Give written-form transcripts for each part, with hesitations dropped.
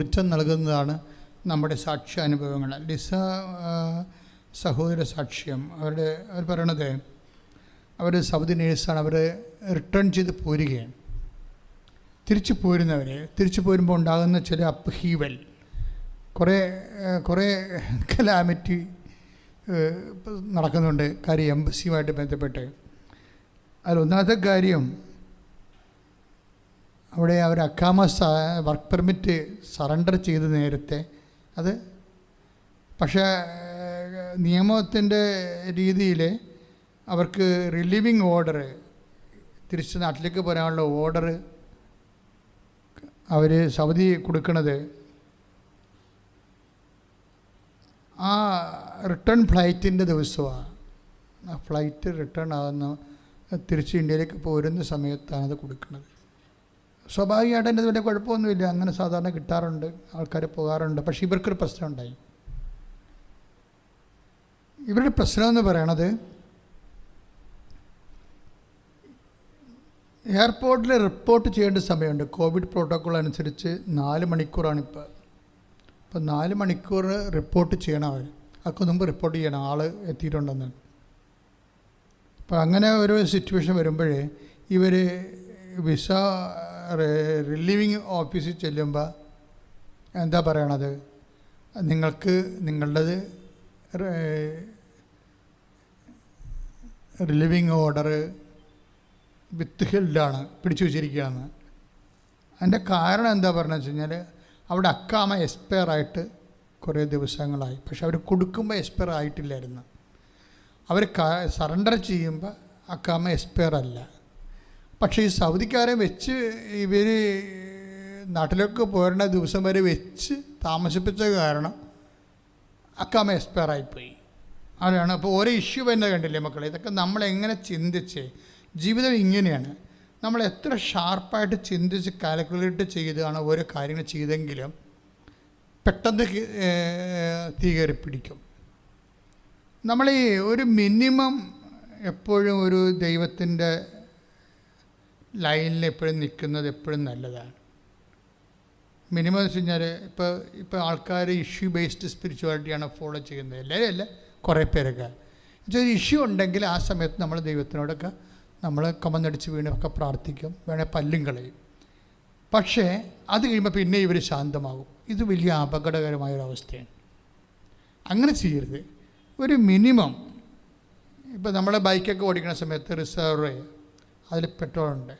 വെളിച്ചം നൽകുന്നതാണ് നമ്മുടെ സാക്ഷ്യാനുഭവങ്ങൾ. ലിസ സഹോദര സാക്ഷ്യം, അവർ പറയണത് അവർ സൗദി നേഴ്സാണ്. അവർ റിട്ടേൺ ചെയ്ത് പോരുകയാണ്. തിരിച്ചു പോരുമ്പോൾ ഉണ്ടാകുന്ന ചില അപ്ഹീവൽ, കുറേ കലാമിറ്റി നടക്കുന്നുണ്ട്. കാര്യം എംബസിയുമായിട്ട് ബന്ധപ്പെട്ട് അതിലൊന്നാമത്തെ കാര്യം, അവിടെ അവർ അക്കാമ വർക്ക് പെർമിറ്റ് സറണ്ടർ ചെയ്ത് നേരത്തെ അത്, പക്ഷേ നിയമത്തിൻ്റെ രീതിയിൽ അവർക്ക് റിലീവിങ് ഓർഡർ, തിരിച്ച് നാട്ടിലേക്ക് പോരാനുള്ള ഓർഡർ അവർ സൗദി കൊടുക്കുന്നത് ആ റിട്ടേൺ ഫ്ലൈറ്റിൻ്റെ ദിവസമാണ്. ആ ഫ്ലൈറ്റ് റിട്ടേൺ ആകുന്ന തിരിച്ച് ഇന്ത്യയിലേക്ക് പോരുന്ന സമയത്താണ് അത് കൊടുക്കുന്നത്. സ്വാഭാവികമായിട്ട് എൻ്റെ വലിയ കുഴപ്പമൊന്നുമില്ല, അങ്ങനെ സാധാരണ കിട്ടാറുണ്ട്, ആൾക്കാർ പോകാറുണ്ട്. പക്ഷേ ഇവർക്കൊരു പ്രശ്നം ഉണ്ടായി. ഇവരുടെ പ്രശ്നം എന്ന് പറയണത്, എയർപോർട്ടിൽ റിപ്പോർട്ട് ചെയ്യേണ്ട സമയമുണ്ട്. കോവിഡ് പ്രോട്ടോക്കോൾ അനുസരിച്ച് 4 മണിക്കൂറാണ് ഇപ്പോൾ. 4 മണിക്കൂർ റിപ്പോർട്ട് ചെയ്യണം. അവർക്ക് മുമ്പ് റിപ്പോർട്ട് ചെയ്യണം ആൾ എത്തിയിട്ടുണ്ടെന്ന്. അപ്പോൾ അങ്ങനെ ഒരു സിറ്റുവേഷൻ വരുമ്പോഴേ ഇവർ വിസ റിലീവിങ് ഓഫീസിൽ ചെല്ലുമ്പോൾ എന്താ പറയണത്, നിങ്ങളുടേത് റിലീവിങ് ഓർഡർ വിത്ത് ഹെൽഡാണ്, പിടിച്ചു വച്ചിരിക്കുകയാണ്. അതിൻ്റെ കാരണം എന്താ പറഞ്ഞതെന്ന് വെച്ച് കഴിഞ്ഞാൽ, അവിടെ അക്കാമ എക്സ്പയർ ആയിട്ട് കുറേ ദിവസങ്ങളായി. പക്ഷെ അവർ കൊടുക്കുമ്പോൾ എക്സ്പയർ ആയിട്ടില്ലായിരുന്നു. അവർ സറണ്ടർ ചെയ്യുമ്പോൾ അക്കാമ എക്സ്പയർ അല്ല. പക്ഷേ ഈ സൗദിക്കാരെ വെച്ച് ഇവർ നാട്ടിലേക്ക് പോരുന്ന ദിവസം വരെ വെച്ച് താമസിപ്പിച്ച കാരണം അക്കാമ എക്സ്പയർ ആയിപ്പോയി. അതാണ് അപ്പോൾ ഓരോ ഇഷ്യൂ തന്നെ കണ്ടില്ലേ മക്കളെ. ഇതൊക്കെ നമ്മളെങ്ങനെ ചിന്തിച്ച്, ജീവിതം ഇങ്ങനെയാണ്, നമ്മൾ എത്ര ഷാർപ്പായിട്ട് ചിന്തിച്ച് കാൽക്കുലേറ്റ് ചെയ്താണ് ഓരോ കാര്യങ്ങൾ ചെയ്തെങ്കിലും പെട്ടെന്ന് തീ കയറി പിടിക്കും. നമ്മൾ ഈ ഒരു മിനിമം എപ്പോഴും ഒരു ദൈവത്തിൻ്റെ ലൈനിൽ എപ്പോഴും നിൽക്കുന്നത് എപ്പോഴും നല്ലതാണ്. മിനിമം എന്ന് വെച്ച് കഴിഞ്ഞാൽ ഇപ്പോൾ ആൾക്കാർ ഇഷ്യൂ ബേസ്ഡ് സ്പിരിച്വാലിറ്റിയാണ് ഫോളോ ചെയ്യുന്നത്. എല്ലാവരും അല്ല, കുറേ പേരൊക്കെ. ഒരു ഇഷ്യൂ ഉണ്ടെങ്കിൽ ആ സമയത്ത് നമ്മൾ ദൈവത്തിനോടൊക്കെ നമ്മൾ കമന്നടിച്ച് വീണൊക്കെ പ്രാർത്ഥിക്കും, വേണേൽ പല്ലും കളയും. പക്ഷേ അത് കഴിയുമ്പോൾ പിന്നെ ഇവർ ശാന്തമാകും. ഇത് വലിയ അപകടകരമായൊരവസ്ഥയാണ്. അങ്ങനെ ചെയ്യരുത്. ഒരു മിനിമം, ഇപ്പോൾ നമ്മളെ ബൈക്കൊക്കെ ഓടിക്കുന്ന സമയത്ത് റിസർവ് അതിൽ പെട്രോളുണ്ട്.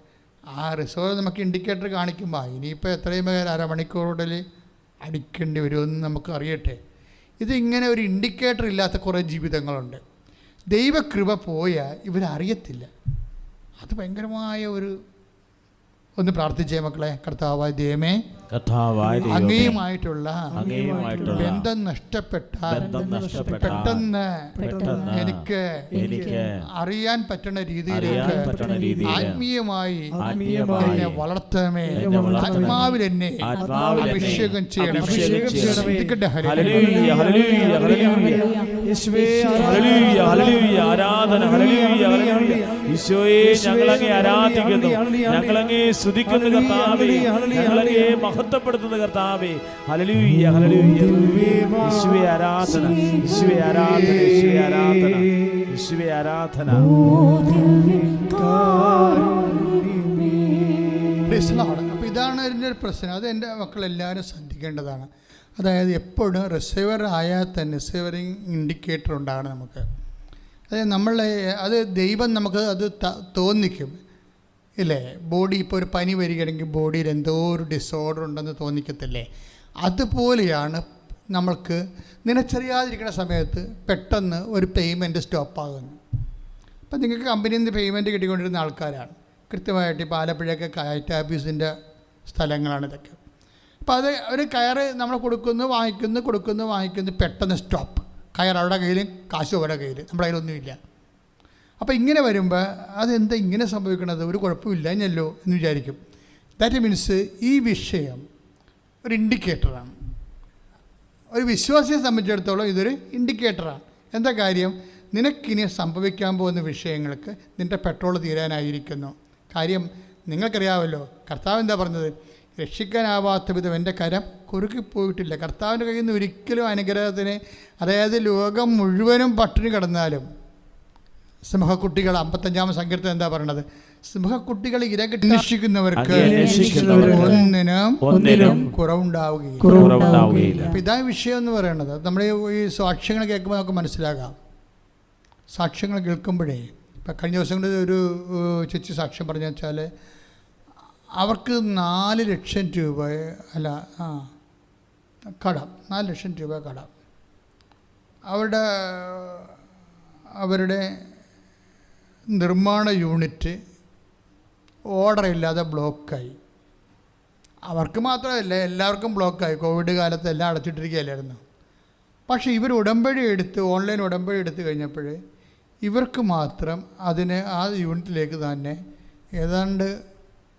ആ റിസർവ് നമുക്ക് ഇൻഡിക്കേറ്റർ കാണിക്കുമ്പോൾ ഇനിയിപ്പോൾ എത്രയും അരമണിക്കൂറിൽ അടിക്കേണ്ടി വരുമെന്ന് നമുക്ക് അറിയട്ടെ. ഇതിങ്ങനെ ഒരു ഇൻഡിക്കേറ്റർ ഇല്ലാത്ത കുറേ ജീവിതങ്ങളുണ്ട്. ദൈവകൃപ പോയാൽ ഇവരറിയത്തില്ല. അത് ഭയങ്കരമായ ഒന്ന് പ്രാർത്ഥിച്ചേ മക്കളെ. കർത്താവായ ദൈവമേ, അങ്ങയുമായിട്ടുള്ള ബന്ധം നഷ്ടപ്പെട്ടാൽ പെട്ടെന്ന് എനിക്ക് അറിയാൻ പറ്റുന്ന രീതിയിലേക്ക് ആത്മീയമായി എന്നെ വളർത്തണമേ. ആത്മാവിൽ എന്നെ അഭിഷേകം ചെയ്യണം. ഈശോയെ, ഞങ്ങളങ്ങേ ആരാധിക്കുന്നു, ഞങ്ങളങ്ങേ സ്തുതിക്കുന്നു കർത്താവേ, ഞങ്ങളങ്ങേ മഹത്വപ്പെടുത്തുന്നു കർത്താവേ. Hallelujah, hallelujah. യേശുവേ ആരാധന, യേശുവേ ആരാധന, യേശുവേ ആരാധന, യേശുവേ ആരാധന. അപ്പോൾ ഇതാണ് അതിൻ്റെ ഒരു പ്രശ്നം. അത് എൻ്റെ മക്കളെല്ലാവരും ശ്രദ്ധിക്കേണ്ടതാണ്. അതായത് എപ്പോഴും റിസീവർ ആയാൽ തന്നെ റിസീവറിങ് ഇൻഡിക്കേറ്റർ ഉണ്ടാകണം നമുക്ക്. അതായത് അത് ദൈവം നമുക്ക് അത് തോന്നിക്കും ഇല്ലേ. ബോഡി ഇപ്പോൾ ഒരു പനി വരികയാണെങ്കിൽ ബോഡിയിൽ എന്തോ ഒരു ഡിസോർഡർ ഉണ്ടെന്ന് തോന്നിക്കത്തില്ലേ. അതുപോലെയാണ് നമ്മൾക്ക് നിനച്ചറിയാതിരിക്കുന്ന സമയത്ത് പെട്ടെന്ന് ഒരു പേയ്മെൻറ്റ് സ്റ്റോപ്പാകുന്നു. അപ്പം നിങ്ങൾക്ക് കമ്പനിയിൽ നിന്ന് പേയ്മെൻറ്റ് കിട്ടിക്കൊണ്ടിരുന്ന ആൾക്കാരാണ്. കൃത്യമായിട്ട് ഇപ്പോൾ ആലപ്പുഴയൊക്കെ കയറ്റ് ഓഫീസിൻ്റെ സ്ഥലങ്ങളാണ് ഇതൊക്കെ. അപ്പോൾ അത് ഒരു കയറ് നമ്മൾ വാങ്ങിക്കുന്നു, പെട്ടെന്ന് സ്റ്റോപ്പ്. കയർ അവരുടെ കയ്യിലും കാശ് അവരുടെ കയ്യിൽ, നമ്മുടെ കയ്യിലൊന്നുമില്ല. അപ്പോൾ ഇങ്ങനെ വരുമ്പോൾ അതെന്താ ഇങ്ങനെ സംഭവിക്കണത്, ഒരു കുഴപ്പമില്ലല്ലോ എന്ന് വിചാരിക്കും. ദാറ്റ് മീൻസ് ഈ വിഷയം ഒരു ഇൻഡിക്കേറ്ററാണ്. ഒരു വിശ്വാസിയെ സംബന്ധിച്ചിടത്തോളം ഇതൊരു ഇൻഡിക്കേറ്ററാണ്. എന്താ കാര്യം, നിനക്കിനി സംഭവിക്കാൻ പോകുന്ന വിഷയങ്ങൾക്ക് നിൻ്റെ പെട്രോൾ തീരാനായിരിക്കുന്നു. കാര്യം നിങ്ങൾക്കറിയാമല്ലോ, കർത്താവ് എന്താ പറഞ്ഞത്, രക്ഷിക്കാനാവാത്ത വിധം എൻ്റെ കരം കുറുക്കിപ്പോയിട്ടില്ല. കർത്താവിൻ്റെ കയ്യിൽ നിന്ന് ഒരിക്കലും അനുഗ്രഹത്തിന്, അതായത് ലോകം മുഴുവനും പട്ടിണി കിടന്നാലും സിംഹക്കുട്ടികൾ 55-ാം സങ്കീർത്തനം എന്താ പറയണത്? സിംഹക്കുട്ടികൾ ഇരകിട്ട് അന്വേഷിക്കുന്നവർക്ക് ഒന്നിനും കുറവുണ്ടാവുകയില്ല. അപ്പം ഇതാ വിഷയം എന്ന് പറയുന്നത്. നമ്മൾ ഈ സാക്ഷ്യങ്ങൾ കേൾക്കുമ്പോൾ നമുക്ക് മനസ്സിലാകാം. സാക്ഷ്യങ്ങൾ കേൾക്കുമ്പോഴേ, ഇപ്പം കഴിഞ്ഞ ദിവസങ്ങളിൽ ഒരു ചേച്ചി സാക്ഷ്യം പറഞ്ഞു വെച്ചാൽ അവർക്ക് 4 ലക്ഷം രൂപ കടം, 4 ലക്ഷം രൂപ കടം. അവരുടെ നിർമ്മാണ യൂണിറ്റ് ഓർഡർ ഇല്ലാതെ ബ്ലോക്കായി. അവർക്ക് മാത്രമല്ല, എല്ലാവർക്കും ബ്ലോക്കായി. കോവിഡ് കാലത്ത് എല്ലാം അടച്ചിട്ടിരിക്കുകയല്ലായിരുന്നു. പക്ഷേ ഇവർ ഉടമ്പടി എടുത്ത്, ഓൺലൈൻ ഉടമ്പടി എടുത്ത് കഴിഞ്ഞപ്പോൾ ഇവർക്ക് മാത്രം ആ യൂണിറ്റിലേക്ക് തന്നെ ഏതാണ്ട്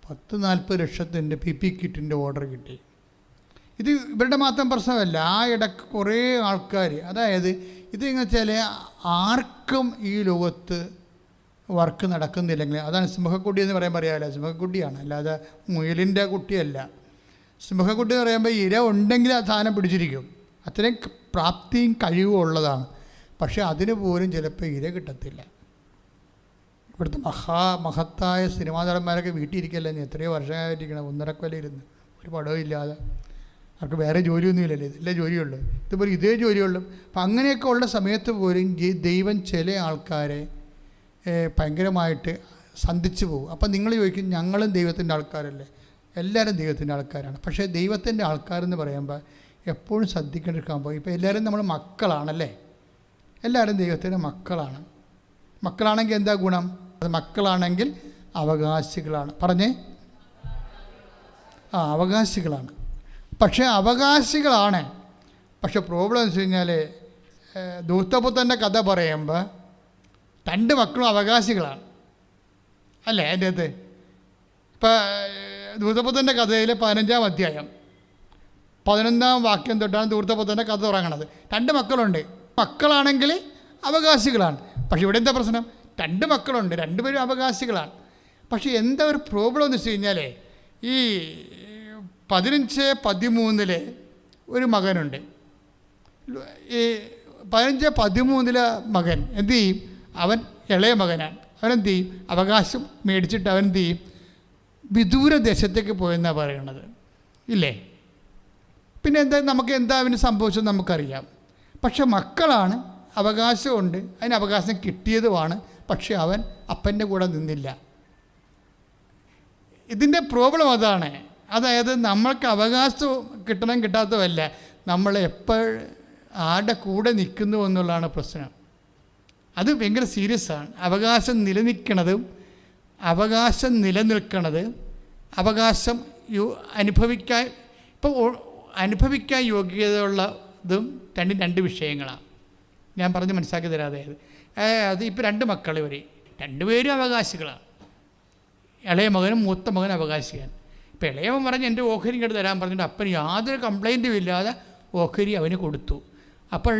10-40 ലക്ഷത്തിൻ്റെ PP കിറ്റിൻ്റെ ഓർഡർ കിട്ടി. ഇത് ഇവരുടെ മാത്രം പ്രശ്നമല്ല. ആ ഇടയ്ക്ക് കുറേ ആൾക്കാർ, അതായത് ഇതെന്ന് വെച്ചാൽ ആർക്കും ഈ ലോകത്ത് വർക്ക് നടക്കുന്നില്ലെങ്കിൽ, അതാണ് സിംഹക്കുട്ടി എന്ന് പറയാമല്ലോ. സിംഹക്കുട്ടിയാണ്, അല്ലാതെ മുയലിൻ്റെ കുട്ടിയല്ല. സിംഹക്കുട്ടി എന്ന് പറയുമ്പോൾ ഇര ഉണ്ടെങ്കിൽ ആ സാധനം പിടിച്ചിരിക്കും. അത്രയും പ്രാപ്തിയും കഴിവും ഉള്ളതാണ്. പക്ഷേ അതിന് പോലും ചിലപ്പോൾ ഇര കിട്ടത്തില്ല. ഇവിടുത്തെ മഹത്തായ സിനിമാ നടന്മാരൊക്കെ വീട്ടിലിരിക്കല്ലേ, എത്രയോ വർഷമായിട്ടിരിക്കണം, 1.5 കൊല്ലം ഇരുന്ന് ഒരു പടവും ഇല്ലാതെ. അവർക്ക് വേറെ ജോലിയൊന്നും ഇല്ലല്ലോ, ഇതല്ലേ ജോലിയുള്ളൂ. ഇതുപോലെ ഇതേ ജോലിയുള്ളൂ. അപ്പം അങ്ങനെയൊക്കെ ഉള്ള സമയത്ത് പോലും ദൈവം ചില ആൾക്കാരെ ഭയങ്കരമായിട്ട് സന്ധിച്ചു പോകും. അപ്പം നിങ്ങൾ ചോദിക്കും, ഞങ്ങളും ദൈവത്തിൻ്റെ ആൾക്കാരല്ലേ? എല്ലാവരും ദൈവത്തിൻ്റെ ആൾക്കാരാണ്. പക്ഷേ ദൈവത്തിൻ്റെ ആൾക്കാരെന്ന് പറയുമ്പോൾ എപ്പോഴും ശ്രദ്ധിക്കേണ്ടിരിക്കുമ്പോൾ, ഇപ്പോൾ എല്ലാവരും നമ്മൾ മക്കളാണല്ലേ? എല്ലാവരും ദൈവത്തിൻ്റെ മക്കളാണ്. മക്കളാണെങ്കിൽ എന്താ ഗുണം? അത് മക്കളാണെങ്കിൽ അവകാശികളാണ്. പറഞ്ഞേ, അവകാശികളാണ്. പക്ഷേ അവകാശികളാണ്. പക്ഷെ പ്രോബ്ലം എന്ന് വെച്ച് കഴിഞ്ഞാൽ, ധൂർത്തപുത്രൻ്റെ കഥ പറയുമ്പോൾ 2 മക്കളും അവകാശികളാണ് അല്ലേ? അതിൻ്റെ അകത്ത് ഇപ്പം ധൂർത്തപുത്രൻ്റെ കഥയിൽ 15-ാം അധ്യായം 11-ാം വാക്യം തൊട്ടാണ് ധൂർത്തപുത്രൻ്റെ കഥ തുടങ്ങണത്. 2 മക്കളുണ്ട്. മക്കളാണെങ്കിൽ അവകാശികളാണ്. പക്ഷെ ഇവിടെ എന്താ പ്രശ്നം? 2 മക്കളുണ്ട്, 2 പേരും അവകാശികളാണ്. പക്ഷെ എന്താ ഒരു പ്രോബ്ലം എന്ന് വെച്ച് കഴിഞ്ഞാൽ, ഈ 15-13 ഒരു മകനുണ്ട്. ഈ 15-13 മകൻ എന്തു ചെയ്യും? അവൻ ഇളയ മകനാണ്. അവനെന്ത് ചെയ്യും? അവകാശം മേടിച്ചിട്ട് അവൻ എന്ത് ചെയ്യും? വിദൂര ദേശത്തേക്ക് പോയെന്നാണ് പറയണത് ഇല്ലേ? പിന്നെ നമുക്ക് എന്താ അവന് സംഭവിച്ചത് നമുക്കറിയാം. പക്ഷെ മക്കളാണ്, അവകാശമുണ്ട്, അതിന് അവകാശം കിട്ടിയതുമാണ്. പക്ഷെ അവൻ അപ്പൻ്റെ കൂടെ നിന്നില്ല. ഇതിൻ്റെ പ്രോബ്ലം അതാണ്. അതായത് നമ്മൾക്ക് അവകാശം കിട്ടണം കിട്ടാത്തതല്ല, നമ്മൾ എപ്പോൾ ആരുടെ കൂടെ നിൽക്കുന്നു എന്നുള്ളതാണ് പ്രശ്നം. അത് ഭയങ്കര സീരിയസാണ്. അവകാശം നിലനിൽക്കണതും അവകാശം നിലനിൽക്കണത്, അവകാശം അനുഭവിക്കാൻ യോഗ്യതയുള്ളതും 2 വിഷയങ്ങളാണ്. ഞാൻ പറഞ്ഞ് മനസ്സിലാക്കി തരാതെ അത് ഇപ്പോൾ 2 മക്കൾ, ഇവർ 2 പേരും അവകാശികളാണ്. ഇളയ മകനും മൂത്ത മകനും അവകാശിയാണ്. ഇപ്പോൾ ഇളയവൻ പറഞ്ഞ് എൻ്റെ ഓഹരി ഇങ്ങോട്ട് തരാൻ പറഞ്ഞിട്ട് അപ്പന് യാതൊരു കംപ്ലൈൻറ്റും ഇല്ലാതെ ഓഹരി അവന് കൊടുത്തു. അപ്പോൾ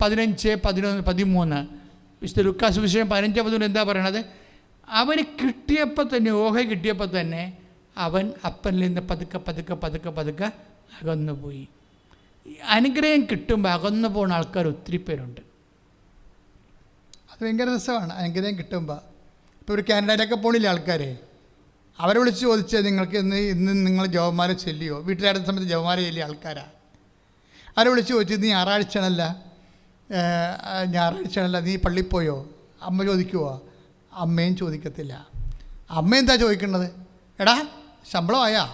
15-13 വിശുദ്ധ ലൂക്കാ സുവിശേഷം 15-13 എന്താ പറയണത്? അവന് കിട്ടിയപ്പോൾ തന്നെ, ഓഹരി കിട്ടിയപ്പോൾ തന്നെ അവൻ അപ്പനിൽ നിന്ന് പതുക്കെ അകന്നു പോയി. അനുഗ്രഹം കിട്ടുമ്പോൾ അകന്നു പോകുന്ന ആൾക്കാർ ഒത്തിരി പേരുണ്ട്. അത് ഭയങ്കര രസമാണ്. അനുഗ്രഹം കിട്ടുമ്പോൾ ഇപ്പോൾ ഒരു കാനഡയിലൊക്കെ പോണില്ലേ ആൾക്കാർ, അവരെ വിളിച്ച് ചോദിച്ചാൽ നിങ്ങൾക്ക് ഇന്ന് നിങ്ങൾ ജവന്മാരെ ചെല്ലിയോ? വീട്ടിലായിരുന്ന സമയത്ത് ജവന്മാരെ ചെല്ലിയ ആൾക്കാരാണ്. അവരെ വിളിച്ച് ചോദിച്ചത് നീ ഞായറാഴ്ചയാണല്ല നീ പള്ളിയിൽ പോയോ? അമ്മ ചോദിക്കുമോ? അമ്മയും ചോദിക്കത്തില്ല. അമ്മ എന്താ ചോദിക്കുന്നത്? എടാ ശമ്പളമായാ?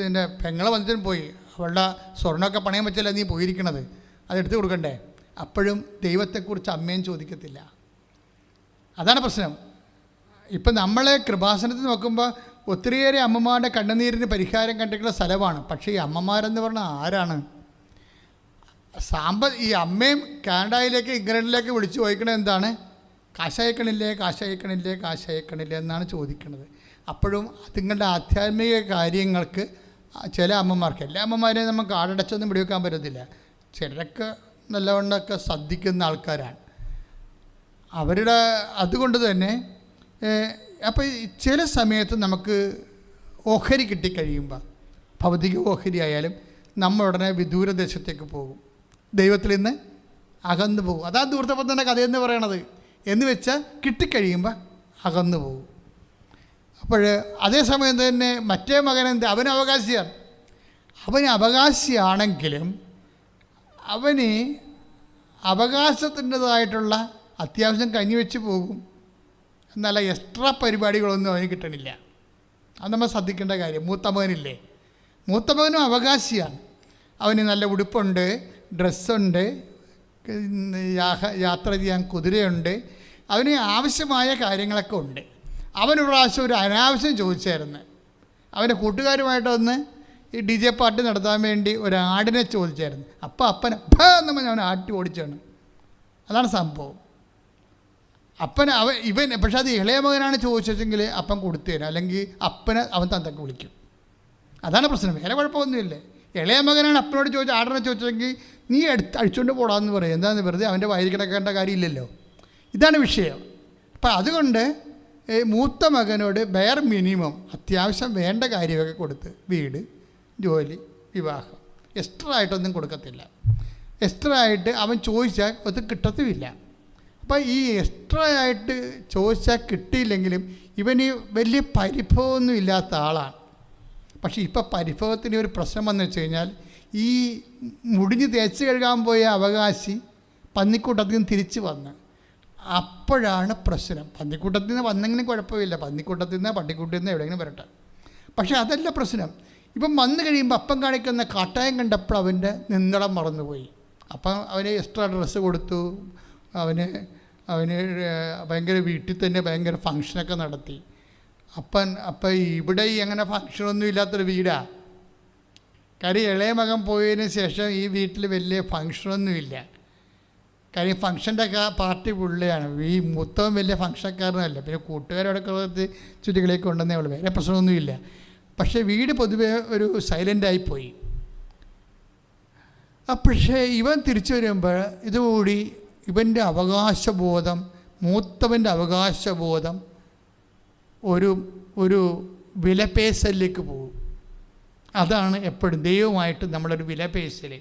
എൻ്റെ പെങ്ങളെ വന്നിട്ടും പോയി, അവളുടെ സ്വർണ്ണമൊക്കെ പണയം വെച്ചല്ല നീ പോയിരിക്കണത്, അതെടുത്ത് കൊടുക്കണ്ടേ? അപ്പോഴും ദൈവത്തെക്കുറിച്ച് അമ്മയും ചോദിക്കത്തില്ല. അതാണ് പ്രശ്നം. ഇപ്പം നമ്മളെ കൃപാസനത്തിൽ നോക്കുമ്പോൾ ഒത്തിരിയേറെ അമ്മമാരുടെ കണ്ണുനീരിന് പരിഹാരം കണ്ടിട്ടുള്ള സ്ഥലമാണ്. പക്ഷേ ഈ അമ്മമാരെന്ന് പറഞ്ഞാൽ ആരാണ്? ഈ അമ്മയും കാനഡയിലേക്ക് ഇംഗ്ലണ്ടിലേക്ക് വിളിച്ചു ചോദിക്കണത് എന്താണ്? കാശയക്കണില്ലേ എന്നാണ് ചോദിക്കുന്നത്. അപ്പോഴും അതുങ്ങളുടെ ആധ്യാത്മിക കാര്യങ്ങൾക്ക് ചില അമ്മമാർക്ക്, എല്ലാ അമ്മമാരെയും നമുക്ക് കാടടച്ചൊന്നും പിടിവെക്കാൻ പറ്റത്തില്ല. ചിലരൊക്കെ നല്ലവണ്ണമൊക്കെ ശ്രദ്ധിക്കുന്ന ആൾക്കാരാണ്. അതുകൊണ്ട് തന്നെ അപ്പോൾ ചില സമയത്ത് നമുക്ക് ഓഹരി കിട്ടിക്കഴിയുമ്പോൾ, ഭൗതിക ഓഹരി ആയാലും നമ്മൾ ഉടനെ വിദൂരദേശത്തേക്ക് പോകും, ദൈവത്തിൽ നിന്ന് അകന്നു പോകും. അതാ ധൂർത്തപുത്രൻ്റെ കഥയെന്ന് പറയണത്. എന്ന് വെച്ചാൽ കിട്ടിക്കഴിയുമ്പോൾ അകന്നു പോകും. അപ്പോൾ അതേസമയം തന്നെ മറ്റേ മകൻ അവന് അവകാശിയാണ്. അവന് അവകാശിയാണെങ്കിലും അവന് അവകാശത്തിൻ്റെതായിട്ടുള്ള അത്യാവശ്യം കഞ്ഞിവെച്ച് പോകും. എന്നല്ല എക്സ്ട്രാ പരിപാടികളൊന്നും അവന് കിട്ടണില്ല. അത് നമ്മൾ ശ്രദ്ധിക്കേണ്ട കാര്യം. മൂത്ത മകനില്ലേ, മൂത്ത മകനും അവകാശിയാണ്. അവന് നല്ല ഉടുപ്പുണ്ട്, ഡ്രസ്സുണ്ട്, യാത്ര ചെയ്യാൻ കുതിരയുണ്ട്, അവന് ആവശ്യമായ കാര്യങ്ങളൊക്കെ ഉണ്ട്. അവനൊരു പ്രാവശ്യം ഒരു അനാവശ്യം ചോദിച്ചായിരുന്നു. അവൻ്റെ കൂട്ടുകാരുമായിട്ടൊന്ന് ഈ DJ പാർട്ടി നടത്താൻ വേണ്ടി ഒരാടിനെ ചോദിച്ചായിരുന്നു. അപ്പോൾ അപ്പൻ എന്ന് പറഞ്ഞ് അവൻ ആട്ടി ഓടിച്ചാണ്. അതാണ് സംഭവം. ഇവൻ പക്ഷെ അത് ഇളയ മകനാണ് ചോദിച്ചെങ്കിൽ അപ്പൻ കൊടുത്തു തരാം, അല്ലെങ്കിൽ അപ്പനെ അവൻ തന്തക്ക് വിളിക്കും. അതാണ് പ്രശ്നം, വേറെ കുഴപ്പമൊന്നുമില്ലേ. ഇളയ മകനാണ് അപ്പനോട് ചോദിച്ച ആടിനെ ചോദിച്ചെങ്കിൽ നീ അഴിച്ചുകൊണ്ട് പോടാന്ന് പറയും. എന്താണെന്ന് വെറുതെ അവൻ്റെ വയറ്റിൽ കിടക്കേണ്ട കാര്യമില്ലല്ലോ. ഇതാണ് വിഷയം. അപ്പം അതുകൊണ്ട് മൂത്ത മകനോട് ബെയർ മിനിമം അത്യാവശ്യം വേണ്ട കാര്യമൊക്കെ കൊടുത്ത്, വീട്, ജോലി, വിവാഹം, എക്സ്ട്രാ ആയിട്ടൊന്നും കൊടുക്കത്തില്ല. എക്സ്ട്രാ ആയിട്ട് അവൻ ചോദിച്ചാൽ അത് കിട്ടത്തുമില്ല. അപ്പം ഈ എക്സ്ട്രാ ആയിട്ട് ചോദിച്ചാൽ കിട്ടിയില്ലെങ്കിലും ഇവന് വലിയ പരിഭവമൊന്നും ഇല്ലാത്ത ആളാണ്. പക്ഷേ ഇപ്പം പരിഭവത്തിന് ഒരു പ്രശ്നം വന്നു വെച്ച് കഴിഞ്ഞാൽ, ഈ മുടിഞ്ഞ് തേച്ച് കഴുകാൻ പോയ അവകാശി പന്നിക്കൂട്ടത്തിൽ നിന്ന് തിരിച്ച് വന്ന്, അപ്പോഴാണ് പ്രശ്നം. പന്നിക്കൂട്ടത്തിൽ നിന്ന് വന്നെങ്കിലും കുഴപ്പമില്ല, പന്നിക്കൂട്ടത്തിൽ നിന്ന് പട്ടിക്കൂട്ടിൽ നിന്ന് എവിടെയെങ്കിലും വരട്ടെ. പക്ഷേ അതല്ല പ്രശ്നം. ഇപ്പം വന്നു കഴിയുമ്പോൾ അപ്പം കാണിക്കുന്ന കാട്ടായം കണ്ടപ്പോൾ അവൻ്റെ നിന്നടം മറന്നുപോയി. അപ്പം അവന് എക്സ്ട്രാ ഡ്രസ്സ് കൊടുത്തു. അവന് ഭയങ്കര വീട്ടിൽ തന്നെ ഭയങ്കര ഫങ്ഷനൊക്കെ നടത്തി. അപ്പം ഇവിടെ അങ്ങനെ ഫങ്ഷനൊന്നും ഇല്ലാത്തൊരു വീടാണ്. കാര്യം ഇളയ മകൻ പോയതിന് ശേഷം ഈ വീട്ടിൽ വലിയ ഫങ്ഷനൊന്നുമില്ല. കാര്യം ഫങ്ഷൻ്റെ പാർട്ടി പുള്ളിയാണ്. ഈ മൂത്തവൻ വലിയ ഫങ്ഷൻകാരനല്ല. പിന്നെ കൂട്ടുകാരോടൊക്കെ ചുറ്റികളിലേക്ക് ഉണ്ടെന്നേ ഉള്ളൂ, വേറെ പ്രശ്നമൊന്നുമില്ല. പക്ഷേ വീട് പൊതുവേ ഒരു സൈലൻ്റായിപ്പോയി. പക്ഷേ ഇവൻ തിരിച്ചു വരുമ്പോൾ ഇതുകൂടി ഇവൻ്റെ അവകാശബോധം, മൂത്തവൻ്റെ അവകാശബോധം ഒരു വിലപേശലിലേക്ക് പോകും. അതാണ് എപ്പോഴും ദൈവമായിട്ട് നമ്മളൊരു വിലപേശൽ.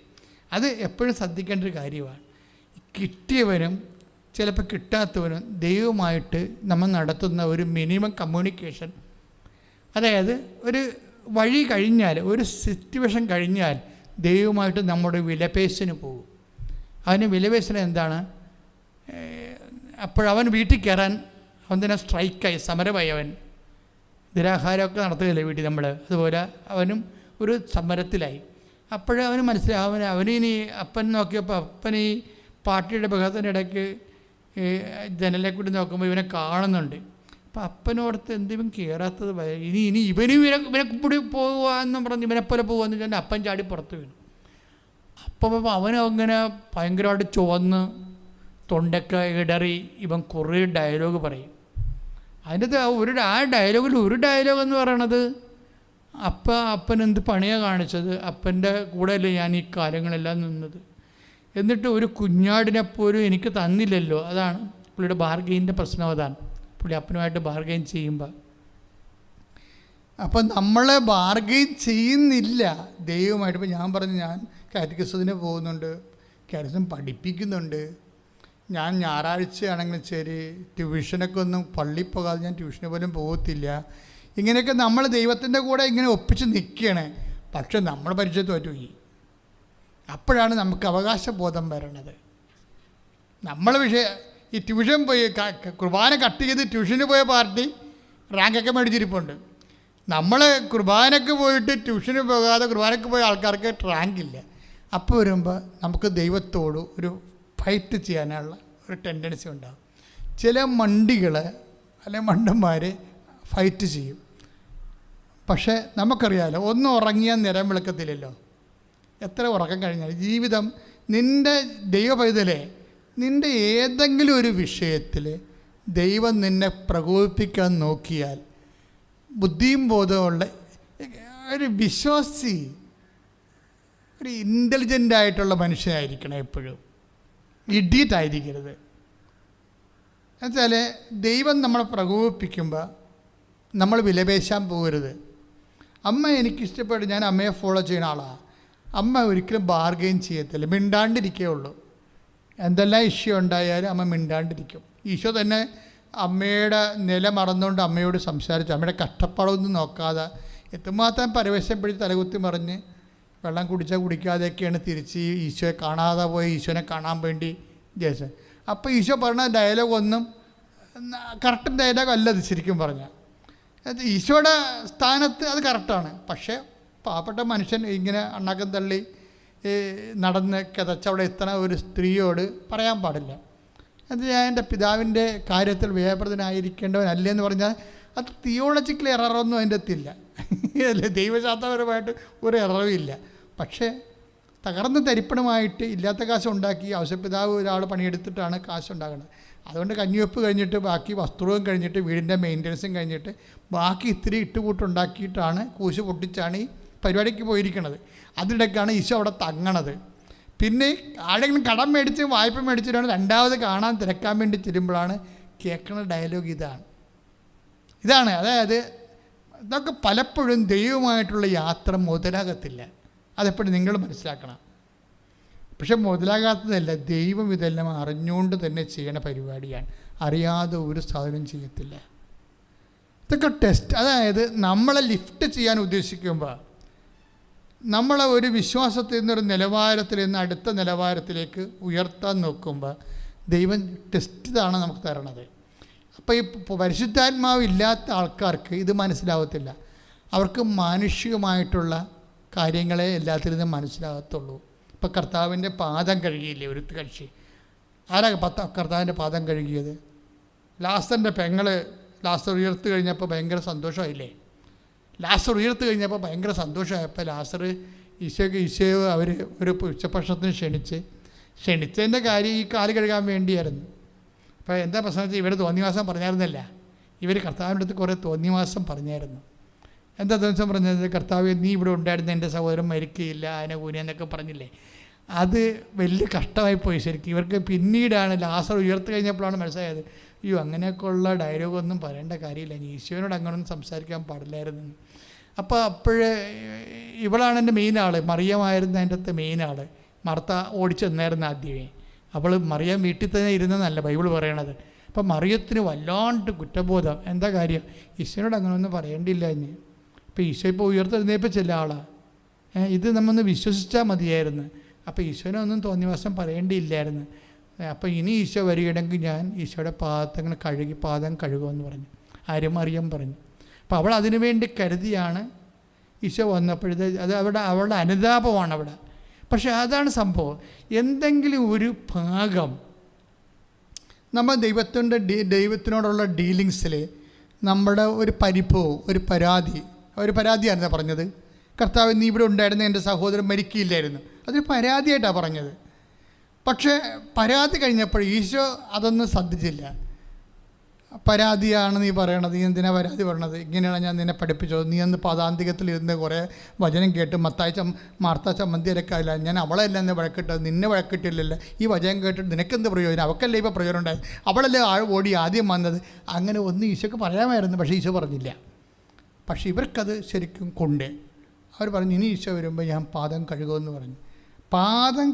അത് എപ്പോഴും ശ്രദ്ധിക്കേണ്ട ഒരു കാര്യമാണ്. കിട്ടിയവനും ചിലപ്പോൾ കിട്ടാത്തവനും ദൈവമായിട്ട് നമ്മൾ നടത്തുന്ന ഒരു മിനിമം കമ്മ്യൂണിക്കേഷൻ, അതായത് ഒരു വഴി കഴിഞ്ഞാൽ, ഒരു സിറ്റുവേഷൻ കഴിഞ്ഞാൽ ദൈവമായിട്ട് നമ്മുടെ വിലപേശന് പോകും. അതിന് വിലപേശന എന്താണ്? അപ്പോഴവൻ വീട്ടിൽ കയറാൻ അവൻ തന്നെ സ്ട്രൈക്കായി, സമരമായി. അവൻ നിരാഹാരമൊക്കെ നടത്തുകയല്ലേ വീട്ടിൽ നമ്മൾ, അതുപോലെ അവനും ഒരു സമരത്തിലായി. അപ്പോഴവന് മനസ്സിലാവും, അവനിനി അപ്പൻ നോക്കിയപ്പോൾ അപ്പൻ ഈ പാർട്ടിയുടെ ബഹളത്തിൻ്റെ ഇടയ്ക്ക് ജനലിനെ കൂടി നോക്കുമ്പോൾ ഇവനെ കാണുന്നുണ്ട്. അപ്പോൾ അപ്പനോടത്ത് എന്തെങ്കിലും കയറാത്തത് ഇനി ഇവനെ കൂടി പോകുക എന്നും പറഞ്ഞ് ഇവനെപ്പോലെ പോകുകയെന്ന് വെച്ചാൽ അപ്പൻ ചാടി പുറത്ത് വീണു. അപ്പോൾ അവനങ്ങനെ ഭയങ്കരമായിട്ട് ചുവന്ന് തൊണ്ടൊക്കെ ഇടറി ഇവൻ കുറേ ഡയലോഗ് പറയും. അതിൻ്റെ ആ ഡയലോഗിൽ ഒരു ഡയലോഗ് എന്ന് പറയണത്, അപ്പൻ എന്ത് പണിയാണ് കാണിച്ചത്, അപ്പൻ്റെ കൂടെയല്ലേ ഞാൻ ഈ കാര്യങ്ങളെല്ലാം നിന്നത്, എന്നിട്ട് ഒരു കുഞ്ഞാടിനെപ്പോലും എനിക്ക് തന്നില്ലല്ലോ. അതാണ് പുള്ളിയുടെ ബാർഗെയിൻ്റെ പ്രശ്നം. അതാണ് പുള്ളി അപ്പനുമായിട്ട് ബാർഗെയിൻ ചെയ്യുമ്പോൾ. അപ്പം നമ്മൾ ബാർഗെയിൻ ചെയ്യുന്നില്ല ദൈവമായിട്ട്. ഇപ്പം ഞാൻ പറഞ്ഞു, ഞാൻ കാറ്റഗിസത്തിന് പോകുന്നുണ്ട്, കാറ്റഗിസം പഠിപ്പിക്കുന്നുണ്ട്, ഞാൻ ഞായറാഴ്ചയാണെങ്കിലും ശരി ട്യൂഷനൊക്കെ ഒന്നും പള്ളിയിൽ പോകാതെ ഞാൻ ട്യൂഷന് പോലും പോകത്തില്ല. ഇങ്ങനെയൊക്കെ നമ്മൾ ദൈവത്തിൻ്റെ കൂടെ ഇങ്ങനെ ഒപ്പിച്ച് നിൽക്കുകയാണ്. പക്ഷെ നമ്മൾ പരിചയം തോറ്റുപോയി. അപ്പോഴാണ് നമുക്ക് അവകാശബോധം വരണത്. നമ്മൾ ഈ ട്യൂഷൻ പോയി കുർബാന കട്ട് ചെയ്ത് ട്യൂഷന് പോയ പാർട്ടി റാങ്കൊക്കെ മേടിച്ചിരിപ്പുണ്ട്. നമ്മൾ കുർബാനയ്ക്ക് പോയിട്ട് ട്യൂഷന് പോകാതെ കുർബാനയ്ക്ക് പോയ ആൾക്കാർക്ക് റാങ്കില്ല. അപ്പോൾ വരുമ്പോൾ നമുക്ക് ദൈവത്തോട് ഒരു ഫൈറ്റ് ചെയ്യാനുള്ള ഒരു ടെൻഡൻസി ഉണ്ടാകും. ചില മണ്ടികൾ അല്ലെങ്കിൽ മണ്ടന്മാർ ഫൈറ്റ് ചെയ്യും. പക്ഷേ നമുക്കറിയാമല്ലോ, ഒന്നും ഉറങ്ങിയാൽ നിരം വിളക്കത്തില്ലല്ലോ. എത്ര ഉറക്കം കഴിഞ്ഞാൽ ജീവിതം നിൻ്റെ ദൈവപൈതലേ, നിൻ്റെ ഏതെങ്കിലും ഒരു വിഷയത്തിൽ ദൈവം നിന്നെ പ്രകോപിപ്പിക്കാൻ നോക്കിയാൽ ബുദ്ധിയും ബോധമുള്ള ഒരു വിശ്വാസി, ഒരു ഇൻ്റലിജൻ്റായിട്ടുള്ള മനുഷ്യനായിരിക്കണം എപ്പോഴും, ഇഡിയറ്റ് ആയിരിക്കരുത്. എന്നുവെച്ചാൽ ദൈവം നമ്മളെ പ്രകോപിപ്പിക്കുമ്പോൾ നമ്മൾ വിലപേശാൻ പോകരുത്. അമ്മ എനിക്കിഷ്ടപ്പെട്ട് ഞാൻ അമ്മയെ ഫോളോ ചെയ്യുന്ന ആളാണ്. അമ്മ ഒരിക്കലും ബാർഗെയിൻ ചെയ്യത്തില്ല, മിണ്ടാണ്ടിരിക്കേ ഉള്ളൂ. എന്തെല്ലാം ഇഷ്യൂ ഉണ്ടായാലും അമ്മ മിണ്ടാണ്ടിരിക്കും. ഈശോ തന്നെ അമ്മയുടെ നില മറന്നുകൊണ്ട് അമ്മയോട് സംസാരിച്ചു. അമ്മയുടെ കഷ്ടപ്പാടൊന്നും നോക്കാതെ എത്രമാത്രം പരവേശം പിടിച്ച് തലകുത്തി മറിഞ്ഞ് വെള്ളം കുടിച്ചാൽ കുടിക്കാതെയൊക്കെയാണ് തിരിച്ച് ഈശോയെ കാണാതെ പോയി ഈശോനെ കാണാൻ വേണ്ടി ജയിച്ചത്. അപ്പോൾ ഈശോ പറഞ്ഞ ഡയലോഗൊന്നും കറക്റ്റ് ഡയലോഗ് അല്ല അത്. ശരിക്കും പറഞ്ഞാൽ ഈശോയുടെ സ്ഥാനത്ത് അത് കറക്റ്റാണ്. പക്ഷേ പാവപ്പെട്ട മനുഷ്യൻ ഇങ്ങനെ അണ്ണാക്കം തള്ളി നടന്ന് കിതച്ചവിടെ എത്തണ ഒരു സ്ത്രീയോട് പറയാൻ പാടില്ല. അത് ഞാൻ എൻ്റെ പിതാവിൻ്റെ കാര്യത്തിൽ വ്യയപ്രദനായിരിക്കേണ്ടവനല്ലേന്ന് പറഞ്ഞാൽ അത് തിയോളജിക്കൽ എററൊന്നും അതിൻ്റെ അകത്തില്ല, അല്ലേ? ദൈവശാസ്ത്രപരമായിട്ട് ഒരു എററും ഇല്ല. പക്ഷേ തകർന്ന തരിപ്പണമായിട്ട് ഇല്ലാത്ത കാശ് ഉണ്ടാക്കി ഔസപിതാവ് ഒരാൾ പണിയെടുത്തിട്ടാണ് കാശുണ്ടാകുന്നത്. അതുകൊണ്ട് കഞ്ഞിവെപ്പ് കഴിഞ്ഞിട്ട് ബാക്കി വസ്ത്രവും കഴിഞ്ഞിട്ട് വീടിൻ്റെ മെയിൻ്റനൻസും കഴിഞ്ഞിട്ട് ബാക്കി ഇത്തിരി ഇട്ടുകൂട്ടുണ്ടാക്കിയിട്ടാണ് കൂശ് പൊട്ടിച്ചാണ് ഈ പരിപാടിക്ക് പോയിരിക്കുന്നത്. അതിനിടയ്ക്കാണ് ഈശോ അവിടെ തങ്ങണത്. പിന്നെ ആരെങ്കിലും കടം മേടിച്ച് വായ്പ മേടിച്ചിട്ടാണ് രണ്ടാമത് കാണാൻ തിരക്കാൻ വേണ്ടി ചെല്ലുമ്പോഴാണ് കേൾക്കുന്ന ഡയലോഗ് ഇതാണ്. അതായത് ഇതൊക്കെ പലപ്പോഴും ദൈവമായിട്ടുള്ള യാത്ര മുതലാകത്തില്ല. അതെപ്പോഴും നിങ്ങൾ മനസ്സിലാക്കണം. പക്ഷെ മുതലാകാത്തതല്ല, ദൈവം ഇതെല്ലാം അറിഞ്ഞുകൊണ്ട് തന്നെ ചെയ്യണ പരിപാടിയാണ്. അറിയാതെ ഒരു സാധനം ചെയ്യത്തില്ല. ഇതൊക്കെ ടെസ്റ്റ്. അതായത് നമ്മളെ ലിഫ്റ്റ് ചെയ്യാൻ ഉദ്ദേശിക്കുമ്പോൾ, നമ്മളെ ഒരു വിശ്വാസത്തിൽ നിന്നൊരു നിലവാരത്തിൽ നിന്ന് അടുത്ത നിലവാരത്തിലേക്ക് ഉയർത്താൻ നോക്കുമ്പോൾ ദൈവം ടെസ്റ്റ് ഇതാണ് നമുക്ക് തരണത്. അപ്പോൾ ഈ പരിശുദ്ധാത്മാവ് ഇല്ലാത്ത ആൾക്കാർക്ക് ഇത് മനസ്സിലാവത്തില്ല. അവർക്ക് മാനുഷികമായിട്ടുള്ള കാര്യങ്ങളെ എല്ലാത്തിൽ നിന്നും മനസ്സിലാകത്തുള്ളൂ. ഇപ്പോൾ കർത്താവിൻ്റെ പാദം കഴുകിയില്ലേ ഒരു കക്ഷി? ആരാ കർത്താവിൻ്റെ പാദം കഴുകിയത്? ലാസറിൻ്റെ പെങ്ങൾ ലാസർ ഉയർത്ത് കഴിഞ്ഞപ്പോൾ ഭയങ്കര സന്തോഷമായില്ലേ? ലാസർ ഉയർത്ത് കഴിഞ്ഞപ്പോൾ ഭയങ്കര സന്തോഷമായപ്പോൾ ലാസർ ഈശോയെ അവർ ഒരു ഉച്ചഭക്ഷണത്തിന് ക്ഷണിച്ചതിൻ്റെ കാര്യം ഈ കാല് കഴുകാൻ വേണ്ടിയായിരുന്നു. അപ്പോൾ എന്താ പ്രശ്നം വെച്ചാൽ ഇവർ തോന്നിവാസം പറഞ്ഞായിരുന്നല്ല, ഇവർ കർത്താവിൻ്റെ അടുത്ത് കുറേ തോന്നിവാസം പറഞ്ഞായിരുന്നു. എന്താ ദിവസം പറഞ്ഞത്? കർത്താവ് നീ ഇവിടെ ഉണ്ടായിരുന്ന എൻ്റെ സഹോദരൻ മരിക്കുകയില്ല, അതിനെ കൂനിയെന്നൊക്കെ പറഞ്ഞില്ലേ. അത് വലിയ കഷ്ടമായിപ്പോയി ശരിക്കും. ഇവർക്ക് പിന്നീടാണ് ലാസർ ഉയർത്ത് കഴിഞ്ഞപ്പോഴാണ് മനസ്സിലായത്, അയ്യോ അങ്ങനെയൊക്കെയുള്ള ഡയലോഗൊന്നും പറയേണ്ട കാര്യമില്ല, ഈശോനോട് അങ്ങനെയൊന്നും സംസാരിക്കാൻ പാടില്ലായിരുന്നു. അപ്പോൾ ഇവളാണ് എൻ്റെ മെയിൻ ആൾ, മറിയമായിരുന്നു അതിൻ്റെ അകത്ത് മെയിൻ ആൾ. മർത്ത ഓടിച്ചെന്നായിരുന്നു ആദ്യമേ. അവൾ മറിയം വീട്ടിൽ തന്നെ ഇരുന്നതല്ല ബൈബിൾ പറയണത്. അപ്പം മറിയത്തിന് വല്ലാണ്ട് കുറ്റബോധം. എന്താ കാര്യം? ഈശോനോട് അങ്ങനെയൊന്നും പറയേണ്ടിയില്ല ഇനി. ഇപ്പോൾ ഈശോ ഇപ്പോൾ ഉയർത്തെഴുന്നേൽപ്പിച്ചല്ല ആളാണ്. ഇത് നമ്മൊന്ന് വിശ്വസിച്ചാൽ മതിയായിരുന്നു. അപ്പോൾ ഈശോനെ ഒന്നും തോന്നിവാസം പറയേണ്ടിയില്ലായിരുന്നു. അപ്പോൾ ഇനി ഈശോ വരികയാണെങ്കിൽ ഞാൻ ഈശോയുടെ പാദം കഴുകുമെന്ന് പറഞ്ഞു. മറിയം പറഞ്ഞു. അപ്പോൾ അവൾ അതിനു വേണ്ടി കരുതിയാണ് ഈശോ വന്നപ്പോഴത്തെ അത് അവളുടെ അനുതാപമാണ് അവിടെ. പക്ഷേ അതാണ് സംഭവം. എന്തെങ്കിലും ഒരു ഭാഗം നമ്മൾ ദൈവത്തിനോടുള്ള ഡീലിങ്സിൽ നമ്മുടെ ഒരു പരിഭവം, ഒരു പരാതിയായിരുന്നു പറഞ്ഞത്. കർത്താവ് നീ ഇവിടെ ഉണ്ടായിരുന്ന എൻ്റെ സഹോദരൻ മരിക്കില്ലായിരുന്നു, അതൊരു പരാതിയായിട്ടാണ് പറഞ്ഞത്. പക്ഷേ പരാതി കഴിഞ്ഞപ്പോൾ ഈശോ അതൊന്നും ശ്രദ്ധിച്ചില്ല. പരാതിയാണ് നീ പറയണത്, നീ എന്തിനാ പരാതി പറയണത്? ഇങ്ങനെയാണ് ഞാൻ നിന്നെ പഠിപ്പിച്ചത്. നീ അന്ന് പാതാന്തികത്തിൽ ഇരുന്ന് കുറേ വചനം കേട്ട് മാർത്ത ചമ്മന്തി അരക്കായില്ല, ഞാൻ അവളെല്ല എന്നെ വഴക്കിട്ടത്, നിന്നെ വഴക്കിട്ടില്ലല്ലോ. ഈ വചനം കേട്ടിട്ട് നിനക്കെന്ത് പ്രയോജനം? അവക്കല്ലേ ഇപ്പോൾ പ്രയോജനം ഉണ്ടായത്, അവളല്ലേ ഓടി ആദ്യം വന്നത്. അങ്ങനെ ഒന്നും ഈശോക്ക് പറയാമായിരുന്നു, പക്ഷേ ഈശോ പറഞ്ഞില്ല. പക്ഷേ ഇവർക്കത് ശരിക്കും കൊണ്ട് അവർ പറഞ്ഞു, ഇനി ഈശോ വരുമ്പോൾ ഞാൻ പാദം കഴുകുമെന്ന് പറഞ്ഞു. പാദം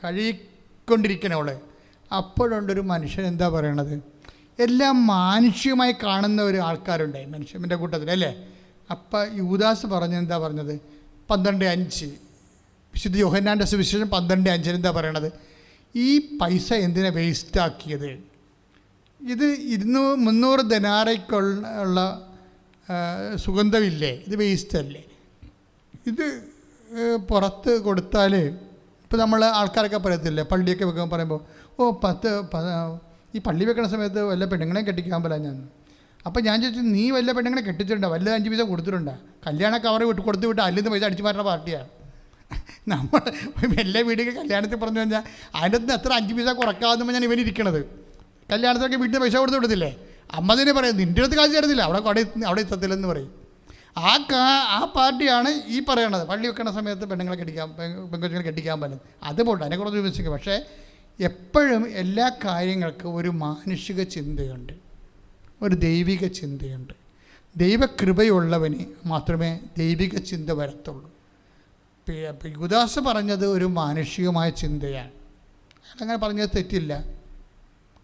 കഴുകിക്കൊണ്ടിരിക്കണവളെ അപ്പോഴുണ്ടൊരു മനുഷ്യൻ എന്താ പറയണത്, എല്ലാം മാനുഷികമായി കാണുന്ന ഒരു ആൾക്കാരുണ്ടായി മനുഷ്യൻ്റെ കൂട്ടത്തിൽ, അല്ലേ? അപ്പം യൂദാസ് എന്താ പറഞ്ഞത്? 12:5 വിശുദ്ധ യോഹന്നാൻ്റെ സുവിശേഷം 12:5 എന്താ പറയണത്? ഈ പൈസ എന്തിനാ വേസ്റ്റാക്കിയത്? ഇത് 200-300 ദിനാറയ്ക്കുള്ള സുഗന്ധമില്ലേ, ഇത് വേസ്റ്റല്ലേ? ഇത് പുറത്ത് കൊടുത്താൽ ഇപ്പോൾ നമ്മൾ ആൾക്കാരൊക്കെ പറയത്തില്ലേ, പള്ളിയൊക്കെ വെക്കാൻ പറയുമ്പോൾ ഈ പള്ളി വെക്കണ സമയത്ത് വല്ല പെണ്ണുങ്ങളെ കെട്ടിക്കാൻ പറ്റില്ല ഞാൻ. അപ്പോൾ ഞാൻ ചോദിച്ചു, നീ വല്ല പെണ്ണുങ്ങളെ കെട്ടിച്ചിട്ടുണ്ടോ? വല്ല 5 പൈസ കൊടുത്തിട്ടുണ്ടോ? കല്യാണ കവർ കൊടുത്തു വിട്ട് അതിൽ നിന്ന് പൈസ അടിച്ചു മാറ്റുന്ന പാർട്ടിയാണ് നമ്മൾ. എല്ലാ വീടിൻ്റെ കല്യാണത്തിൽ പറഞ്ഞു കഴിഞ്ഞാൽ അതിൻ്റെ നിന്ന് എത്ര 5 പൈസ കുറക്കാമെന്ന് ഞാൻ ഇവനിരിക്കണത്. കല്യാണത്തിലൊക്കെ വീട്ടിൽ പൈസ കൊടുത്ത് വിടത്തില്ലേ? 50 പറയും, നിൻ്റെ അടുത്ത് കാശ് തരുന്നില്ല, അവിടെ എത്തത്തില്ലെന്ന് പറയും. ആ പാർട്ടിയാണ് ഈ പറയണത്, പള്ളി വെക്കണ സമയത്ത് പെൺകൊച്ചുങ്ങളെ കെട്ടിക്കാൻ പറ്റും. അതുപോലെ അതിനെക്കുറിച്ച് വിമർശിക്കും. പക്ഷേ എപ്പോഴും എല്ലാ കാര്യങ്ങൾക്കും ഒരു മാനുഷിക ചിന്തയുണ്ട്, ഒരു ദൈവിക ചിന്തയുണ്ട്. ദൈവകൃപയുള്ളവന് മാത്രമേ ദൈവിക ചിന്ത വരത്തുള്ളൂ. യൂദാസ് പറഞ്ഞത് ഒരു മാനുഷികമായ ചിന്തയാണ്. അങ്ങനെ പറഞ്ഞത് തെറ്റില്ല.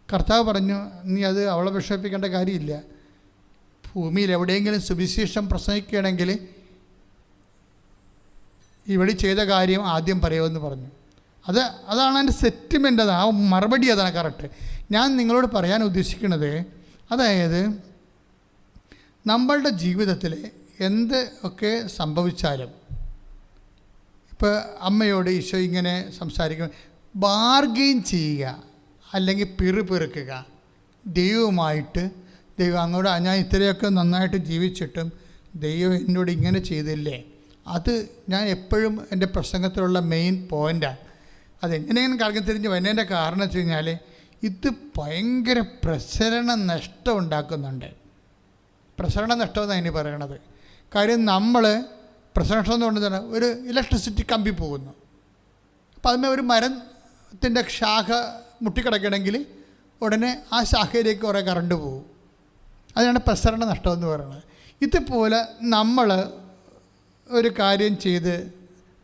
കർത്താവ് പറഞ്ഞു, നീ അത് അവളെ വിഷമിപ്പിക്കേണ്ട കാര്യമില്ല. ഭൂമിയിൽ എവിടെയെങ്കിലും സുവിശേഷം പ്രസംഗിക്കുകയാണെങ്കിൽ ഇവിടെ ചെയ്ത കാര്യം ആദ്യം പറയുമെന്ന് പറഞ്ഞു. അതാണ് എൻ്റെ സെറ്റിൽമെൻ്റ്. അത് ആ മറുപടി അതാണ് കറക്റ്റ്. ഞാൻ നിങ്ങളോട് പറയാൻ ഉദ്ദേശിക്കുന്നത്, അതായത് നമ്മളുടെ ജീവിതത്തിൽ എന്ത് ഒക്കെ സംഭവിച്ചാലും, ഇപ്പോൾ അമ്മയോട് ഈശോ ഇങ്ങനെ സംസാരിക്കും, ബാർഗെയിൻ ചെയ്യുക അല്ലെങ്കിൽ പിറുപിറുക്കുക ദൈവവുമായിട്ട്. ദൈവം അങ്ങോട്ട് ഞാൻ ഇത്രയൊക്കെ നന്നായിട്ട് ജീവിച്ചിട്ടും ദൈവം എന്നോട് ഇങ്ങനെ ചെയ്തില്ലേ, അത് ഞാൻ എപ്പോഴും എൻ്റെ പ്രസംഗത്തിലുള്ള മെയിൻ പോയിൻ്റാണ്. അതെങ്ങനെയാണ് കറങ്ങി തിരിഞ്ഞ് വരുന്നതിൻ്റെ കാരണം വെച്ച് കഴിഞ്ഞാൽ ഇത് ഭയങ്കര പ്രസരണ നഷ്ടം ഉണ്ടാക്കുന്നുണ്ട്. പ്രസരണ നഷ്ടം എന്നാണ് ഇനി പറയണത്. കാര്യം നമ്മൾ പ്രസരണ നഷ്ടം എന്ന് പറഞ്ഞാൽ ഒരു ഇലക്ട്രിസിറ്റി കമ്പി പോകുന്നു. അപ്പോൾ അതിന്മേൽ ഒരു മരത്തിൻ്റെ ശാഖ മുട്ടിക്കിടക്കണമെങ്കിൽ ഉടനെ ആ ശാഖയിലേക്ക് കുറേ കറണ്ട് പോകും. അതിനാണ് പ്രസരണ നഷ്ടം എന്ന് പറയുന്നത്. ഇതുപോലെ നമ്മൾ ഒരു കാര്യം ചെയ്ത്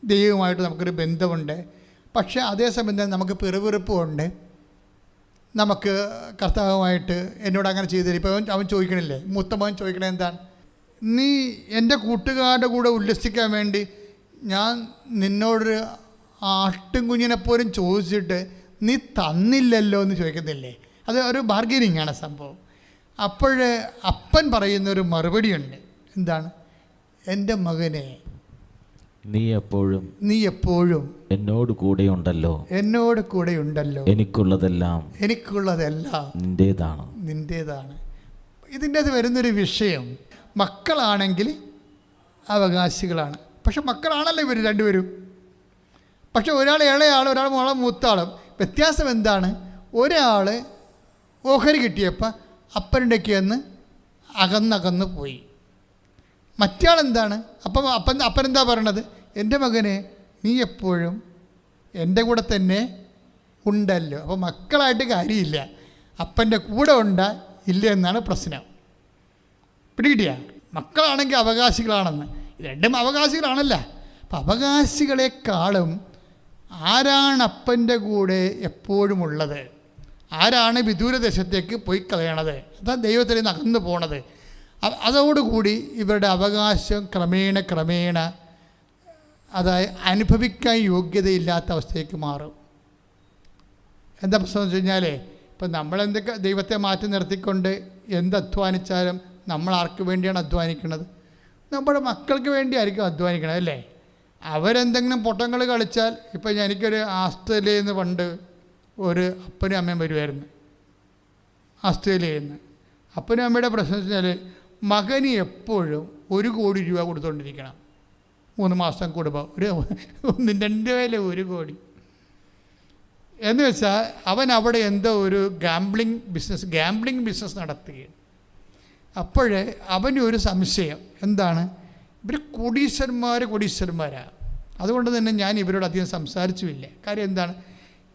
ദൈവവുമായിട്ട് നമുക്കൊരു ബന്ധമുണ്ട്, പക്ഷേ അതേസമയം തന്നെ നമുക്ക് പിറുപിറുപ്പുണ്ട്. നമുക്ക് കർത്താവുമായിട്ട് എന്നോട് അങ്ങനെ ചെയ്തില്ല. ഇപ്പോൾ അവൻ ചോദിക്കണില്ലേ, മൂത്തമോൻ ചോദിക്കണേ എന്താണ്, നീ എൻ്റെ കൂട്ടുകാരുടെ കൂടെ ഉല്ലസിക്കാൻ വേണ്ടി ഞാൻ നിന്നോടൊരു ആട്ടും കുഞ്ഞിനെപ്പോലും ചോദിച്ചിട്ട് നീ തന്നില്ലല്ലോ എന്ന് ചോദിക്കുന്നില്ലേ. അത് ഒരു ബാർഗെയിനിങ് ആണ് സംഭവം. അപ്പോഴേ അപ്പൻ പറയുന്നൊരു മറുപടിയുണ്ട്. എന്താണ്? എൻ്റെ മകനെ, നീ എപ്പോഴും എന്നോട് കൂടെയുണ്ടല്ലോ, എനിക്കുള്ളതെല്ലാം നിന്റേതാണ്. ഇതിൻ്റെ അത് വരുന്നൊരു വിഷയം, മക്കളാണെങ്കിൽ അവകാശികളാണ്. പക്ഷെ മക്കളാണല്ലോ ഇവർ രണ്ടുപേരും. പക്ഷെ ഒരാൾ ഇളയാൾ, ഒരാൾ മോളെ മൂത്താളും. വ്യത്യാസം എന്താണ്? ഒരാൾ ഓഹരി കിട്ടിയപ്പോൾ അപ്പനുണ്ടേക്ക് എന്ന് അകന്നകന്ന് പോയി. മറ്റയാളെന്താണ്? അപ്പനെന്താ പറയണത്? എൻ്റെ മകനെ, നീ എപ്പോഴും എൻ്റെ കൂടെ തന്നെ ഉണ്ടല്ലോ. അപ്പോൾ മക്കളായിട്ട് കാര്യമില്ല, അപ്പൻ്റെ കൂടെ ഉണ്ടാ ഇല്ല എന്നാണ് പ്രശ്നം. പിടികിട്ടിയ? മക്കളാണെങ്കിൽ അവകാശികളാണെന്ന്. രണ്ടും അവകാശികളാണല്ല. അപ്പം അവകാശികളെക്കാളും ആരാണ് അപ്പൻ്റെ കൂടെ എപ്പോഴും ഉള്ളത്, ആരാണ് വിദൂരദേശത്തേക്ക് പോയി കളയണത്, അതാ ദൈവത്തിൽ നിന്ന് അകന്നു പോണത്, അതോടുകൂടി ഇവരുടെ അവകാശം ക്രമേണ അതായത് അനുഭവിക്കാൻ യോഗ്യതയില്ലാത്ത അവസ്ഥയ്ക്ക് മാറും. എന്താ പ്രശ്നം എന്ന് വെച്ച് കഴിഞ്ഞാൽ, ഇപ്പം നമ്മളെന്തൊക്കെ ദൈവത്തെ മാറ്റി നിർത്തിക്കൊണ്ട് അധ്വാനിച്ചാലും നമ്മൾ ആർക്ക് വേണ്ടിയാണ് അധ്വാനിക്കുന്നത്? നമ്മുടെ മക്കൾക്ക് വേണ്ടിയായിരിക്കും അധ്വാനിക്കണത്, അല്ലേ? അവരെന്തെങ്കിലും പൊട്ടങ്ങൾ കളിച്ചാൽ, ഇപ്പം എനിക്കൊരു ആസ്ട്രേലിയയിൽ നിന്ന് പണ്ട് ഒരു അപ്പനും അമ്മയും വരുമായിരുന്നു, ആസ്ട്രേലിയയിൽ നിന്ന്. അപ്പനും അമ്മയുടെ പ്രശ്നം വെച്ചാൽ മകന് എപ്പോഴും 1 കോടി രൂപ കൊടുത്തുകൊണ്ടിരിക്കണം. 3 മാസം കൂടുമ്പോൾ 1-2 1 കോടി എന്ന് വെച്ചാൽ അവൻ അവിടെ എന്തോ ഒരു ഗാംബ്ലിംഗ് ബിസിനസ് നടത്തുകയാണ്. അപ്പോഴേ അവനൊരു സംശയം, എന്താണ്? ഇവർ കോടീശ്വരന്മാരാണ്. അതുകൊണ്ട് തന്നെ ഞാൻ ഇവരോട് അധികം സംസാരിച്ചുമില്ല. കാര്യം എന്താണ്?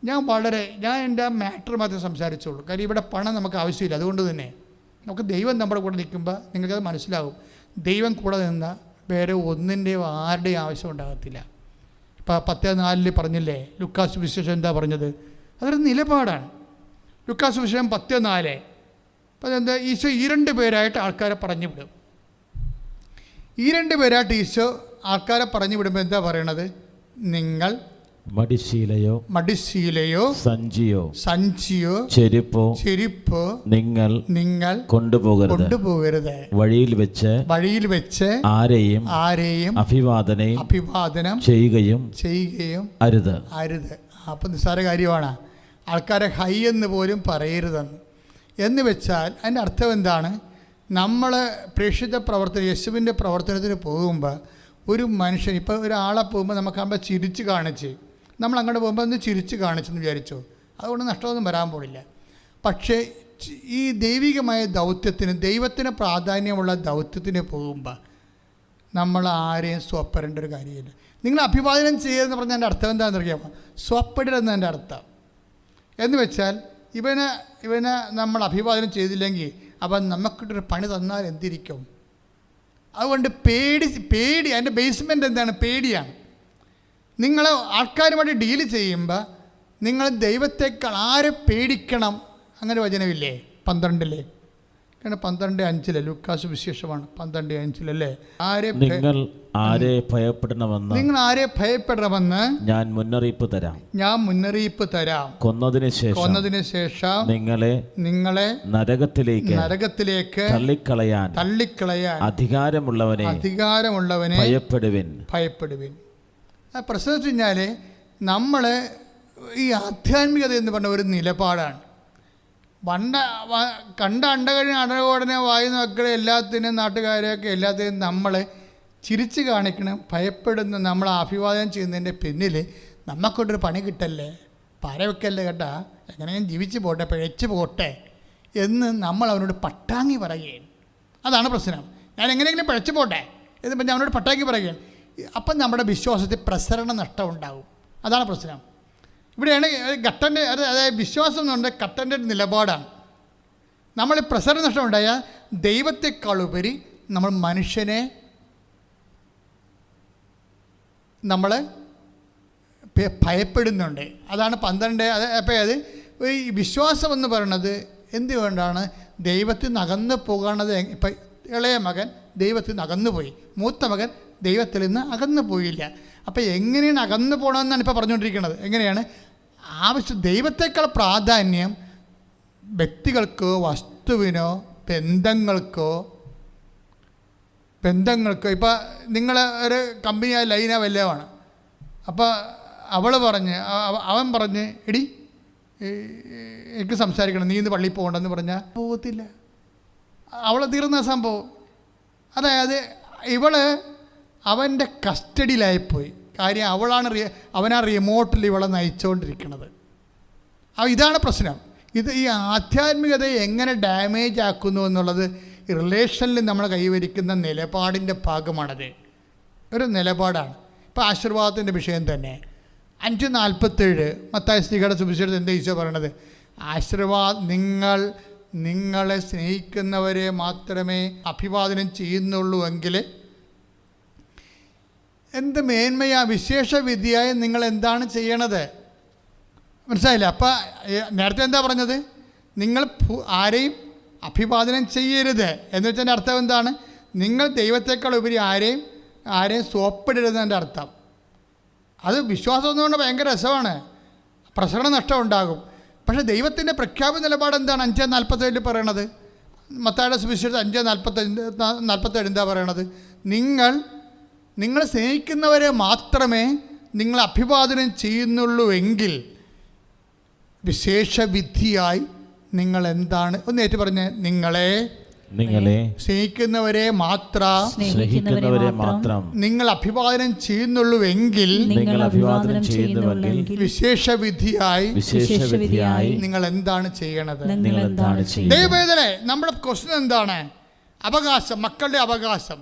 ഞാൻ എൻ്റെ മാറ്റർ മാത്രമേ സംസാരിച്ചുള്ളൂ. കാര്യം ഇവിടെ പണം നമുക്ക് ആവശ്യമില്ല. അതുകൊണ്ട് തന്നെ നമുക്ക് ദൈവം നമ്മുടെ കൂടെ നിൽക്കുമ്പോൾ നിങ്ങൾക്കത് മനസ്സിലാവും. ദൈവം കൂടെ നിന്നാൽ വേറെ ഒന്നിൻ്റെയും ആരുടെയും ആവശ്യം ഉണ്ടാകത്തില്ല. ഇപ്പോൾ 10:4 പറഞ്ഞില്ലേ, ലൂക്കാസ് സുവിശേഷം എന്താ പറഞ്ഞത്? അതൊരു നിലപാടാണ്. ലൂക്കാസ് സുവിശേഷം 10:4. അപ്പം അതെന്താ? ഈശോ 2 പേരായിട്ട് ആൾക്കാരെ പറഞ്ഞു വിടും. 2 പേരായിട്ട് ഈശോ ആൾക്കാരെ പറഞ്ഞു വിടുമ്പോൾ എന്താ പറയണത്? നിങ്ങൾ മടിശീലയോ സഞ്ചിയോ ചെരുപ്പോ നിങ്ങൾ കൊണ്ടുപോകരുത്. വഴിയിൽ വെച്ച് ആരെയും അഭിവാദനം ചെയ്യുകയും അരുത്. അപ്പം നിസ്സാര കാര്യമാണ്. ആൾക്കാരെ ഹൈ എന്ന് പോലും പറയരുതെന്ന്. എന്ന് വെച്ചാൽ അതിൻ്റെ അർത്ഥം എന്താണ്? നമ്മൾ പ്രേക്ഷിത പ്രവർത്തനം, യേശുവിൻ്റെ പ്രവർത്തനത്തിന് പോകുമ്പോൾ ഒരു മനുഷ്യൻ, ഇപ്പോൾ ഒരാളെ പോകുമ്പോൾ നമുക്കാകുമ്പോൾ ചിരിച്ച് കാണിച്ച്, നമ്മൾ അങ്ങോട്ട് പോകുമ്പോൾ ഒന്ന് ചിരിച്ച് കാണിച്ചെന്ന് വിചാരിച്ചോ, അതുകൊണ്ട് നഷ്ടമൊന്നും വരാൻ പോണില്ല. പക്ഷേ ഈ ദൈവികമായ ദൗത്യത്തിന്, ദൈവത്തിന് പ്രാധാന്യമുള്ള ദൗത്യത്തിന് പോകുമ്പോൾ നമ്മൾ ആരെയും സ്വപ്പരേണ്ട ഒരു കാര്യമില്ല. നിങ്ങൾ അഭിവാദനം ചെയ്യുമെന്ന് പറഞ്ഞാൽ എൻ്റെ അർത്ഥം എന്താണെന്ന് അറിയാമോ? സ്വപ്പെടരുതെന്ന് എൻ്റെ അർത്ഥം. എന്ന് വെച്ചാൽ ഇവനെ നമ്മൾ അഭിവാദനം ചെയ്തില്ലെങ്കിൽ അവൻ നമുക്കിട്ടൊരു പണി തന്നാൽ എന്തിരിക്കും? അതുകൊണ്ട് പേടി അതിൻ്റെ ബേസ്മെൻ്റ് എന്താണ്? പേടിയാണ്. നിങ്ങൾ ആൾക്കാരുമായിട്ട് ഡീല് ചെയ്യുമ്പോൾ നിങ്ങൾ ദൈവത്തെക്കാൾ ആരെ പേടിക്കണം? അങ്ങനെ വചനമില്ലേ 12 കാരണം 12:5 ലൂക്കാസ് വിശേഷമാണ് 12:5 ആരെ നിങ്ങൾ ആരെ ഭയപ്പെടണമെന്ന് ഞാൻ മുന്നറിയിപ്പ് തരാം. കൊന്നതിന് ശേഷം നിങ്ങളെ നരകത്തിലേക്ക് തള്ളിക്കളയാൻ അധികാരമുള്ളവനെ ഭയപ്പെടുവിൻ. പ്രശ്നം വെച്ച് കഴിഞ്ഞാൽ നമ്മൾ ഈ ആധ്യാത്മികത എന്ന് പറഞ്ഞ ഒരു നിലപാടാണ്. കണ്ട അണ്ടകോടനെ വായി നോക്കളെ എല്ലാത്തിനും നാട്ടുകാരെയൊക്കെ എല്ലാത്തിനും നമ്മൾ ചിരിച്ച് കാണിക്കണം. ഭയപ്പെടുന്ന നമ്മൾ അഭിവാദനം ചെയ്യുന്നതിൻ്റെ പിന്നിൽ നമുക്കൊട്ടൊരു പണി കിട്ടല്ലേ, പാര വെക്കല്ലേ കേട്ടാ, എങ്ങനെയും ജീവിച്ച് പോട്ടെ, പിഴച്ച് പോട്ടെ എന്ന് നമ്മൾ അവനോട് പട്ടാങ്ങി പറയുകയാണ്. അതാണ് പ്രശ്നം. ഞാൻ എങ്ങനെയെങ്കിലും പിഴച്ച് പോട്ടെ എന്ന് പറഞ്ഞാൽ അവനോട് പട്ടാങ്ങി പറയുകയാണ്. അപ്പം നമ്മുടെ വിശ്വാസത്തിൽ പ്രസരണ നഷ്ടം ഉണ്ടാകും. അതാണ് പ്രശ്നം. ഇവിടെയാണ് ഘട്ടൻ്റെ അതായത് വിശ്വാസം എന്ന് പറഞ്ഞാൽ ഘട്ടൻ്റെ ഒരു നിലപാടാണ്. നമ്മൾ പ്രസരണ നഷ്ടം ഉണ്ടായാൽ ദൈവത്തെക്കാളുപരി നമ്മൾ മനുഷ്യനെ നമ്മൾ ഭയപ്പെടുന്നുണ്ട്. അതാണ് 12. അപ്പോൾ അത് ഈ വിശ്വാസം എന്ന് പറയുന്നത് എന്തുകൊണ്ടാണ് ദൈവത്തിൽ നിന്ന് അകന്നു പോകണത്? ഇപ്പം ഇളയ മകൻ ദൈവത്തിൽ നിന്ന് അകന്നു പോയി, മൂത്ത മകൻ ദൈവത്തിൽ നിന്ന് അകന്നു പോയില്ല. അപ്പോൾ എങ്ങനെയാണ് അകന്നു പോകണമെന്നാണ് ഇപ്പോൾ പറഞ്ഞുകൊണ്ടിരിക്കുന്നത്. എങ്ങനെയാണ് ദൈവത്തെക്കാൾ പ്രാധാന്യം വ്യക്തികൾക്കോ വസ്തുവിനോ ബന്ധങ്ങൾക്കോ ഇപ്പോൾ നിങ്ങൾ ഒരു കമ്പനിയായ ലൈന വല്ലതുമാണ്. അപ്പോൾ അവൻ പറഞ്ഞ് എടി എനിക്ക് സംസാരിക്കണം, നീ ഇന്ന് പള്ളിയിൽ പോകണ്ടെന്ന് പറഞ്ഞാൽ പോകത്തില്ല. അവളെ തീർന്ന സംഭവം. അതായത് അവൻ്റെ കസ്റ്റഡിയിലായിപ്പോയി. കാര്യം അവനാ റിമോട്ടിൽ ഇവളെ നയിച്ചുകൊണ്ടിരിക്കുന്നത്. ഇതാണ് പ്രശ്നം. ഈ ആധ്യാത്മികതയെ എങ്ങനെ ഡാമേജ് ആക്കുന്നു എന്നുള്ളത് റിലേഷനിൽ നമ്മൾ കൈവരിക്കുന്ന നിലപാടിൻ്റെ ഭാഗമാണത്. ഒരു നിലപാടാണ്. ഇപ്പോൾ ആശീർവാദത്തിൻ്റെ വിഷയം തന്നെ 5:47 മത്തായി ശ്ലീഹയുടെ സുവിശേഷത്തിൽ എന്താ ഈശോ പറയണത്? നിങ്ങളെ സ്നേഹിക്കുന്നവരെ മാത്രമേ അഭിവാദനം ചെയ്യുന്നുള്ളൂ എങ്കിൽ എന്ത് മേന്മയാ വിശേഷ വിധിയായി നിങ്ങൾ എന്താണ് ചെയ്യണത്? മനസ്സിലായില്ല? അപ്പം നേരത്തെ എന്താ പറഞ്ഞത്? നിങ്ങൾ ആരെയും അഭിവാദനം ചെയ്യരുത് എന്ന് വെച്ചതിൻ്റെ അർത്ഥം എന്താണ്? നിങ്ങൾ ദൈവത്തെക്കാൾ ഉപരി ആരെയും സോപ്പിടരുതെൻ്റെ അർത്ഥം. അത് വിശ്വാസം എന്നുകൊണ്ട് ഭയങ്കര രസമാണ്, പ്രസരണ നഷ്ടം ഉണ്ടാകും. പക്ഷേ ദൈവത്തിൻ്റെ പ്രഖ്യാപിത നിലപാട് എന്താണ്? 5:47 പറയണത്. മത്തായിയുടെ സുവിശേഷം 5:47 എന്താ പറയണത്? നിങ്ങൾ സ്നേഹിക്കുന്നവരെ മാത്രമേ നിങ്ങൾ അഭിവാദനം ചെയ്യുന്നുള്ളൂ എങ്കിൽ വിശേഷവിധിയായി നിങ്ങൾ എന്താണ്? ഒന്ന് ഏറ്റു പറഞ്ഞ്, നിങ്ങളെ സ്നേഹിക്കുന്നവരെ മാത്രം നിങ്ങൾ അഭിവാദനം ചെയ്യുന്നുള്ളൂ എങ്കിൽ വിശേഷവിധിയായി നിങ്ങൾ എന്താണ് ചെയ്യണത്? ദൈവവേദനെ നമ്മുടെ ക്വസ്റ്റ്യൻ എന്താണ്? അവകാശം, മക്കളുടെ അവകാശം.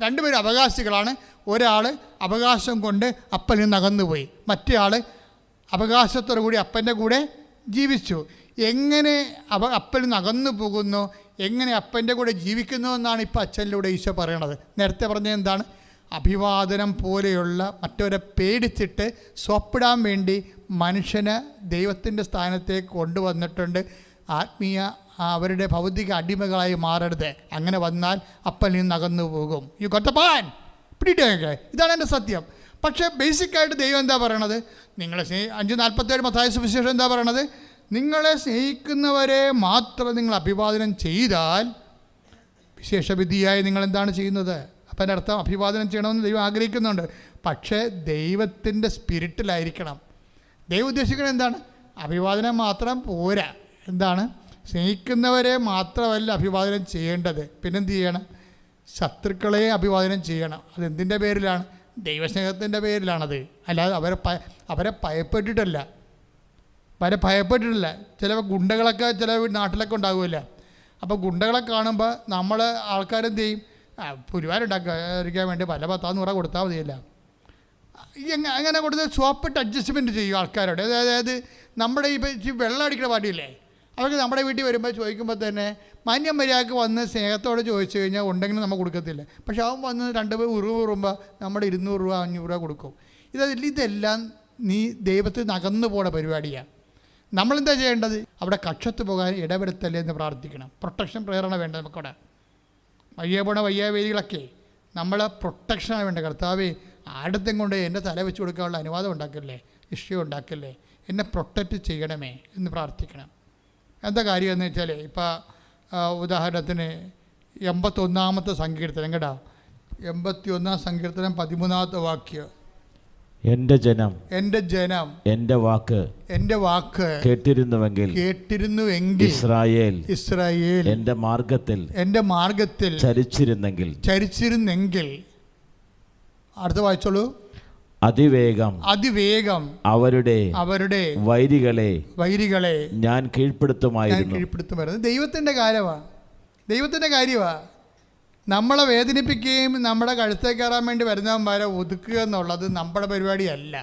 രണ്ടുപേരും അവകാശികളാണ്. ഒരാൾ അവകാശം കൊണ്ട് അപ്പനിൽ നിന്ന് അകന്നുപോയി, മറ്റേ ആൾ അവകാശത്തോടു കൂടി അപ്പൻ്റെ കൂടെ ജീവിച്ചു. എങ്ങനെ അപ്പനിൽ നിന്ന് അകന്നു പോകുന്നു, എങ്ങനെ അപ്പൻ്റെ കൂടെ ജീവിക്കുന്നു എന്നാണ് ഇപ്പോൾ അച്ഛനിലൂടെ ഈശോ പറയണത്. നേരത്തെ പറഞ്ഞത് എന്താണ്? അഭിവാദനം പോലെയുള്ള മറ്റവരെ പേടിച്ചിട്ട് സ്വപ്പിടാൻ വേണ്ടി മനുഷ്യനെ ദൈവത്തിൻ്റെ സ്ഥാനത്തേക്ക് കൊണ്ടുവന്നിട്ടുണ്ട്. അവരുടെ ഭൗതിക അടിമകളായി മാറരുത്. അങ്ങനെ വന്നാൽ അപ്പനിൽ നിന്ന് അകന്നു പോകും. You got the point. പിടിയിട്ടൊക്കെ ഇതാണ് എൻ്റെ സത്യം. പക്ഷേ ബേസിക്കായിട്ട് ദൈവം എന്താ പറയണത്? 5:47 മത്തായി സുവിശേഷം എന്താ പറയണത്? നിങ്ങളെ സ്നേഹിക്കുന്നവരെ മാത്രം നിങ്ങൾ അഭിവാദനം ചെയ്താൽ വിശേഷവിധിയായി നിങ്ങൾ എന്താണ് ചെയ്യുന്നത്? അപ്പം എൻ്റെ അർത്ഥം അഭിവാദനം ചെയ്യണമെന്ന് ദൈവം ആഗ്രഹിക്കുന്നുണ്ട്. പക്ഷേ ദൈവത്തിൻ്റെ സ്പിരിറ്റിലായിരിക്കണം. ദൈവം ഉദ്ദേശിക്കുന്നത് എന്താണ്? അഭിവാദനം മാത്രം പോരാ. എന്താണ്? സ്നേഹിക്കുന്നവരെ മാത്രമല്ല അഭിവാദനം ചെയ്യേണ്ടത്, പിന്നെന്ത് ചെയ്യണം? ശത്രുക്കളെ അഭിവാദനം ചെയ്യണം. അതെന്തിൻ്റെ പേരിലാണ്? ദൈവസ്നേഹത്തിൻ്റെ പേരിലാണത്. അല്ലാതെ അവരെ ഭയപ്പെട്ടിട്ടല്ല. ചില ഗുണ്ടകളൊക്കെ ചില നാട്ടിലൊക്കെ ഉണ്ടാകുമല്ല. അപ്പോൾ ഗുണ്ടകളെ കാണുമ്പോൾ നമ്മൾ ആൾക്കാരെന്ത് ചെയ്യും? പുരുവാരുണ്ടാക്കാൻ വേണ്ടി 10-100 കൊടുത്താൽ മതിയല്ല. അങ്ങനെ കൊടുത്ത് സ്വപ്പിട്ട് അഡ്ജസ്റ്റ്മെൻറ്റ് ചെയ്യും ആൾക്കാരോട്. അതായത് നമ്മുടെ ഈ വെള്ളം അടിക്കുന്ന പാർട്ടിയില്ലേ, അവർക്ക് നമ്മുടെ വീട്ടിൽ വരുമ്പോൾ ചോദിക്കുമ്പോൾ തന്നെ മാന്യം മര്യാദക്ക് വന്ന് സ്നേഹത്തോടെ ചോദിച്ചു കഴിഞ്ഞാൽ ഉണ്ടെങ്കിലും നമ്മൾ കൊടുക്കത്തില്ല. പക്ഷെ അവൻ വന്ന് 2 ഉറുമ്പ് നമ്മൾ 200 രൂപ 500 രൂപ കൊടുക്കും. ഇതെല്ലാം നീ ദൈവത്തിൽ നിന്ന് അകന്നു പോണ പരിപാടിയാണ്. നമ്മളെന്താ ചെയ്യേണ്ടത്? അവിടെ കക്ഷത്ത് പോകാൻ ഇടപെടുത്തല്ലേ എന്ന് പ്രാർത്ഥിക്കണം. പ്രൊട്ടക്ഷൻ പ്രേരണ വേണ്ട നമുക്കവിടെ. വയ്യ പോണ വയ്യാവേദികളൊക്കെ നമ്മൾ പ്രൊട്ടക്ഷനാണ് വേണ്ട. കർത്താവേ, ആടത്തും കൊണ്ട് എൻ്റെ തല വെച്ച് കൊടുക്കാനുള്ള അനുവാദം ഉണ്ടാക്കല്ലേ, ഇഷ്യം ഉണ്ടാക്കല്ലേ, എന്നെ പ്രൊട്ടക്റ്റ് ചെയ്യണമേ എന്ന് പ്രാർത്ഥിക്കണം. എന്താ കാര്യം എന്ന് വെച്ചാൽ, ഇപ്പോൾ ഉദാഹരണത്തിന് 81-ാമത്തെ സങ്കീർത്തനം കേട്ടോ, 81-ാം സങ്കീർത്തനം 13-ാമത്തെ വാക്യം, എൻ്റെ ജനം എൻ്റെ വാക്ക് കേട്ടിരുന്നുവെങ്കിൽ ഇസ്രായേൽ എൻ്റെ മാർഗത്തിൽ ചരിച്ചിരുന്നെങ്കിൽ അടുത്ത വായിച്ചോളൂ. അതിവേഗം അവരുടെ വൈരികളെ ഞാൻ കീഴ്പ്പെടുത്തുമായിരുന്നു. ദൈവത്തിൻ്റെ കാര്യമാണ്. നമ്മളെ വേദനിപ്പിക്കുകയും നമ്മുടെ കഴുത്തേ കയറാൻ വേണ്ടി വരുന്നവന്മാരെ ഒതുക്കുക എന്നുള്ളത് നമ്മുടെ പരിപാടിയല്ല.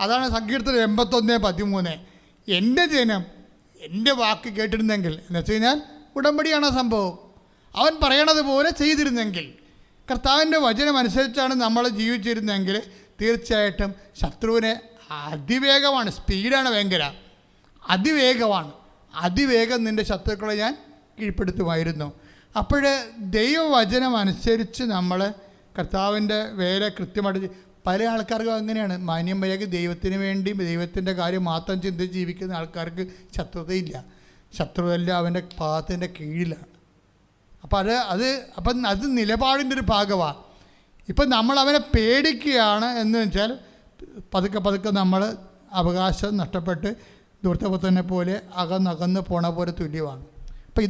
അതാണ് സങ്കീർത്തനം 81:13. എൻ്റെ ജനം എൻ്റെ വാക്ക് കേട്ടിരുന്നെങ്കിൽ എന്ന് വെച്ച് കഴിഞ്ഞാൽ ഉടമ്പടിയാണ് സംഭവം. അവൻ പറയണത് പോലെ ചെയ്തിരുന്നെങ്കിൽ, കർത്താവിൻ്റെ വചനം അനുസരിച്ചാണ് നമ്മൾ ജീവിച്ചിരുന്നെങ്കിൽ തീർച്ചയായിട്ടും ശത്രുവിനെ അതിവേഗമാണ്, സ്പീഡാണ്, ഭയങ്കര അതിവേഗം നിൻ്റെ ശത്രുക്കളെ ഞാൻ കീഴ്പ്പെടുത്തുമായിരുന്നു. അപ്പോൾ ദൈവവചനം അനുസരിച്ച് നമ്മൾ കർത്താവിൻ്റെ വേല കൃത്യമായിട്ട്, പല ആൾക്കാർക്കും അങ്ങനെയാണ്. മാന്യം വയ്യാക്കി ദൈവത്തിന് വേണ്ടി ദൈവത്തിൻ്റെ കാര്യം മാത്രം ചിന്തിച്ച് ജീവിക്കുന്ന ആൾക്കാർക്ക് ശത്രുതയില്ല. ശത്രുവെല്ലാം അവൻ്റെ പാദത്തിൻ്റെ കീഴിലാണ്. അപ്പം അത് നിലപാടിൻ്റെ ഒരു ഭാഗമാണ്. ഇപ്പം നമ്മൾ അവനെ പേടിക്കുകയാണ് എന്ന് വെച്ചാൽ പതുക്കെ നമ്മൾ അവകാശം നഷ്ടപ്പെട്ട് ദൂർത്തപുത്രനെ പോലെ അകന്നകന്ന് പോണ പോലെ തുല്യമാണ്. അപ്പം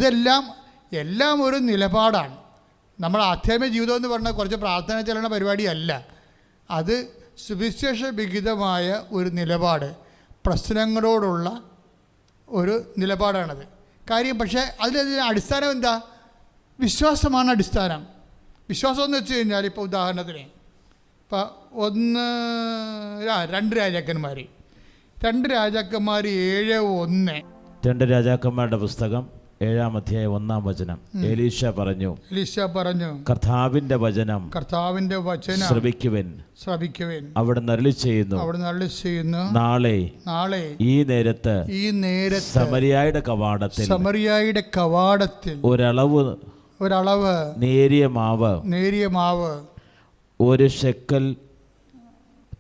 എല്ലാം ഒരു നിലപാടാണ്. നമ്മൾ ആധ്യാത്മിക ജീവിതം എന്ന് പറഞ്ഞാൽ കുറച്ച് പ്രാർത്ഥന ചെല്ലണ പരിപാടിയല്ല. അത് സുവിശേഷ വിഹിതമായ ഒരു നിലപാട്, പ്രശ്നങ്ങളോടുള്ള ഒരു നിലപാടാണത് കാര്യം. പക്ഷേ അതിൻ്റെ അടിസ്ഥാനം എന്താ? വിശ്വാസമാണ് അടിസ്ഥാനം. വിശ്വാസം എന്ന് വെച്ച് കഴിഞ്ഞാൽ, ഇപ്പോൾ ഉദാഹരണത്തിന് രണ്ട് രാജാക്കന്മാർ 7:1. 2 രാജാക്കന്മാരുടെ പുസ്തകം 7-ാം അധ്യായം 1-ാം വചനം. എലീശ പറഞ്ഞു കർത്താവിന്റെ വചനം ശ്രവിക്കുവിൻ. അവിടുന്ന് അരുളി ചെയ്യുന്നു, നാളെ ഈ നേരത്ത് സമരിയായുടെ കവാടത്തിൽ ഒരളവ് നേരിയ മാവ് 1 ശെക്കൽ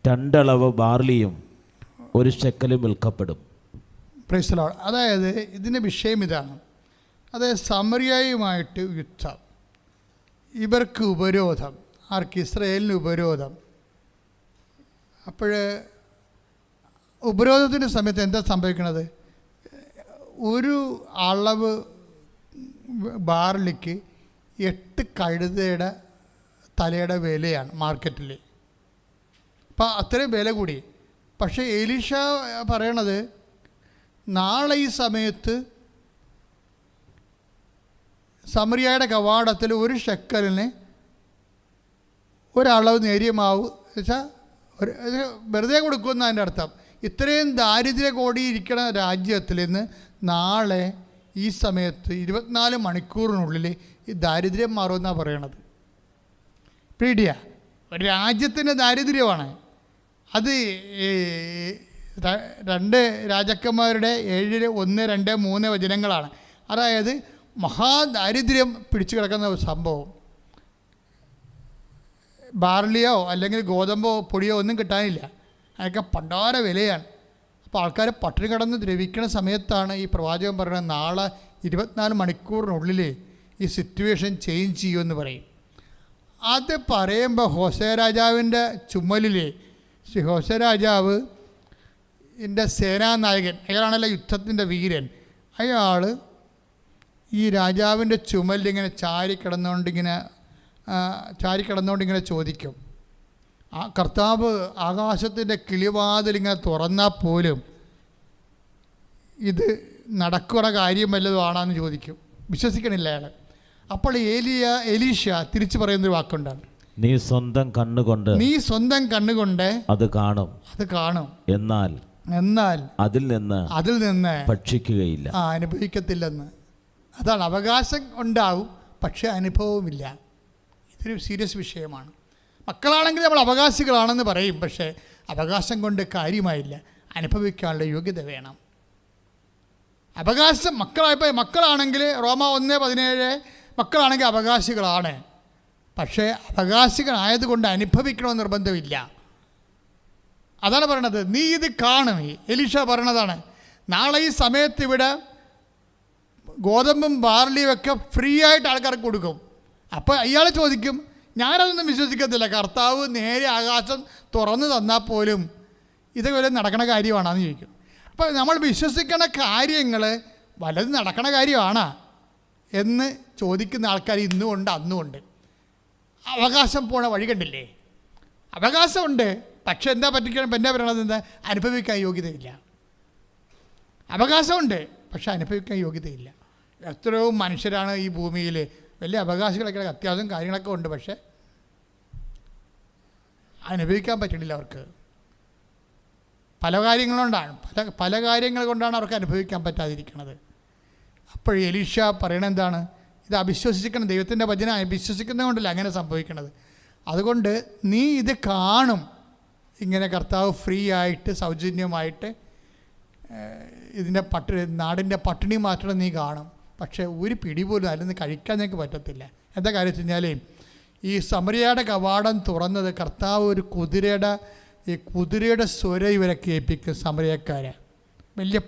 2 അളവ് ബാർലിയും 1 ശെക്കലും വിൽക്കപ്പെടും. Praise the Lord. അതായത് ഇതിൻ്റെ വിഷയം ഇതാണ്. അതായത് സമറിയയുമായിട്ട് യുദ്ധം, ഇവർക്ക് ഉപരോധം, ആർക്ക്? ഇസ്രായേലിന് ഉപരോധം. അപ്പോൾ ഉപരോധത്തിൻ്റെ സമയത്ത് എന്താ സംഭവിക്കുന്നത്? 1 അളവ് ബാർലിക്ക് 8 കഴുതയുടെ തലയുടെ വിലയാണ് മാർക്കറ്റിൽ. അപ്പം അത്രയും വില കൂടി. പക്ഷേ എലീശ പറയണത്, നാളെ ഈ സമയത്ത് സമറിയയുടെ കവാടത്തിൽ 1 ശെക്കലിന് ഒരളവ് നേരിയ മാവ് വെച്ചാൽ വെറുതെ കൊടുക്കുമെന്ന് അതിൻ്റെ അർത്ഥം. ഇത്രയും ദാരിദ്ര്യ കോടിയിരിക്കണ രാജ്യത്തിൽ നിന്ന് നാളെ ഈ സമയത്ത് 24 മണിക്കൂറിനുള്ളിൽ ഈ ദാരിദ്ര്യം മാറുമെന്നാണ് പറയണത്. പീഡിയ ഒരു രാജ്യത്തിൻ്റെ ദാരിദ്ര്യമാണ് അത്. 2 രാജാക്കന്മാരുടെ 7:1, 2, 3 വചനങ്ങളാണ്. അതായത് മഹാദാരിദ്ര്യം പിടിച്ചു കിടക്കുന്ന സംഭവം. ബാർലിയോ അല്ലെങ്കിൽ ഗോതമ്പോ പൊടിയോ ഒന്നും കിട്ടാനില്ല. അതൊക്കെ പണ്ടാര വിലയാണ്. അപ്പോൾ ആൾക്കാർ പട്ടിണി കിടന്ന് ദ്രവിക്കുന്ന സമയത്താണ് ഈ പ്രവാചകൻ പറയുന്നത്, നാളെ 24 മണിക്കൂറിനുള്ളിൽ ഈ സിറ്റുവേഷൻ ചേഞ്ച് ചെയ്യുമെന്ന് പറയും. അത് പറയുമ്പോൾ ഹോസേ രാജാവിൻ്റെ ചുമലിൽ ഹോസേ രാജാവ് എൻ്റെ സേനാനായകൻ, അയാളാണല്ലോ യുദ്ധത്തിൻ്റെ വീരൻ, അയാൾ ഈ രാജാവിൻ്റെ ചുമലിങ്ങനെ ചാരിക്കിടന്നുകൊണ്ടിങ്ങനെ ചോദിക്കും. ആ കർത്താവ് ആകാശത്തിൻ്റെ കിളിവാതിലിങ്ങനെ തുറന്നാൽ പോലും ഇത് നടക്കുന്ന കാര്യം വല്ലതും ആണെന്ന് ചോദിക്കും. വിശ്വസിക്കണില്ല അയാൾ. അപ്പോൾ എലീശ തിരിച്ചു പറയുന്നൊരു വാക്കുണ്ടാണ്, നീ സ്വന്തം കണ്ണുകൊണ്ട് അത് കാണും, എന്നാൽ അതിൽ നിന്ന് ഭക്ഷിക്കുകയില്ല, അനുഭവിക്കത്തില്ലെന്ന്. അതാണ്, അവകാശം ഉണ്ടാവും പക്ഷേ അനുഭവമില്ല. ഇതൊരു സീരിയസ് വിഷയമാണ്. മക്കളാണെങ്കിൽ നമ്മൾ അവകാശികളാണെന്ന് പറയും, പക്ഷേ അവകാശം കൊണ്ട് കാര്യമായില്ല, അനുഭവിക്കാനുള്ള യോഗ്യത വേണം. അവകാശം മക്കളാണെങ്കിൽ റോമ 1:17 മക്കളാണെങ്കിൽ അവകാശികളാണ്. പക്ഷേ അവകാശികളായതുകൊണ്ട് അനുഭവിക്കണമെന്ന് നിർബന്ധമില്ല. അതാണ് പറയണത്. നീ ഇത് കാണും. എലീഷ പറയണതാണ്, നാളെ ഈ സമയത്ത് ഇവിടെ ഗോതമ്പും ബാർലിയും ഒക്കെ ഫ്രീ ആയിട്ട് ആൾക്കാർക്ക് കൊടുക്കും. അപ്പോൾ ഇയാൾ ചോദിക്കും, ഞാനതൊന്നും വിശ്വസിക്കത്തില്ല, കർത്താവ് നേരെ ആകാശം തുറന്നു തന്നാൽ പോലും ഇതുപോലെ നടക്കണ കാര്യമാണെന്ന് ചോദിക്കും. അപ്പോൾ നമ്മൾ വിശ്വസിക്കണ കാര്യങ്ങൾ വല്ലതും നടക്കണ കാര്യമാണോ എന്ന് ചോദിക്കുന്ന ആൾക്കാർ ഇന്നുമുണ്ട്, അന്നുമുണ്ട്. അവകാശം പോണ വഴി കണ്ടില്ലേ? അവകാശമുണ്ട്, പക്ഷെ എന്താ പറയണത്? എന്താ? അനുഭവിക്കാൻ യോഗ്യതയില്ല. അവകാശമുണ്ട്, പക്ഷെ അനുഭവിക്കാൻ യോഗ്യതയില്ല. എത്രയോ മനുഷ്യരാണ് ഈ ഭൂമിയിൽ, വലിയ അവകാശികളൊക്കെ അത്യാവശ്യം കാര്യങ്ങളൊക്കെ ഉണ്ട്, പക്ഷെ അനുഭവിക്കാൻ പറ്റണില്ല അവർക്ക്. പല കാര്യങ്ങളുകൊണ്ടാണ്, പല കാര്യങ്ങൾ കൊണ്ടാണ് അവർക്ക് അനുഭവിക്കാൻ പറ്റാതിരിക്കുന്നത്. അപ്പോൾ എലീഷ പറയണത് എന്താണ്? ഇത് അവിശ്വസിക്കണം, ദൈവത്തിൻ്റെ വചനം അവിശ്വസിക്കുന്നത് കൊണ്ടല്ല അങ്ങനെ സംഭവിക്കണത്. അതുകൊണ്ട് നീ ഇത് കാണും, ഇങ്ങനെ കർത്താവ് ഫ്രീ ആയിട്ട് സൗജന്യമായിട്ട് ഇതിൻ്റെ നാടിൻ്റെ പട്ടിണി മാറ്റണം നീ കാണും. പക്ഷേ ഒരു പിടി പോലും അതിൽ കഴിക്കാൻ നിങ്ങൾക്ക് പറ്റത്തില്ല. എന്താ കാര്യം വെച്ച് കഴിഞ്ഞാൽ, ഈ സമറിയയുടെ കവാടം തുറന്നത് കർത്താവ് ഒരു കുതിരയുടെ സ്വരം ഇവരെ കേൾപ്പിക്കും. സമറിയക്കാരെ വലിയ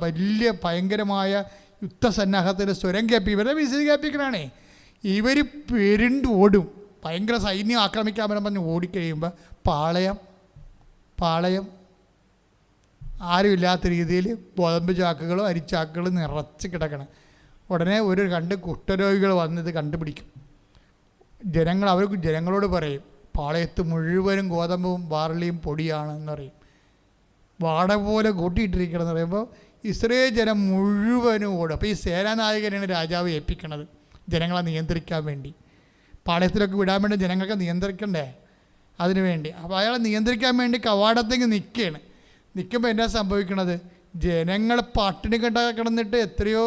വലിയ ഭയങ്കരമായ യുദ്ധസന്നാഹത്തിൻ്റെ സ്വരം ഇവരെ വിസിൽ കേൾപ്പിക്കണേ. ഇവർ പെരുണ്ട് ഓടും. ഭയങ്കര സൈന്യം ആക്രമിക്കാൻ പറഞ്ഞ് ഓടിക്കഴിയുമ്പോൾ പാളയം ആരുമില്ലാത്ത രീതിയിൽ ഗോതമ്പ് ചാക്കുകളും അരിച്ചാക്കുകളും നിറച്ച് കിടക്കണം. ഉടനെ ഒരു 2 കുഷ്ഠരോഗികൾ വന്നിത് കണ്ടുപിടിക്കും. ജനങ്ങളോട് പറയും, പാളയത്ത് മുഴുവനും ഗോതമ്പും ബാർലിയും പൊടിയാണെന്ന് പറയും. വാട പോലെ കൂട്ടിയിട്ടിരിക്കണമെന്ന് പറയുമ്പോൾ ഇസ്രായേൽ ജനം മുഴുവനും ഓടും. അപ്പോൾ ഈ സേനാനായകനാണ് രാജാവ് ഏൽപ്പിക്കണത് ജനങ്ങളെ നിയന്ത്രിക്കാൻ വേണ്ടി. പാളയത്തിലൊക്കെ വിടാൻ വേണ്ടി ജനങ്ങൾക്ക് നിയന്ത്രിക്കണ്ടേ, അതിനു വേണ്ടി. അപ്പോൾ അയാളെ നിയന്ത്രിക്കാൻ വേണ്ടി കവാടത്തേക്ക് നിൽക്കുമ്പോൾ എന്നാ സംഭവിക്കണത്? ജനങ്ങൾ പട്ടിണി കിടന്നിട്ട് എത്രയോ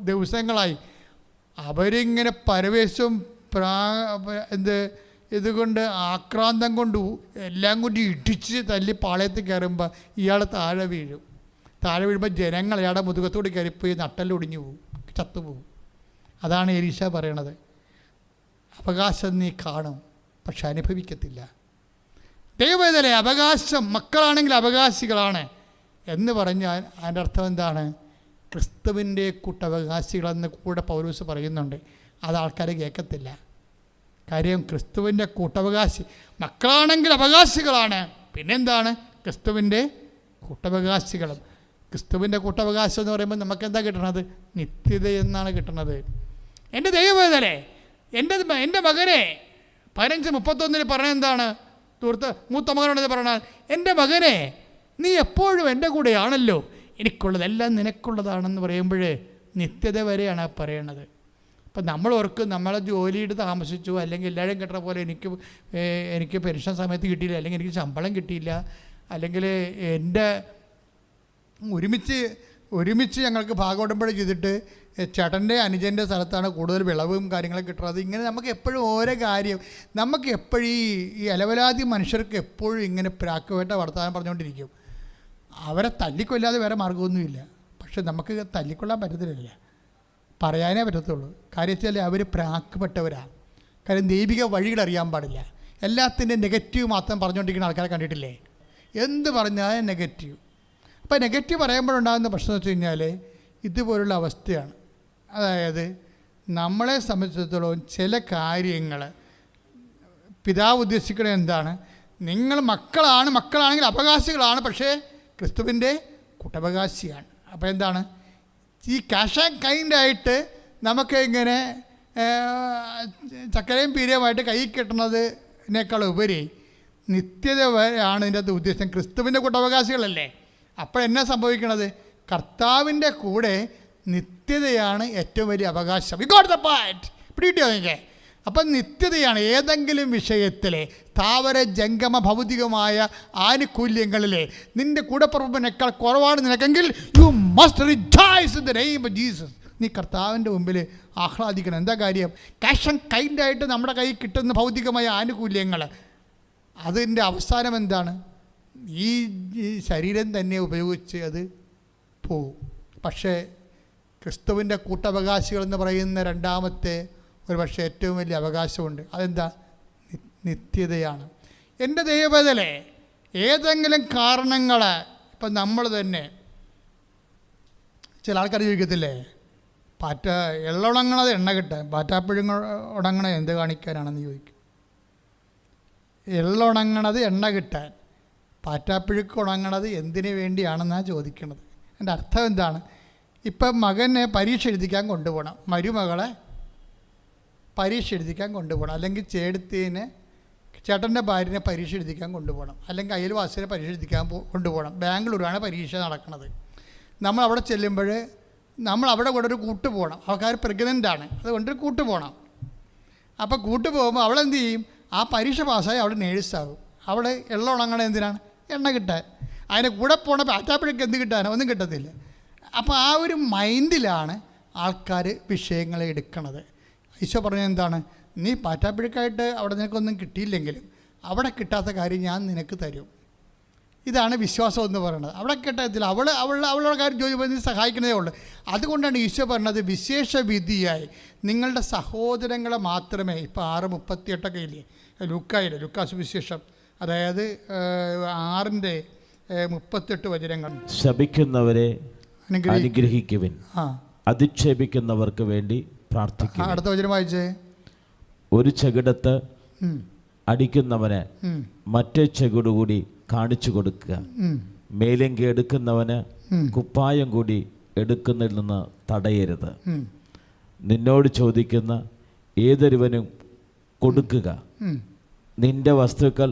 ദിവസങ്ങളായി. അവരിങ്ങനെ പരവേശവും ഇതുകൊണ്ട് ആക്രാന്തം കൊണ്ട് എല്ലാം കൊണ്ട് ഇടിച്ച് തല്ലി പാളയത്തിൽ കയറുമ്പോൾ ഇയാൾ താഴെ വീഴുമ്പോൾ ജനങ്ങൾ അയാളുടെ മുതുകത്തോട് കയറിപ്പോയി നട്ടലൊടിഞ്ഞു പോകും, ചത്തുപോകും. അതാണ് എലീശ പറയണത്. അവകാശം നീ കാണും, പക്ഷെ അനുഭവിക്കത്തില്ല. ദൈവവേദന അവകാശം, മക്കളാണെങ്കിൽ അവകാശികളാണ് എന്ന് പറഞ്ഞാൽ അതിൻ്റെ അർത്ഥം എന്താണ്? ക്രിസ്തുവിൻ്റെ കൂട്ടവകാശികളെന്ന് കൂടെ പൗലോസ് പറയുന്നുണ്ട്. അത് ആൾക്കാരെ കേൾക്കത്തില്ല. കാര്യം ക്രിസ്തുവിൻ്റെ കൂട്ടവകാശി, മക്കളാണെങ്കിൽ അവകാശികളാണ്, പിന്നെന്താണ്? ക്രിസ്തുവിൻ്റെ കൂട്ടവകാശികളും. ക്രിസ്തുവിൻ്റെ കൂട്ടവകാശം എന്ന് പറയുമ്പോൾ നമുക്കെന്താ കിട്ടണത്? നിത്യത എന്നാണ് കിട്ടുന്നത്. എൻ്റെ ദൈവവേദനെ, എൻ്റെ മകനെ 15:31 പറഞ്ഞെന്താണ്? മൂത്ത മകനോട് പറഞ്ഞാൽ, എൻ്റെ മകനെ നീ എപ്പോഴും എൻ്റെ കൂടെയാണല്ലോ, എനിക്കുള്ളതെല്ലാം നിനക്കുള്ളതാണെന്ന് പറയുമ്പോൾ നിത്യത വരെയാണ് ആ പറയണത്. അപ്പം നമ്മൾ ഓർക്കും നമ്മളെ ജോലിയിട്ട് താമസിച്ചു, അല്ലെങ്കിൽ എല്ലാവരും കിട്ടുന്ന പോലെ എനിക്ക് പെൻഷൻ സമയത്ത് കിട്ടിയില്ല, അല്ലെങ്കിൽ എനിക്ക് ശമ്പളം കിട്ടിയില്ല, അല്ലെങ്കിൽ എൻ്റെ ഒരുമിച്ച് ഞങ്ങൾക്ക് ഭാഗോടമ്പഴ ചെയ്തിട്ട് ചേട്ടൻ്റെ അനുജൻ്റെ സ്ഥലത്താണ് കൂടുതൽ വിളവും കാര്യങ്ങളൊക്കെ കിട്ടുന്നത്. ഇങ്ങനെ നമുക്ക് എപ്പോഴും ഓരോ കാര്യം, നമുക്ക് എപ്പോഴും ഈ അലവലാതി മനുഷ്യർക്ക് എപ്പോഴും ഇങ്ങനെ പ്രാക്കുമായിട്ട് വർത്തമാനം പറഞ്ഞുകൊണ്ടിരിക്കും. അവരെ തല്ലിക്കൊല്ലാതെ വേറെ മാർഗ്ഗമൊന്നുമില്ല. പക്ഷെ നമുക്ക് തല്ലിക്കൊള്ളാൻ പറ്റത്തില്ല, പറയാനേ പറ്റത്തുള്ളൂ. കാര്യം വെച്ചാൽ അവർ പ്രാക്കപ്പെട്ടവരാണ്. കാര്യം ദൈവിക വഴികൾ അറിയാൻ പാടില്ല. എല്ലാത്തിൻ്റെ നെഗറ്റീവ് മാത്രം പറഞ്ഞുകൊണ്ടിരിക്കുന്ന ആൾക്കാരെ കണ്ടിട്ടില്ലേ? എന്ത് പറഞ്ഞാലും നെഗറ്റീവ്. അപ്പോൾ നെഗറ്റീവ് പറയുമ്പോഴുണ്ടാകുന്ന പ്രശ്നം എന്ന് വെച്ച് കഴിഞ്ഞാൽ ഇതുപോലുള്ള അവസ്ഥയാണ്. അതായത് നമ്മളെ സംബന്ധിച്ചിടത്തോളം ചില കാര്യങ്ങൾ പിതാവ് ഉദ്ദേശിക്കുന്നത് എന്താണ്? നിങ്ങൾ മക്കളാണെങ്കിൽ അവകാശികളാണ്, പക്ഷേ ക്രിസ്തുവിൻ്റെ കൂട്ടവകാശിയാണ്. അപ്പോൾ എന്താണ്? ഈ ക്യാഷ് ആൻഡ് കൈൻഡായിട്ട് നമുക്ക് ഇങ്ങനെ ചക്കരയും പീരയുമായിട്ട് കൈ കിട്ടുന്നതിനേക്കാൾ ഉപരി നിത്യത വരെയാണ് ഇതിൻ്റെ അത് ഉദ്ദേശം. ക്രിസ്തുവിൻ്റെ കൂട്ടവകാശികളല്ലേ? അപ്പോൾ എന്നാ സംഭവിക്കണത്? കർത്താവിൻ്റെ കൂടെ നിത്യതയാണ് ഏറ്റവും വലിയ അവകാശം. We got the point. പിടികിട്ടിയോ നിങ്ങൾക്ക്? അപ്പം നിത്യതയാണ് ഏതെങ്കിലും വിഷയത്തിലെ സ്ഥാവര ജംഗമ ഭൗതികമായ ആനുകൂല്യങ്ങളിലെ നിൻ്റെ കൂടപ്പുറപ്പിനേക്കാൾ കുറവാണ് നിനക്കെങ്കിൽ you must rejoice in the name of Jesus. നീ കർത്താവിൻ്റെ മുമ്പിൽ ആഹ്ലാദിക്കണം. എന്താ കാര്യം? ക്യാഷ് ആൻഡ് കൈൻഡായിട്ട് നമ്മുടെ കയ്യിൽ കിട്ടുന്ന ഭൗതികമായ ആനുകൂല്യങ്ങൾ, അതിൻ്റെ അവസാനം എന്താണ്? ഈ ശരീരം തന്നെ ഉപയോഗിച്ച് അത് പോവും. പക്ഷേ ക്രിസ്തുവിൻ്റെ കൂട്ടവകാശികളെന്ന് പറയുന്ന രണ്ടാമത്തെ ഒരു പക്ഷേ ഏറ്റവും വലിയ അവകാശമുണ്ട്. അതെന്താ? നിത്യതയാണ്. എൻ്റെ ദൈവബദലേ, ഏതെങ്കിലും കാരണങ്ങൾ ഇപ്പം നമ്മൾ തന്നെ ചില ആൾക്കാർ ചോദിക്കത്തില്ലേ, എള്ള ഉണങ്ങണത് എണ്ണ കിട്ടാൻ, പാറ്റാപ്പുഴുങ്ങ ഉണങ്ങണത് എന്ത് കാണിക്കാനാണെന്ന് ചോദിക്കും. എള്ള ഉണങ്ങണത് എണ്ണ കിട്ടാൻ, പാറ്റാപ്പുഴുക്ക് ഉണങ്ങണത് എന്തിനു വേണ്ടിയാണെന്നാണ് ചോദിക്കണത്. എൻ്റെ അർത്ഥം എന്താണ്? ഇപ്പം മകനെ പരീക്ഷ എഴുതിക്കാൻ കൊണ്ടുപോകണം, മരുമകളെ പരീക്ഷ എഴുതിക്കാൻ കൊണ്ടുപോകണം, അല്ലെങ്കിൽ ചേട്ടൻ്റെ ഭാര്യനെ പരീക്ഷ എഴുതിക്കാൻ കൊണ്ടുപോകണം, അല്ലെങ്കിൽ അയൽവാസിനെ പരീക്ഷ എഴുതിക്കാൻ കൊണ്ടുപോകണം. ബാംഗ്ലൂരാണ് പരീക്ഷ നടക്കുന്നത്. നമ്മൾ അവിടെ ചെല്ലുമ്പോൾ നമ്മൾ അവിടെ കൂടെ ഒരു കൂട്ട് പോകണം. ആൾക്കാർ പ്രഗ്നൻ്റാണ്, അതുകൊണ്ടൊരു കൂട്ട് പോകണം. അപ്പോൾ കൂട്ട് പോകുമ്പോൾ അവളെന്ത് ചെയ്യും? ആ പരീക്ഷ പാസ്സായി അവിടെ നേഴ്സാകും. അവിടെ എള്ള ഉണങ്ങണ എന്തിനാണ്? എണ്ണ കിട്ടാൻ. അതിന് കൂടെ പോണ പാറ്റാപ്പഴക്ക് എന്ത് കിട്ടാനോ? ഒന്നും കിട്ടത്തില്ല. അപ്പോൾ ആ ഒരു മൈൻഡിലാണ് ആൾക്കാർ വിഷയങ്ങളെ എടുക്കണത്. ഈശോ പറഞ്ഞത് എന്താണ്? നീ പാറ്റാപ്പഴക്കായിട്ട് അവിടെ നിനക്കൊന്നും കിട്ടിയില്ലെങ്കിലും അവിടെ കിട്ടാത്ത കാര്യം ഞാൻ നിനക്ക് തരും. ഇതാണ് വിശ്വാസം എന്ന് പറയുന്നത്. അവിടെ കിട്ടത്തില്ല, അവളുടെ കാര്യം ജോലി നീ സഹായിക്കുന്നതേ ഉള്ളൂ. അതുകൊണ്ടാണ് ഈശോ പറഞ്ഞത് വിശേഷ വിധിയായി നിങ്ങളുടെ സഹോദരങ്ങളെ മാത്രമേ. ഇപ്പോൾ 6:38 ഇല്ലേ ലൂക്കാസ് വിശേഷം, അതായത് 6:38 വചനങ്ങൾ. ശപിക്കുന്നവരെ അനുഗ്രഹിക്കുവിൻ, അധിക്ഷേപിക്കുന്നവർക്ക് വേണ്ടി പ്രാർത്ഥിക്കുക. അടുത്ത വചനം വായിച്ചേ. ഒരു ചെകിടത്ത് അടിക്കുന്നവന് മറ്റേ ചെകിടുകൂടി കാണിച്ചു കൊടുക്കുക. മേലങ്കി എടുക്കുന്നവന് കുപ്പായം കൂടി എടുക്കുന്നതിൽ നിന്ന് തടയരുത്. നിന്നോട് ചോദിക്കുന്ന ഏതൊരുവനും കൊടുക്കുക. നിന്റെ വസ്തുക്കൾ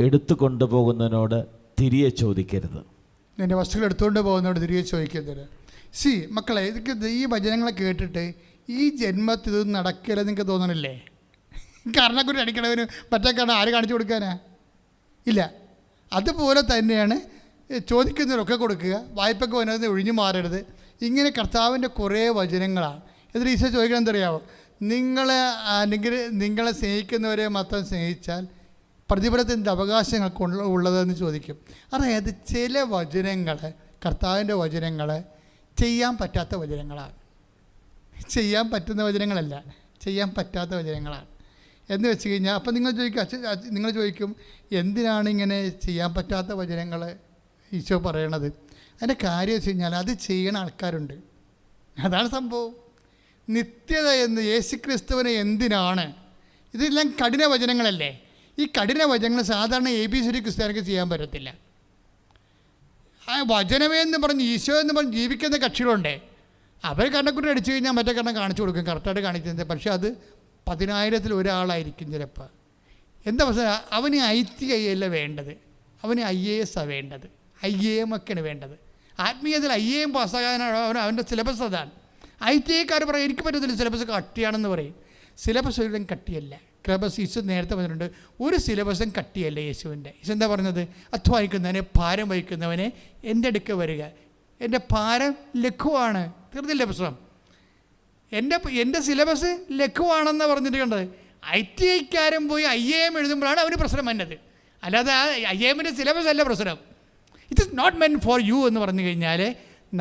എടുത്തു കൊണ്ടുപോകുന്നതിനോട് തിരികെ ചോദിക്കരുത്. നിന്റെ വസ്തുക്കൾ എടുത്തുകൊണ്ട് പോകുന്നതോട് തിരികെ ചോദിക്കരുത്. മക്കളെ, ഇതൊക്കെ ഈ വചനങ്ങളെ കേട്ടിട്ട് ഈ ജന്മത്തിൽ ഇത് നടക്കില്ലെന്ന് നിങ്ങൾക്ക് തോന്നണില്ലേ? കാരണക്കുറി അടിക്കണവന് മറ്റേ കാരണം ആര് കാണിച്ചു കൊടുക്കാനാ? ഇല്ല. അതുപോലെ തന്നെയാണ് ചോദിക്കുന്നവരൊക്കെ കൊടുക്കുക, വായ്പയ്ക്ക് വന്നത് ഒഴിഞ്ഞു മാറരുത്. ഇങ്ങനെ കർത്താവിൻ്റെ കുറേ വചനങ്ങളാണ്. എന്നിട്ട് ഈശോ ചോദിക്കണം എന്തറിയാമോ? നിങ്ങളെ സ്നേഹിക്കുന്നവരെ മാത്രം സ്നേഹിച്ചാൽ പ്രതിഫലത്തിൻ്റെ അവകാശങ്ങൾക്ക് ഉള്ളതെന്ന് ചോദിക്കും. അതായത് ചില വചനങ്ങൾ, കർത്താവിൻ്റെ വചനങ്ങൾ ചെയ്യാൻ പറ്റാത്ത വചനങ്ങളാണ്. ചെയ്യാൻ പറ്റുന്ന വചനങ്ങളല്ല, ചെയ്യാൻ പറ്റാത്ത വചനങ്ങളാണ്. എന്ന് വെച്ച് കഴിഞ്ഞാൽ അപ്പം നിങ്ങൾ ചോദിക്കും എന്തിനാണ് ഇങ്ങനെ ചെയ്യാൻ പറ്റാത്ത വചനങ്ങൾ ഈശോ പറയണത്? അതിൻ്റെ കാര്യം വെച്ച് കഴിഞ്ഞാൽ അത് ചെയ്യണ ആൾക്കാരുണ്ട്. അതാണ് സംഭവം. നിത്യത എന്ന് യേശുക്രിസ്തുവിനെ എന്തിനാണ്? ഇതെല്ലാം കഠിന വചനങ്ങളല്ലേ. ഈ കഠിന വചനങ്ങൾ സാധാരണ ABCD ക്രിസ്ത്യാനിക്ക് ചെയ്യാൻ പറ്റത്തില്ല. ആ വചനമേ എന്ന് പറഞ്ഞ് ഈശോ എന്ന് പറഞ്ഞ് ജീവിക്കുന്ന കക്ഷികളുണ്ട്. അവർ കണ്ണക്കുട്ടി അടിച്ചു കഴിഞ്ഞാൽ മറ്റേ കണ്ണം കാണിച്ചു കൊടുക്കും, കറക്റ്റായിട്ട് കാണിക്കുന്നത്. പക്ഷേ അത് 10,000-ൽ ഒരാളായിരിക്കും ചിലപ്പോൾ. എന്താ പ്രശ്നം? അവന് ITI അല്ല വേണ്ടത്, അവന് IAS വേണ്ടത്, IAM ഒക്കെയാണ് വേണ്ടത്. ആത്മീയത്തിൽ IAM പാസ്സാകാനാണ് അവൻ്റെ സിലബസ്. അതാണ് ITIക്കാർ പറയും എനിക്ക് പറ്റത്തില്ല, സിലബസ് കട്ടിയാണെന്ന് പറയും. സിലബസ് ഒരിടം കട്ടിയല്ല. സിലബസ് യേശു നേരത്തെ പറഞ്ഞിട്ടുണ്ട്, ഒരു സിലബസും കട്ടിയല്ല യേശുവിൻ്റെ. യേശു എന്താ പറഞ്ഞത്? അധ്വാനിക്കുന്നവനെ ഭാരം വഹിക്കുന്നവനെ എൻ്റെ അടുക്ക വരിക, എൻ്റെ ഭാരം ലഘുവാണ്. തീർന്നില്ല പ്രശ്നം. എൻ്റെ സിലബസ് ലഘുവാണെന്ന് പറഞ്ഞിട്ട് കണ്ടത്. ITIക്കാരും പോയി IAM എഴുതുമ്പോഴാണ് അവന് പ്രശ്നം വന്നത്. അല്ലാതെ ആ IAMൻ്റെ സിലബസ് അല്ല പ്രശ്നം. It is not meant for you എന്ന് പറഞ്ഞു കഴിഞ്ഞാൽ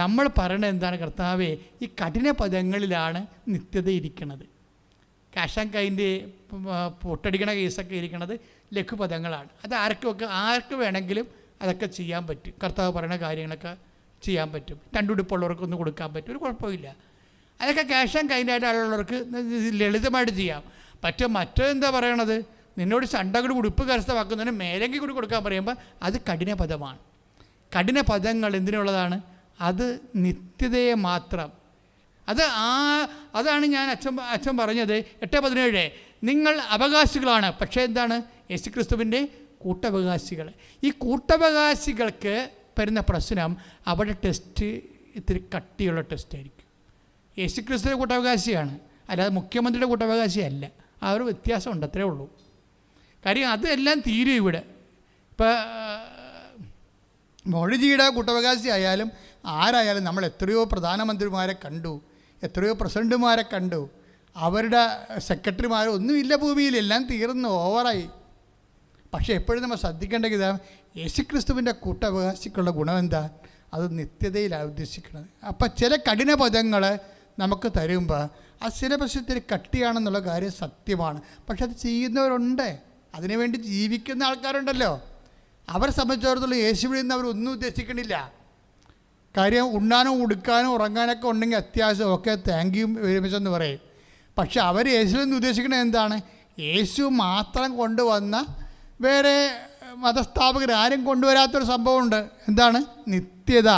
നമ്മൾ പറയണത് എന്താണ്? കർത്താവേ, ഈ കഠിന പദങ്ങളിലാണ് നിത്യത ഇരിക്കുന്നത്. ക്യാഷ് ആൻഡ് കൈൻ്റെ പൊട്ടടിക്കണ കേസൊക്കെ ഇരിക്കുന്നത് ലഘുപദങ്ങളാണ്. അത് ആർക്ക് വേണമെങ്കിലും അതൊക്കെ ചെയ്യാൻ പറ്റും. കർത്താവ് പറയുന്ന കാര്യങ്ങളൊക്കെ ചെയ്യാൻ പറ്റും. രണ്ടുടുപ്പുള്ളവർക്കൊന്നും കൊടുക്കാൻ പറ്റും, ഒരു കുഴപ്പമില്ല. അതൊക്കെ ക്യാഷ് ആൻഡ് കൈൻഡായിട്ട് ആളുള്ളവർക്ക് ലളിതമായിട്ട് ചെയ്യാം പറ്റും. മറ്റെന്താ പറയണത്? നിന്നോട് ചണ്ടകൂടി ഉടുപ്പ് കരസ്ഥമാക്കുന്നതിന് മേലെങ്കിൽ കൂടി കൊടുക്കാൻ പറയുമ്പോൾ അത് കഠിന പദമാണ്. കഠിന പദങ്ങൾ എന്തിനുള്ളതാണ്? അത് നിത്യതയെ മാത്രം. അതാണ് ഞാൻ അച്ഛൻ പറഞ്ഞത് 8:17. നിങ്ങൾ അവകാശികളാണ്, പക്ഷേ എന്താണ്? യേശുക്രിസ്തുവിൻ്റെ കൂട്ടവകാശികൾ. ഈ കൂട്ടവകാശികൾക്ക് വരുന്ന പ്രശ്നം അവിടെ ടെസ്റ്റ് ഇത്തിരി കട്ടിയുള്ള ടെസ്റ്റായിരിക്കും. യേശുക്രിസ്തുവിൻ്റെ കൂട്ടവകാശിയാണ്, അല്ലാതെ മുഖ്യമന്ത്രിയുടെ കൂട്ടവകാശിയല്ല. ആ ഒരു വ്യത്യാസമുണ്ട്, അത്രേ ഉള്ളൂ. കാര്യം അതെല്ലാം തീരും ഇവിടെ. ഇപ്പം മോഡിജിയുടെ കൂട്ടവകാശി ആയാലും ആരായാലും നമ്മൾ എത്രയോ പ്രധാനമന്ത്രിമാരെ കണ്ടു, എത്രയോ പ്രസിഡന്റുമാരെ കണ്ടു. അവരുടെ സെക്രട്ടറിമാരൊന്നുമില്ല ഭൂമിയിൽ, എല്ലാം തീർന്നു, ഓവറായി. പക്ഷേ എപ്പോഴും നമ്മൾ ശ്രദ്ധിക്കേണ്ടത് ഇതാണ്, യേശുക്രിസ്തുവിൻ്റെ കൂട്ടവകാശിക്കുള്ള ഗുണം എന്താ? അത് നിത്യതയിലാണ് ഉദ്ദേശിക്കുന്നത്. അപ്പം ചില കഠിന പദങ്ങൾ നമുക്ക് തരുമ്പോൾ ആ സിലബസ് ഇത്തിരി കട്ടിയാണെന്നുള്ള കാര്യം സത്യമാണ്. പക്ഷെ അത് ചെയ്യുന്നവരുണ്ട്, അതിനുവേണ്ടി ജീവിക്കുന്ന ആൾക്കാരുണ്ടല്ലോ. അവരെ സംബന്ധിച്ചിടത്തോളം യേശുവിൽ നിന്ന് അവരൊന്നും ഉദ്ദേശിക്കണില്ല. കാര്യം ഉണ്ണാനും ഉടുക്കാനും ഉറങ്ങാനൊക്കെ ഉണ്ടെങ്കിൽ അത്യാവശ്യം ഒക്കെ താങ്ക് യു വെരിമച്ചെന്ന് പറയും. പക്ഷെ അവർ യേശുവിൽ നിന്ന് ഉദ്ദേശിക്കുന്നത് എന്താണ്? യേശു മാത്രം കൊണ്ടുവന്ന വേറെ മതസ്ഥാപകർ ആരും കൊണ്ടുവരാത്തൊരു സംഭവമുണ്ട്. എന്താണ്? നിത്യത.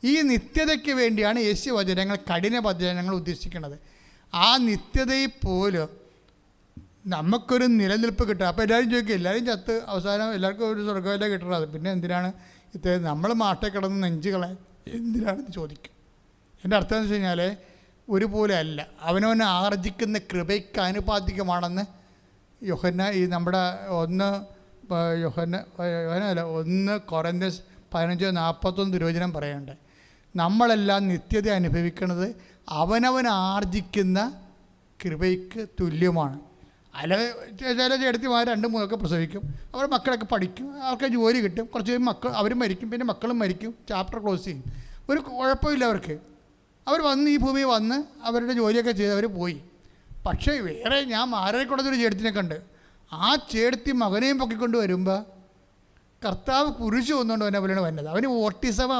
ഈ നിത്യതയ്ക്ക് വേണ്ടിയാണ് യേശു വചനങ്ങൾ, കഠിന വചനങ്ങൾ ഉദ്ദേശിക്കുന്നത്. ആ നിത്യതയിൽ പോലും നമുക്കൊരു നിലനിൽപ്പ് കിട്ടുക. അപ്പോൾ എല്ലാവരും ചോദിക്കും, എല്ലാവരും ചത്ത് അവസാനം എല്ലാവർക്കും ഒരു സ്വർഗ്ഗമല്ലേ കിട്ടുന്നത്, പിന്നെ എന്തിനാണ് ഇത്രയും നമ്മൾ മാട്ടേ കിടന്ന് നെഞ്ചുകളെ എന്തിനാണെന്ന് ചോദിക്കും. എൻ്റെ അർത്ഥം എന്ന് വെച്ച് കഴിഞ്ഞാൽ ഒരുപോലെ അല്ല, അവനവനെ ആർജിക്കുന്ന കൃപയ്ക്ക് ആനുപാതികമാണെന്ന് നമ്മുടെ 1 കൊറിന്ത്യസ് 15:41 തിരുവചനം പറയുന്നുണ്ട്. നമ്മളെല്ലാം നിത്യത അനുഭവിക്കുന്നത് അവനവൻ ആർജിക്കുന്ന കൃപയ്ക്ക് തുല്യമാണ്. ചില ചേട്ടത്തിമാർ 2-3 പ്രസവിക്കും, അവർ മക്കളൊക്കെ പഠിക്കും, അവർക്ക് ജോലി കിട്ടും, കുറച്ച് മക്കൾ അവർ മരിക്കും, പിന്നെ മക്കളും മരിക്കും, ചാപ്റ്റർ ക്ലോസ് ചെയ്യും, ഒരു കുഴപ്പമില്ല അവർക്ക്. അവർ വന്ന് ഈ ഭൂമിയിൽ വന്ന് അവരുടെ ജോലിയൊക്കെ ചെയ്ത് അവർ പോയി. പക്ഷേ വേറെ ഞാൻ മാരേക്കൊണ്ടൊരു ചേട്ടത്തിനെ കണ്ട്, ആ ചേട്ടത്തി മകനെയും പൊക്കിക്കൊണ്ട് വരുമ്പോൾ കർത്താവ് കുരിശ് വന്നുകൊണ്ട് അവനെ പോലെയാണ് വന്നത്. അവന് ഓട്ടിസമാ,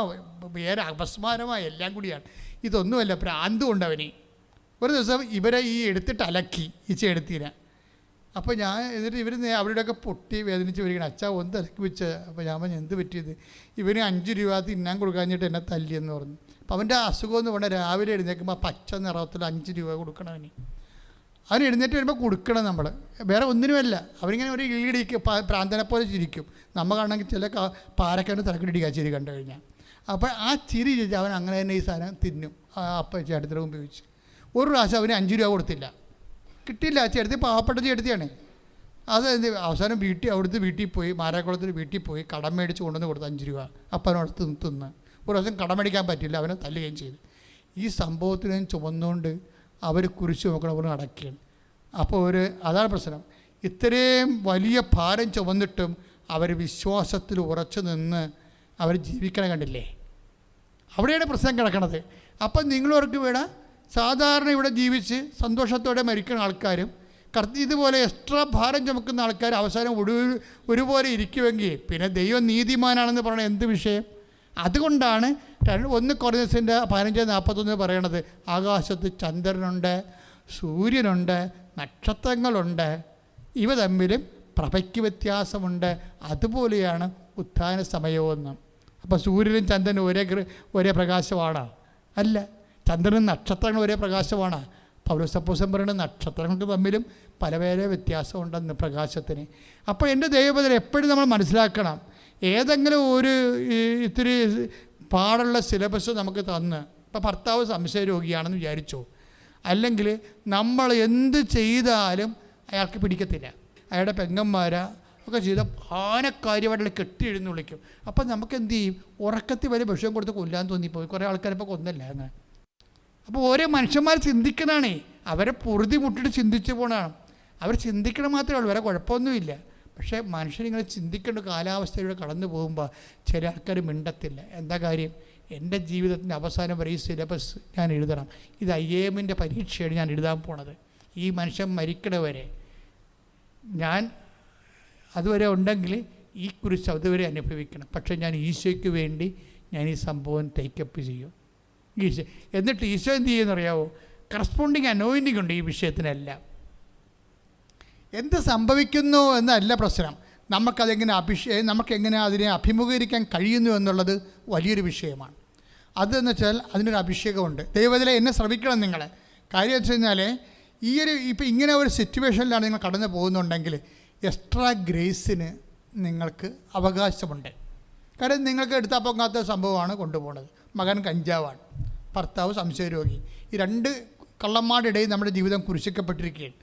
വേറെ അപസ്മാരമായ എല്ലാം കൂടിയാണ്. ഇതൊന്നുമല്ല, ഭ്രാന്ത് കൊണ്ട് അവന്. ഒരു ദിവസം ഇവരെ ഈ എടുത്തിട്ട് അലക്കി ഈ ചേട്ടത്തിനെ. അപ്പോൾ എന്നിട്ട് ഇവർ അവരുടെയൊക്കെ പൊട്ടി വേദനിച്ച് വരികയാണ്, അച്ഛാ ഒന്ന് ഇറക്കി വെച്ച്. അപ്പോൾ ഞാൻ പറഞ്ഞു, എന്ത് പറ്റിയത്? ഇവന് 5 രൂപ തിന്നാൻ കൊടുക്കാഞ്ഞിട്ട് എന്നെ തല്ലിയെന്ന് പറഞ്ഞു. അപ്പോൾ അവൻ്റെ അസുഖം എന്ന് പറഞ്ഞാൽ രാവിലെ എഴുന്നേൽക്കുമ്പോൾ പച്ച നിറത്തിൽ 5 രൂപ കൊടുക്കണം അവന്. അവന് എഴുന്നേറ്റ് വരുമ്പോൾ കൊടുക്കണം നമ്മൾ, വേറെ ഒന്നിനുമല്ല. അവരിങ്ങനെ ഒരു ഇടിക്കും, പ്രാന്തനെ പോലെ ചിരിക്കും. നമ്മൾ കാണണമെങ്കിൽ ചില പാരക്കാരന് തിരക്കിടിക്കുക ചിരി കണ്ടു കഴിഞ്ഞാൽ. അപ്പോൾ ആ ചിരി ചോദിച്ചാൽ അവൻ അങ്ങനെ തന്നെ ഈ സാധനം തിന്നും. അപ്പം ചേട്ടത്തിൻ്റെ മുമ്പ് ചോദിച്ചു. ഒരു പ്രാവശ്യം അവന് 5 രൂപ കൊടുത്തില്ല, കിട്ടിയില്ല. ചേട്ടത്തി പാവപ്പെട്ട ചേട്ടത്തിയാണ്. അത് അവസാനം അവിടുത്തെ വീട്ടിൽ പോയി, മാരാക്കുളത്തിൽ വീട്ടിൽ പോയി കടം മേടിച്ച് കൊണ്ടുവന്ന് കൊടുത്ത് 5 രൂപ അപ്പനോട് തിന്ന്. ഒരു ദിവസം കടം മേടിക്കാൻ പറ്റില്ല, അവനെ തല്ലുകയും ചെയ്തു. ഈ സംഭവത്തിനെ ചുമന്നുകൊണ്ട് അവർ കുരിശ് നോക്കണവർ അടക്കുകയാണ്. അപ്പോൾ അതാണ് പ്രശ്നം. ഇത്രയും വലിയ ഭാരം ചുമന്നിട്ടും അവർ വിശ്വാസത്തിൽ ഉറച്ചു നിന്ന് അവർ ജീവിക്കണം, കണ്ടില്ലേ? അവിടെയാണ് പ്രശ്നം കിടക്കണത്. അപ്പം നിങ്ങളവർക്ക് വേണം സാധാരണ ഇവിടെ ജീവിച്ച് സന്തോഷത്തോടെ മരിക്കുന്ന ആൾക്കാരും ഇതുപോലെ എക്സ്ട്രാ ഭാരം ചുമക്കുന്ന ആൾക്കാർ അവസാനം ഒരുപോലെ ഇരിക്കുമെങ്കിൽ പിന്നെ ദൈവം നീതിമാനാണെന്ന് പറയണ എന്ത് വിഷയം? അതുകൊണ്ടാണ് 1 കൊറിന്ത്യസിൻ്റെ 15:41 പറയണത്, ആകാശത്ത് ചന്ദ്രനുണ്ട്, സൂര്യനുണ്ട്, നക്ഷത്രങ്ങളുണ്ട്, ഇവ തമ്മിലും പ്രഭയ്ക്ക് വ്യത്യാസമുണ്ട്, അതുപോലെയാണ് ഉത്ഥാന സമയമെന്നും. അപ്പോൾ സൂര്യനും ചന്ദ്രനും ഒരേ പ്രകാശമാണോ? അല്ല. ചന്ദ്രനും നക്ഷത്രങ്ങളും ഒരേ പ്രകാശമാണ്. പൗലോസപ്പോസ്തലൻ പറയുന്ന നക്ഷത്രങ്ങൾക്ക് തമ്മിലും പല വ്യത്യാസമുണ്ടെന്ന് പ്രകാശത്തിന്. അപ്പോൾ എൻ്റെ ദൈവപദം എപ്പോഴും നമ്മൾ മനസ്സിലാക്കണം, ഏതെങ്കിലും ഒരു ഇത്തിരി പാടുള്ള സിലബസ് നമുക്ക് തന്ന്, ഇപ്പോൾ ഭർത്താവ് സംശയരോഗിയാണെന്ന് വിചാരിച്ചോ, അല്ലെങ്കിൽ നമ്മൾ എന്ത് ചെയ്താലും അയാൾക്ക് പിടിക്കത്തില്ല, അയാളുടെ പെങ്ങന്മാരാ ഒക്കെ ചെയ്ത ആനക്കാര്യമായിട്ടുള്ള കെട്ടി എഴുന്ന് വിളിക്കും. അപ്പം നമുക്ക് എന്ത് ചെയ്യും? ഉറക്കത്തിൽ വരെ വിഷം കൊടുത്ത് കൊല്ലാൻ തോന്നിപ്പോയി. കുറേ ആൾക്കാരിപ്പോൾ കൊന്നല്ല അങ്ങനെ. അപ്പോൾ ഓരോ മനുഷ്യന്മാർ ചിന്തിക്കണാണേ, അവരെ പൊറുതി മുട്ടിട്ട് ചിന്തിച്ച് പോകണം. അവർ ചിന്തിക്കണം മാത്രമേ ഉള്ളൂ, വേറെ കുഴപ്പമൊന്നുമില്ല. പക്ഷേ മനുഷ്യരിങ്ങനെ ചിന്തിക്കേണ്ട കാലാവസ്ഥയിലൂടെ കടന്നു പോകുമ്പോൾ ചില ആൾക്കാർ മിണ്ടത്തില്ല. എന്താ കാര്യം? എൻ്റെ ജീവിതത്തിൻ്റെ അവസാനം വരെ ഈ സിലബസ് ഞാൻ എഴുതണം, ഇത് IAM-ൻ്റെ പരീക്ഷയാണ് ഞാൻ എഴുതാൻ പോണത്, ഈ മനുഷ്യൻ മരിക്കണവരെ ഞാൻ അതുവരെ ഉണ്ടെങ്കിൽ ഈ കുറിച്ച് അതുവരെ അനുഭവിക്കണം. പക്ഷേ ഞാൻ ഈശോയ്ക്ക് വേണ്ടി ഞാൻ ഈ സംഭവം ടേക്കപ്പ് ചെയ്യും. ഈശോ എന്നിട്ട് ഈശോ എന്ത് ചെയ്യുമെന്നറിയാവോ? കറസ്പോണ്ടിങ് അനോയിൻറ്റിങ് ഉണ്ട് ഈ വിഷയത്തിനെല്ലാം. എന്ത് സംഭവിക്കുന്നു എന്നല്ല പ്രശ്നം, നമുക്കെങ്ങനെ അതിനെ അഭിമുഖീകരിക്കാൻ കഴിയുന്നു എന്നുള്ളത് വലിയൊരു വിഷയമാണ്. അതെന്ന് വെച്ചാൽ അതിനൊരു അഭിഷേകമുണ്ട്. ദൈവത്തിലെ എന്നെ ശ്രമിക്കണം നിങ്ങൾ. കാര്യം വെച്ച് കഴിഞ്ഞാൽ ഇപ്പോൾ ഇങ്ങനെ ഒരു സിറ്റുവേഷനിലാണ് നിങ്ങൾ കടന്നു പോകുന്നുണ്ടെങ്കിൽ എക്സ്ട്രാ ഗ്രേസിന് നിങ്ങൾക്ക് അവകാശമുണ്ട്. കാര്യം നിങ്ങൾക്ക് എടുത്താൽ പോകാത്ത സംഭവമാണ് കൊണ്ടുപോകുന്നത്. മകൻ കഞ്ചാവാണ്, ഭർത്താവ് സംശയരോഗി, ഈ 2 കള്ളന്മാരുടെ ഇടയിൽ നമ്മുടെ ജീവിതം കുരിശിക്കപ്പെട്ടിരിക്കുകയാണ്.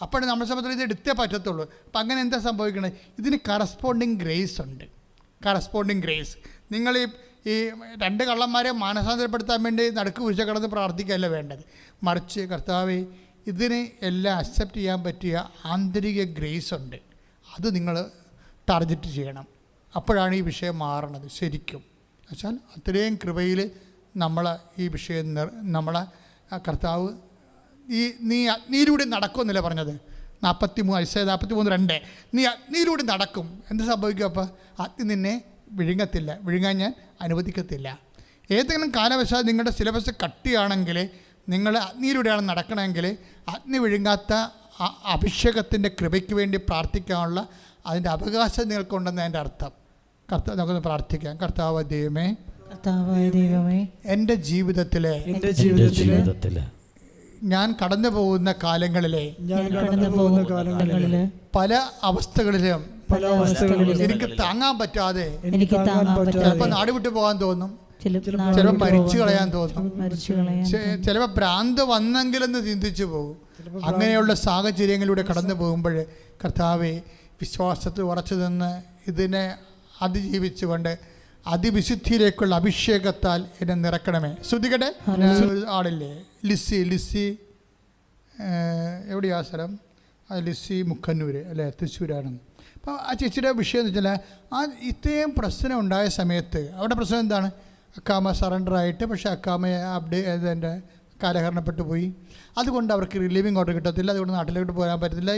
അപ്പോൾ നമ്മുടെ സംബന്ധിച്ച് ഇത് എടുത്തേ പറ്റത്തുള്ളൂ. അപ്പം അങ്ങനെ എന്താ സംഭവിക്കണത്? ഇതിന് കറസ്പോണ്ടിങ് ഗ്രേസ് ഉണ്ട്. കറസ്പോണ്ടിങ് ഗ്രേസ് നിങ്ങൾ ഈ 2 കള്ളന്മാരെ മാനസാന്തരപ്പെടുത്താൻ വേണ്ടി നടുക്ക് കുരിശ കിടന്ന് പ്രാർത്ഥിക്കുകയല്ല വേണ്ടത്. മറിച്ച് കർത്താവേ, ഇതിനെ എല്ലാം അക്സെപ്റ്റ് ചെയ്യാൻ പറ്റിയ ആന്തരിക ഗ്രേസ് ഉണ്ട്, അത് നിങ്ങൾ ടാർഗറ്റ് ചെയ്യണം. അപ്പോഴാണ് ഈ വിഷയം മാറണത് ശരിക്കും. എന്നുവെച്ചാൽ അത്രയും കൃപയിൽ ഈ വിഷയം നമ്മളെ കർത്താവ് നീ അഗ്നിയിലൂടെ നടക്കുമെന്നല്ലേ പറഞ്ഞത്. 43:2 നീ അഗ്നിയിലൂടെ നടക്കും. എന്ത് സംഭവിക്കും? അപ്പോൾ അഗ്നി നിന്നെ വിഴുങ്ങത്തില്ല, വിഴുങ്ങാൻ ഞാൻ അനുവദിക്കത്തില്ല. ഏതെങ്കിലും കാലവശാൽ നിങ്ങളുടെ സിലബസ് കട്ടിയാണെങ്കിൽ, നിങ്ങൾ അഗ്നിയിലൂടെയാണ് നടക്കണമെങ്കിൽ, അഗ്നി വിഴുങ്ങാത്ത അഭിഷേകത്തിൻ്റെ കൃപയ്ക്ക് വേണ്ടി പ്രാർത്ഥിക്കാനുള്ള അതിൻ്റെ അവകാശം നിങ്ങൾക്കുണ്ടെന്ന് എൻ്റെ അർത്ഥം. നമുക്കൊന്ന് പ്രാർത്ഥിക്കാം. കർത്താവ് ദൈവമേ, എൻ്റെ ജീവിതത്തിലെ ഞാൻ കടന്നു പോകുന്ന കാലങ്ങളിലെ പല അവസ്ഥകളിലും എനിക്ക് താങ്ങാൻ പറ്റാതെ ചിലപ്പോൾ നാട് വിട്ടു പോകാൻ തോന്നും, ചിലപ്പോൾ മരിച്ചു കളയാൻ തോന്നും, ചിലപ്പോൾ ഭ്രാന്ത് വന്നെങ്കിലെന്ന് ചിന്തിച്ചു പോകും. അങ്ങനെയുള്ള സാഹചര്യങ്ങളിലൂടെ കടന്നു പോകുമ്പോൾ കർത്താവെ, വിശ്വാസത്തിൽ ഉറച്ചു നിന്ന് ഇതിനെ അതിജീവിച്ചുകൊണ്ട് അതിവിശുദ്ധിയിലേക്കുള്ള അഭിഷേകത്താൽ എന്നെ നിറക്കണമേ. ശ്രുതികടെ ആളില്ലേ ലിസി എവിടെയാ സ്ഥലം? ലിസി മുക്കന്നൂർ അല്ലേ, തൃശ്ശൂരാണ്. അപ്പോൾ ആ ചേച്ചിയുടെ വിഷയം എന്ന് വെച്ചാൽ ഇത്രയും പ്രശ്നം ഉണ്ടായ സമയത്ത് അവിടെ പ്രശ്നം എന്താണ്? അക്കാമ സറണ്ടറായിട്ട്, പക്ഷേ അക്കാമയെ എൻ്റെ കാലഹരണപ്പെട്ടു പോയി. അതുകൊണ്ട് അവർക്ക് റിലീവിങ് ഓർഡർ കിട്ടത്തില്ല. അതുകൊണ്ട് നാട്ടിലോട്ട് പോകാൻ പറ്റത്തില്ല.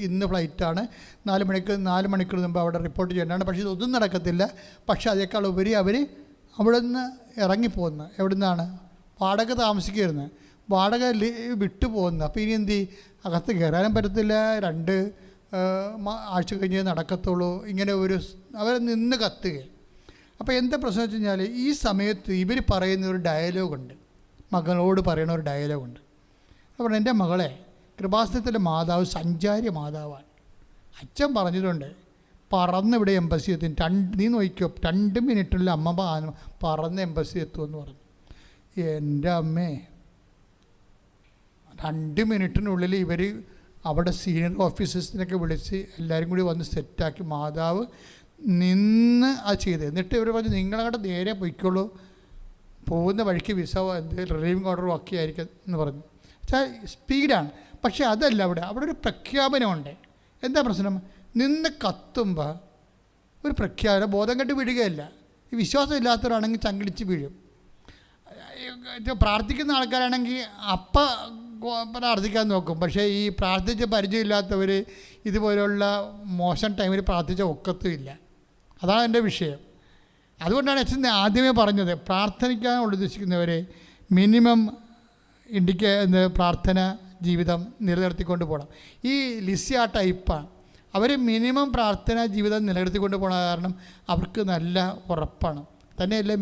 ഇന്ന് ഫ്ലൈറ്റാണ്. 4 മണിക്കൂർ മുമ്പ് അവിടെ റിപ്പോർട്ട് ചെയ്യേണ്ടതാണ്. പക്ഷേ ഇതൊന്നും നടക്കത്തില്ല. പക്ഷേ അതേക്കാൾ ഉപരി അവർ അവിടെ നിന്ന് ഇറങ്ങിപ്പോകുന്നു. എവിടെ നിന്നാണ്? വാടക താമസിക്കുമായിരുന്നു, വാടക വിട്ടു പോകുന്നു. അപ്പോൾ ഇനി എന്ത്? അകത്ത് കയറാനും പറ്റത്തില്ല. 2 ആഴ്ച കഴിഞ്ഞേ നടക്കത്തുള്ളൂ. ഇങ്ങനെ അവർ നിന്ന് കത്തുക. അപ്പോൾ എന്താ പ്രശ്നം വെച്ച് കഴിഞ്ഞാൽ, ഈ സമയത്ത് ഇവർ പറയുന്ന ഒരു ഡയലോഗുണ്ട്, മകളോട് പറയുന്ന ഒരു ഡയലോഗുണ്ട്. അപ്പോൾ എൻ്റെ മകളെ, കൃപാസനത്തിൻ്റെ മാതാവ് സഞ്ചാരി മാതാവാണ്. അച്ഛൻ പറഞ്ഞിട്ടുണ്ട്, പറന്നിവിടെ എംബസി എത്തും. നീ നോക്കിക്കോ, 2 മിനിറ്റിൽ അമ്മ പറന്ന് എംബസി എത്തുമെന്ന് പറഞ്ഞു. എൻ്റെ അമ്മേ, 2 മിനിറ്റിനുള്ളിൽ ഇവർ അവിടെ സീനിയർ ഓഫീസേഴ്സിനൊക്കെ വിളിച്ച് എല്ലാവരും കൂടി വന്ന് സെറ്റാക്കി മാതാവ് നിന്ന് അത് ചെയ്ത്. എന്നിട്ട് ഇവർ പറഞ്ഞു, നിങ്ങളവിടെ നേരെ പൊയ്ക്കോളൂ, പോകുന്ന വഴിക്ക് വിസ റിലീവിങ് ഓർഡർ ഒക്കെ ആയിരിക്കും എന്ന് പറഞ്ഞു. വെച്ചാൽ സ്പീഡാണ്. പക്ഷേ അതല്ല, അവിടെ ഒരു പ്രഖ്യാപനമുണ്ട്. എന്താ പ്രശ്നം? നിന്ന് കത്തുമ്പോൾ ഒരു പ്രഖ്യാപനം, ബോധം കെട്ട് വീഴുകയല്ല. ഈ വിശ്വാസം ഇല്ലാത്തവരാണെങ്കിൽ ചങ്കിടിച്ച് വീഴും. പ്രാർത്ഥിക്കുന്ന ആൾക്കാരാണെങ്കിൽ പ്രാർത്ഥിക്കാൻ നോക്കും. പക്ഷേ ഈ പ്രാർത്ഥിച്ച് പരിചയമില്ലാത്തവർ ഇതുപോലുള്ള മോശം ടൈമിൽ പ്രാർത്ഥിച്ച ഒക്കത്തുമില്ല. അതാണ് എൻ്റെ വിഷയം. അതുകൊണ്ടാണ് അച്ഛൻ ആദ്യമേ പറഞ്ഞത്, പ്രാർത്ഥിക്കാൻ ഉദ്ദേശിക്കുന്നവരെ മിനിമം പ്രാർത്ഥന ജീവിതം നിലനിർത്തിക്കൊണ്ട് പോകണം. ഈ ലിസി ആ ടൈപ്പാണ്. അവർ മിനിമം പ്രാർത്ഥന ജീവിതം നിലനിർത്തിക്കൊണ്ട് പോകണ കാരണം അവർക്ക് നല്ല ഉറപ്പാണ്. തന്നെയല്ല,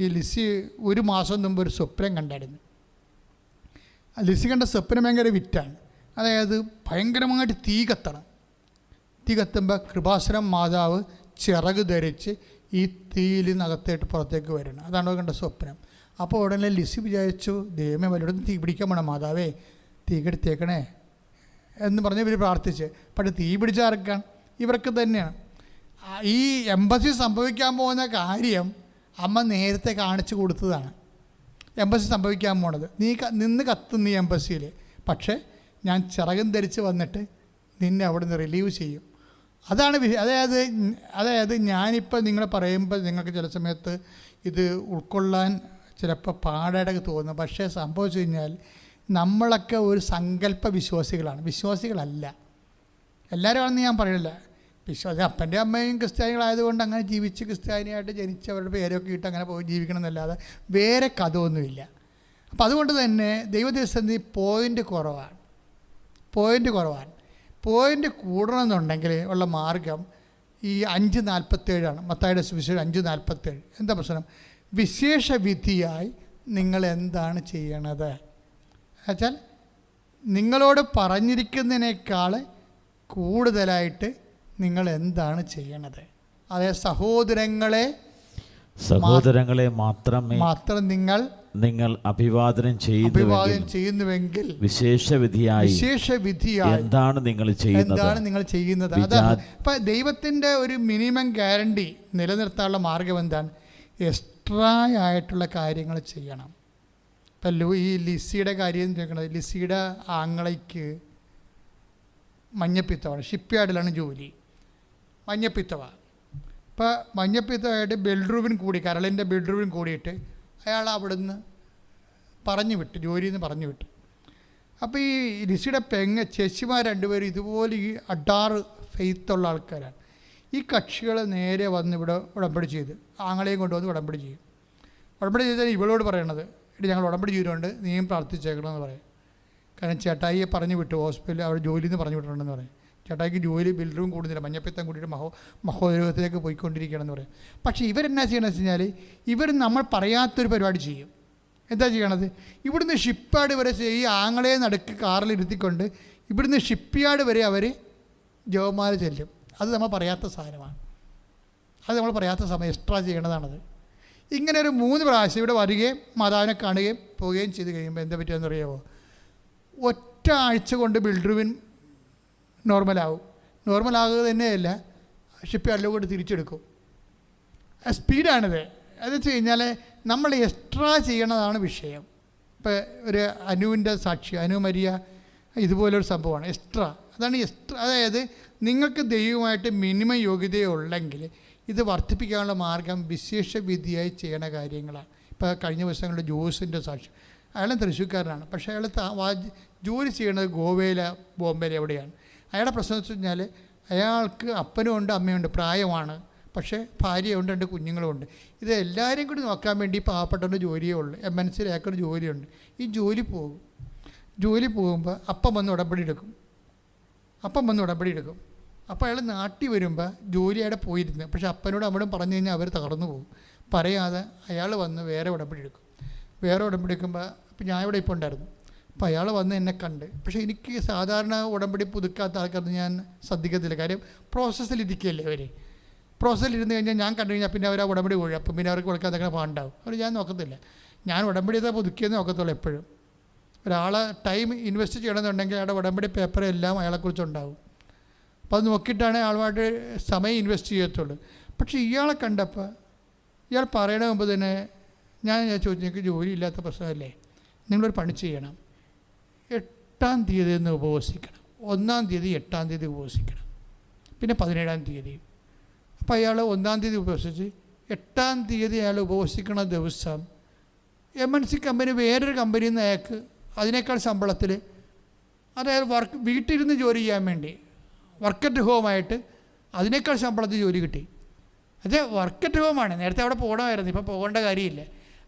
ഈ ലിസി 1 മാസം മുമ്പ് ഒരു സ്വപ്നം കണ്ടായിരുന്നു. ലിസി കണ്ട സ്വപ്നം ഭയങ്കര വിറ്റാണ്. അതായത് ഭയങ്കരമായിട്ട് തീ കത്തണം. തീ കത്തുമ്പോൾ കൃപാസനം മാതാവ് ചിറക് ധരിച്ച് ഈ തീയിൽ നിന്നകത്തേട്ട് പുറത്തേക്ക് വരണം. അതാണ് കണ്ട സ്വപ്നം. അപ്പോൾ ഉടനെ ലിസി വിചാരിച്ചു, ദൈവമേ വല്ലയിടത്തും തീ പിടിക്കാൻ വേണം, മാതാവേ തീ കെടുത്തേക്കണേ എന്ന് പറഞ്ഞ് ഇവർ പ്രാർത്ഥിച്ച്. പക്ഷേ തീ പിടിച്ചാർക്കാൻ ഇവർക്ക് തന്നെയാണ്. ഈ എംബസി സംഭവിക്കാൻ പോകുന്ന കാര്യം അമ്മ നേരത്തെ കാണിച്ചു കൊടുത്തതാണ്. എംബസി സംഭവിക്കാൻ പോണത് നിന്ന് കത്തുന്ന ഈ എംബസിയിൽ, പക്ഷേ ഞാൻ ചിറകും ധരിച്ച് വന്നിട്ട് നിന്നെ അവിടെ നിന്ന് റിലീവ് ചെയ്യും. അതാണ് അതായത് ഞാനിപ്പോൾ നിങ്ങൾ പറയുമ്പോൾ നിങ്ങൾക്ക് ചില സമയത്ത് ഇത് ഉൾക്കൊള്ളാൻ ചിലപ്പോൾ പാടായിട്ട് തോന്നും. പക്ഷേ സംഭവിച്ചു കഴിഞ്ഞാൽ നമ്മളൊക്കെ ഒരു സങ്കല്പ വിശ്വാസികളല്ല. എല്ലാവരും ആണെന്ന് ഞാൻ പറയില്ല. അപ്പൻ്റെ അമ്മയും ക്രിസ്ത്യാനികളായതുകൊണ്ട് അങ്ങനെ ജീവിച്ച് ക്രിസ്ത്യാനിയായിട്ട് ജനിച്ചവരുടെ പേരൊക്കെ ഇട്ട് അങ്ങനെ പോയി ജീവിക്കണം എന്നല്ലാതെ വേറെ കഥ ഒന്നുമില്ല. അപ്പം അതുകൊണ്ട് തന്നെ ദൈവദേശത്ത് പോയിൻ്റ് കുറവാണ്. പോയിൻ്റ് കൂടണമെന്നുണ്ടെങ്കിൽ ഉള്ള മാർഗം ഈ 5:47 മത്തായിയുടെ സുവിശേഷം 5:47. എന്താ പ്രശ്നം? വിശേഷ വിധിയായി നിങ്ങൾ എന്താണ് ചെയ്യണത്? എന്നുവെച്ചാൽ നിങ്ങളോട് പറഞ്ഞിരിക്കുന്നതിനേക്കാൾ കൂടുതലായിട്ട് നിങ്ങൾ എന്താണ് ചെയ്യണത്? അതായത് സഹോദരങ്ങളെ മാത്രം നിങ്ങൾ അഭിവാദനം ചെയ്യുന്നുവെങ്കിൽ വിശേഷ വിധിയായി എന്താണ് നിങ്ങൾ ചെയ്യുന്നത്? അതാണ് ഇപ്പം ദൈവത്തിൻ്റെ ഒരു മിനിമം ഗ്യാരണ്ടി നിലനിർത്താനുള്ള മാർഗം എന്താണ്? എക്സ്ട്രാ ആയിട്ടുള്ള കാര്യങ്ങൾ ചെയ്യണം. ഇപ്പം ഈ ലിസിയുടെ കാര്യം ചോദിക്കണത്, ലിസിയുടെ ആങ്ങളയ്ക്ക് മഞ്ഞപ്പിത്തമാണ്, ഷിപ്പ് യാർഡിലാണ് ജോലി. മഞ്ഞപ്പിത്തമാണ്. ഇപ്പോൾ മഞ്ഞപ്പിത്തമായിട്ട് ബെൽറൂബിൻ കൂടി, കരളിൻ്റെ ബെൽറൂബിൻ കൂടിയിട്ട് അയാൾ അവിടുന്ന് പറഞ്ഞു വിട്ടു, ജോലിയിൽ നിന്ന് പറഞ്ഞു വിട്ടു. അപ്പോൾ ഈ ലിസിയുടെ ചേച്ചിമാർ രണ്ടുപേരും ഇതുപോലെ ഈ അഡാറ് ഫെയ്ത്തുള്ള ആൾക്കാരാണ്. ഈ കക്ഷികൾ നേരെ വന്ന് ഇവിടെ ഉടമ്പടി ചെയ്ത് ആങ്ങളെയും കൊണ്ടുവന്ന് ഉടമ്പടി ചെയ്യും. ഉടമ്പടി ചെയ്താൽ ഇവളോട് പറയണത്, ഇനി ഞങ്ങൾ ഉടമ്പടി ചെയ്തിട്ടുണ്ട്, നീയും പ്രാർത്ഥിച്ചേക്കണമെന്ന് പറയും. കാരണം ചേട്ടായിയെ പറഞ്ഞു വിട്ടു, ഹോസ്പിറ്റലിൽ അവിടെ ജോലിയിൽ നിന്ന് പറഞ്ഞു വിട്ടിട്ടുണ്ടെന്ന് പറയും. ചേട്ടായിക്ക് ജോലി ബിൽഡറും കൂടുന്നില്ല, മഞ്ഞപ്പിത്തം കൂടിയിട്ട് മഹോദരത്തിലേക്ക് പോയിക്കൊണ്ടിരിക്കുകയാണെന്ന് പറയും. പക്ഷേ ഇവരെന്നാ ചെയ്യണമെന്ന് വെച്ച് കഴിഞ്ഞാൽ ഇവർ നമ്മൾ പറയാത്തൊരു പരിപാടി ചെയ്യും. എന്താ ചെയ്യണത്? ഇവിടുന്ന് ഷിപ്പ്യാർഡ് വരെ ഈ ആങ്ങളെ നടുക്ക് കാറിലിരുത്തിക്കൊണ്ട് ഇവിടുന്ന് ഷിപ്പ്യാർഡ് വരെ അവർ ജവമാല ചെല്ലും. അത് നമ്മൾ പറയാത്ത സാധനമാണ്. അത് നമ്മൾ പറയാത്ത സമയം എക്സ്ട്രാ ചെയ്യേണ്ടതാണത്. ഇങ്ങനെ ഒരു 3 പ്രാവശ്യം ഇവിടെ വരികയും മാതാവിനെ കാണുകയും പോവുകയും ചെയ്ത് കഴിയുമ്പോൾ എന്താ പറ്റുമെന്ന് അറിയാമോ? ഒറ്റ ആഴ്ച കൊണ്ട് ബിൽഡറുവിൻ നോർമലാകും. നോർമലാകുക തന്നെയല്ല, ഷിപ്പ്യാർഡിലേക്ക് കൊണ്ട് തിരിച്ചെടുക്കും. സ്പീഡാണിത്. അത് വെച്ച് കഴിഞ്ഞാൽ നമ്മൾ എക്സ്ട്രാ ചെയ്യണതാണ് വിഷയം. ഇപ്പോൾ ഒരു അനുവിൻ്റെ സാക്ഷി, അനു മരിയ ഇതുപോലൊരു സംഭവമാണ് എക്സ്ട്രാ. അതാണ് എക്സ്ട്രാ. അതായത് നിങ്ങൾക്ക് ദൈവമായിട്ട് മിനിമം യോഗ്യതയുള്ളെങ്കിൽ ഇത് വർദ്ധിപ്പിക്കാനുള്ള മാർഗം വിശേഷ വിധിയായി ചെയ്യണ കാര്യങ്ങളാണ്. ഇപ്പോൾ കഴിഞ്ഞ ദിവസങ്ങളിൽ ജോസിൻ്റെ സാക്ഷി, അയാൾ തൃശ്ശൂർക്കാരനാണ്, പക്ഷേ അയാൾ ജോലി ചെയ്യണത് ഗോവയിലെ ബോംബെയിൽ എവിടെയാണ്. അയാളുടെ പ്രശ്നം വെച്ച് കഴിഞ്ഞാൽ അയാൾക്ക് അപ്പനും ഉണ്ട് അമ്മയുണ്ട്, പ്രായമാണ്, പക്ഷേ ഭാര്യയുണ്ട്, 2 കുഞ്ഞുങ്ങളുമുണ്ട്. ഇത് എല്ലാവരെയും കൂടി നോക്കാൻ വേണ്ടി പാവപ്പെട്ടവൻ്റെ ജോലിയേ ഉള്ളൂ. MNC അയാൾക്കൊരു ജോലിയുണ്ട്. ഈ ജോലി പോകുമ്പോൾ അപ്പം വന്ന് ഉടമ്പടി എടുക്കും. അപ്പോൾ അയാൾ നാട്ടിൽ വരുമ്പോൾ ജോലി അയാളെ പോയിരുന്നു, പക്ഷേ അപ്പനോട് അമ്മയോടും പറഞ്ഞു കഴിഞ്ഞാൽ അവർ തകർന്നു പോകും. പറയാതെ അയാൾ വന്ന് വേറെ ഉടമ്പടി എടുക്കും. അപ്പോൾ ഞാൻ ഇവിടെ ഇപ്പോൾ ഉണ്ടായിരുന്നു. അപ്പോൾ അയാൾ വന്ന് എന്നെ കണ്ട്, പക്ഷേ എനിക്ക് സാധാരണ ഉടമ്പടി പുതുക്കാത്ത ആൾക്കാർക്ക് ഞാൻ ശ്രദ്ധിക്കത്തില്ല. കാര്യം പ്രോസസ്സിലിരിക്കുകയല്ലേ അവർ. പ്രോസസ്സിലിരുന്ന് കഴിഞ്ഞാൽ ഞാൻ കണ്ടു കഴിഞ്ഞാൽ പിന്നെ അവർ ആ ഉടമ്പടി പോയി, അപ്പം പിന്നെ അവർക്ക് കൊടുക്കാൻ തന്നെ പാണ്ടാവും. അവർ ഞാൻ നോക്കത്തില്ല. ഞാൻ ഉടമ്പടി ചെയ്താൽ പുതുക്കിയെന്ന് നോക്കത്തുള്ളൂ. എപ്പോഴും ഒരാളെ ടൈം ഇൻവെസ്റ്റ് ചെയ്യണമെന്നുണ്ടെങ്കിൽ അയാളുടെ ഉടമ്പടി പേപ്പർ എല്ലാം അയാളെക്കുറിച്ചുണ്ടാവും. അപ്പോൾ അത് നോക്കിയിട്ടാണ് ആളുമായിട്ട് സമയം ഇൻവെസ്റ്റ് ചെയ്യത്തുള്ളൂ. പക്ഷേ ഇയാളെ കണ്ടപ്പോൾ ഇയാൾ പറയണ മുമ്പ് തന്നെ ഞാൻ ചോദിച്ചു, നിങ്ങൾക്ക് ജോലി ഇല്ലാത്ത പ്രശ്നമല്ലേ, നിങ്ങളൊരു പണി ചെയ്യണം, 8-ാം തീയതി ഒന്ന് ഉപവസിക്കണം, 1-ാം തീയതി 8-ാം തീയതി ഉപവസിക്കണം, പിന്നെ 17-ാം തീയതിയും. അപ്പോൾ അയാൾ 1-ാം തീയതി ഉപവസിച്ച് 8-ാം തീയതി അയാൾ ഉപവസിക്കണ ദിവസം MNC കമ്പനി വേറൊരു കമ്പനിയിൽ നിന്ന് അയാൾക്ക് അതിനേക്കാൾ ശമ്പളത്തിൽ, അതായത് വീട്ടിലിരുന്ന് ജോലി ചെയ്യാൻ വേണ്ടി വർക്ക് അറ്റ് ഹോമായിട്ട് അതിനേക്കാൾ ശമ്പളത്തിൽ ജോലി കിട്ടി. അത് വർക്ക് അറ്റ് ഹോമാണ്. നേരത്തെ അവിടെ പോകണമായിരുന്നു, ഇപ്പോൾ പോകേണ്ട കാര്യമില്ല.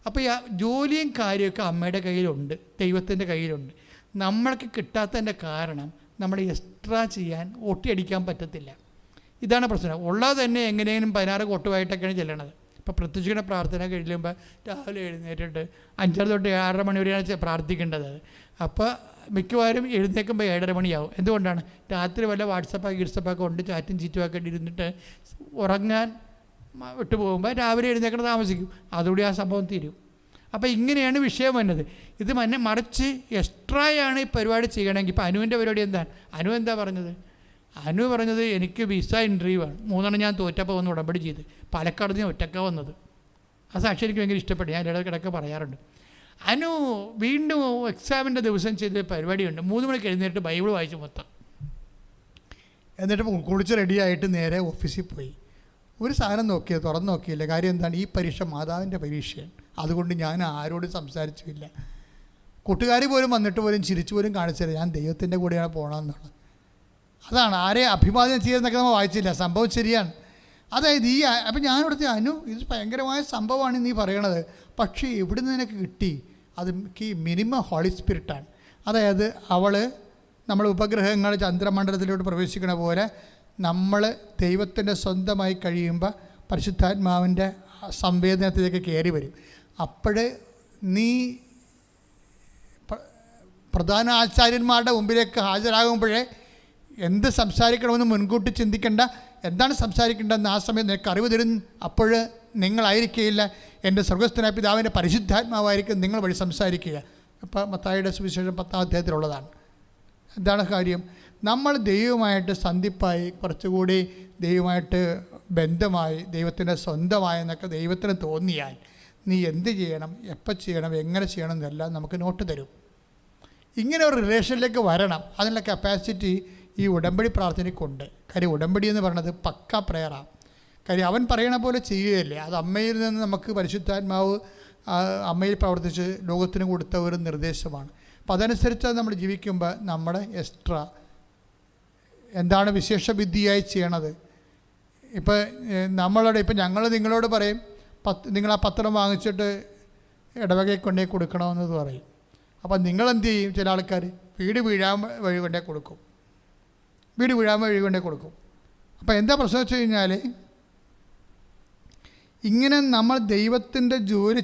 അപ്പോൾ ഈ ജോലിയും കാര്യമൊക്കെ അമ്മയുടെ കയ്യിലുണ്ട്, ദൈവത്തിൻ്റെ കയ്യിലുണ്ട്. നമ്മൾക്ക് കിട്ടാത്തതിൻ്റെ കാരണം നമ്മൾ എക്സ്ട്രാ ചെയ്യാൻ ഒട്ടിയടിക്കാൻ പറ്റത്തില്ല. ഇതാണ് പ്രശ്നം. ഉള്ളത് തന്നെ എങ്ങനെയും 16 കൊട്ടുമായിട്ടൊക്കെയാണ് ചെല്ലണത്. ഇപ്പോൾ പ്രത്യക്ഷ പ്രാർത്ഥന കഴിയുമ്പോൾ രാവിലെ എഴുന്നേറ്റിട്ട് 5:30 തൊട്ട് 6:30 മണി വരെയാണ് പ്രാർത്ഥിക്കേണ്ടത്. അപ്പോൾ മിക്കവാറും എഴുന്നേൽക്കുമ്പോൾ 7:30 മണിയാവും. എന്തുകൊണ്ടാണ്? രാത്രി വല്ല വാട്സപ്പൊക്കെ കൊണ്ട് ചാറ്റും ചീറ്റുമൊക്കെ ഇരുന്നിട്ട് ഉറങ്ങാൻ വിട്ടു പോകുമ്പോൾ രാവിലെ എഴുന്നേൽക്കണം താമസിക്കും. അതുകൂടി ആ സംഭവം തീരും. അപ്പോൾ ഇങ്ങനെയാണ് വിഷയം വന്നത്. ഇത് മറിച്ച് എക്സ്ട്രായാണ് ഈ പരിപാടി ചെയ്യണമെങ്കിൽ. ഇപ്പോൾ അനുവിൻ്റെ പരിപാടി എന്താണ്? എന്താ പറഞ്ഞത്? എനിക്ക് വിസ ഇൻ്റർവ്യൂ ആണ്, 3 ഞാൻ തോറ്റപ്പോൾ വന്ന് ഉടമ്പടി ചെയ്ത് പാലക്കാട് ഞാൻ ഒറ്റക്കാണ് വന്നത്. ആ സാക്ഷി എനിക്ക് ഭയങ്കര ഇഷ്ടപ്പെട്ടു. ഞാൻ ഇടയ്ക്കിടയ്ക്ക് പറയാറുണ്ട്. അനു വീണ്ടും എക്സാമിൻ്റെ ദിവസം ചെയ്ത പരിപാടിയുണ്ട്. 3 മണിക്ക് എഴുന്നേറ്റ് ബൈബിൾ വായിച്ചു മൊത്തം, എന്നിട്ട് കുളിച്ച് റെഡിയായിട്ട് നേരെ ഓഫീസിൽ പോയി. ഒരു സാധനം തുറന്ന് നോക്കിയില്ല. കാര്യം എന്താണ്? ഈ പരീക്ഷ മാതാവിൻ്റെ പരീക്ഷയാണ്. അതുകൊണ്ട് ഞാൻ ആരോടും സംസാരിച്ചില്ല. കൂട്ടുകാർ പോലും വന്നിട്ട് പോലും ചിരിച്ചു പോലും കാണിച്ചില്ല ഞാൻ ദൈവത്തിൻ്റെ കൂടെയാണ് പോകണമെന്നുള്ളത്. അതാണ് ആരെ അഭിവാദ്യം ചെയ്യുന്നതൊക്കെ നമ്മൾ വായിച്ചില്ല. സംഭവം ശരിയാണ്. അതായത് അപ്പം ഞാനിവിടുത്തെ ഇത് ഭയങ്കരമായ സംഭവമാണ് നീ പറയണത്, പക്ഷേ എവിടെ നിന്ന് നിനക്ക് കിട്ടി? അത് മിനിമം ഹോളി സ്പിരിറ്റാണ്. അതായത് നമ്മൾ ഉപഗ്രഹങ്ങൾ ചന്ദ്രമണ്ഡലത്തിലോട്ട് പ്രവേശിക്കണ പോലെ നമ്മൾ ദൈവത്തിൻ്റെ സ്വന്തമായി കഴിയുമ്പോൾ പരിശുദ്ധാത്മാവിൻ്റെ സംവേദനത്തിലേക്ക് കയറി വരും. അപ്പോൾ നീ പ്രധാന ആചാര്യന്മാരുടെ മുമ്പിലേക്ക് ഹാജരാകുമ്പോഴേ എന്ത് സംസാരിക്കണമെന്ന് മുൻകൂട്ടി ചിന്തിക്കേണ്ട, എന്താണ് സംസാരിക്കേണ്ടതെന്ന് ആ സമയം നിനക്ക് അറിവ് തരും. അപ്പോൾ നിങ്ങളായിരിക്കുകയില്ല, എൻ്റെ സ്വർഗ്ഗസ്ഥനായ പിതാവിൻ്റെ പരിശുദ്ധാത്മാവായിരിക്കും നിങ്ങൾ വഴി സംസാരിക്കുക. അപ്പോൾ മത്തായിയുടെ സുവിശേഷം 10-ാം അധ്യായത്തിലുള്ളതാണ്. എന്താണ് കാര്യം? നമ്മൾ ദൈവമായിട്ട് സന്ധിപ്പായി, കുറച്ചുകൂടി ദൈവമായിട്ട് ബന്ധമായി, ദൈവത്തിൻ്റെ സ്വന്തമായെന്നൊക്കെ ദൈവത്തിന് തോന്നിയാൽ നീ എന്ത് ചെയ്യണം, എപ്പോൾ ചെയ്യണം, എങ്ങനെ ചെയ്യണം എന്നെല്ലാം നമുക്ക് നോട്ട് തരും. ഇങ്ങനെ ഒരു റിലേഷനിലേക്ക് വരണം. അതിനുള്ള കപ്പാസിറ്റി ഈ ഉടമ്പടി പ്രാർത്ഥനയ്ക്കുണ്ട്. കാര്യം ഉടമ്പടി എന്ന് പറയുന്നത് പക്ക പ്രയറാണ്. കാര്യം അവൻ പറയണ പോലെ ചെയ്യുകയല്ലേ. അത് അമ്മയിൽ നിന്ന് നമുക്ക് പരിശുദ്ധാത്മാവ് അമ്മയിൽ പ്രവർത്തിച്ച് ലോകത്തിന് കൊടുത്ത ഒരു നിർദ്ദേശമാണ്. അപ്പം അതനുസരിച്ച് നമ്മൾ ജീവിക്കുമ്പോൾ നമ്മുടെ എക്സ്ട്രാ എന്താണ് വിശേഷ വിദ്യയായി ചെയ്യണത്. ഇപ്പം ഞങ്ങൾ നിങ്ങളോട് പറയും, നിങ്ങൾ ആ പത്രം വാങ്ങിച്ചിട്ട് ഇടവകയിൽ കൊണ്ടേ കൊടുക്കണമെന്ന് പറയും. അപ്പം നിങ്ങളെന്ത് ചെയ്യും? ചില ആൾക്കാർ വീട് വീഴാൻ വഴി കൊണ്ടേ കൊടുക്കും. അപ്പം എന്താ പ്രശ്നം വെച്ച് കഴിഞ്ഞാൽ, ഇങ്ങനെ നമ്മൾ ദൈവത്തിൻ്റെ ജോലി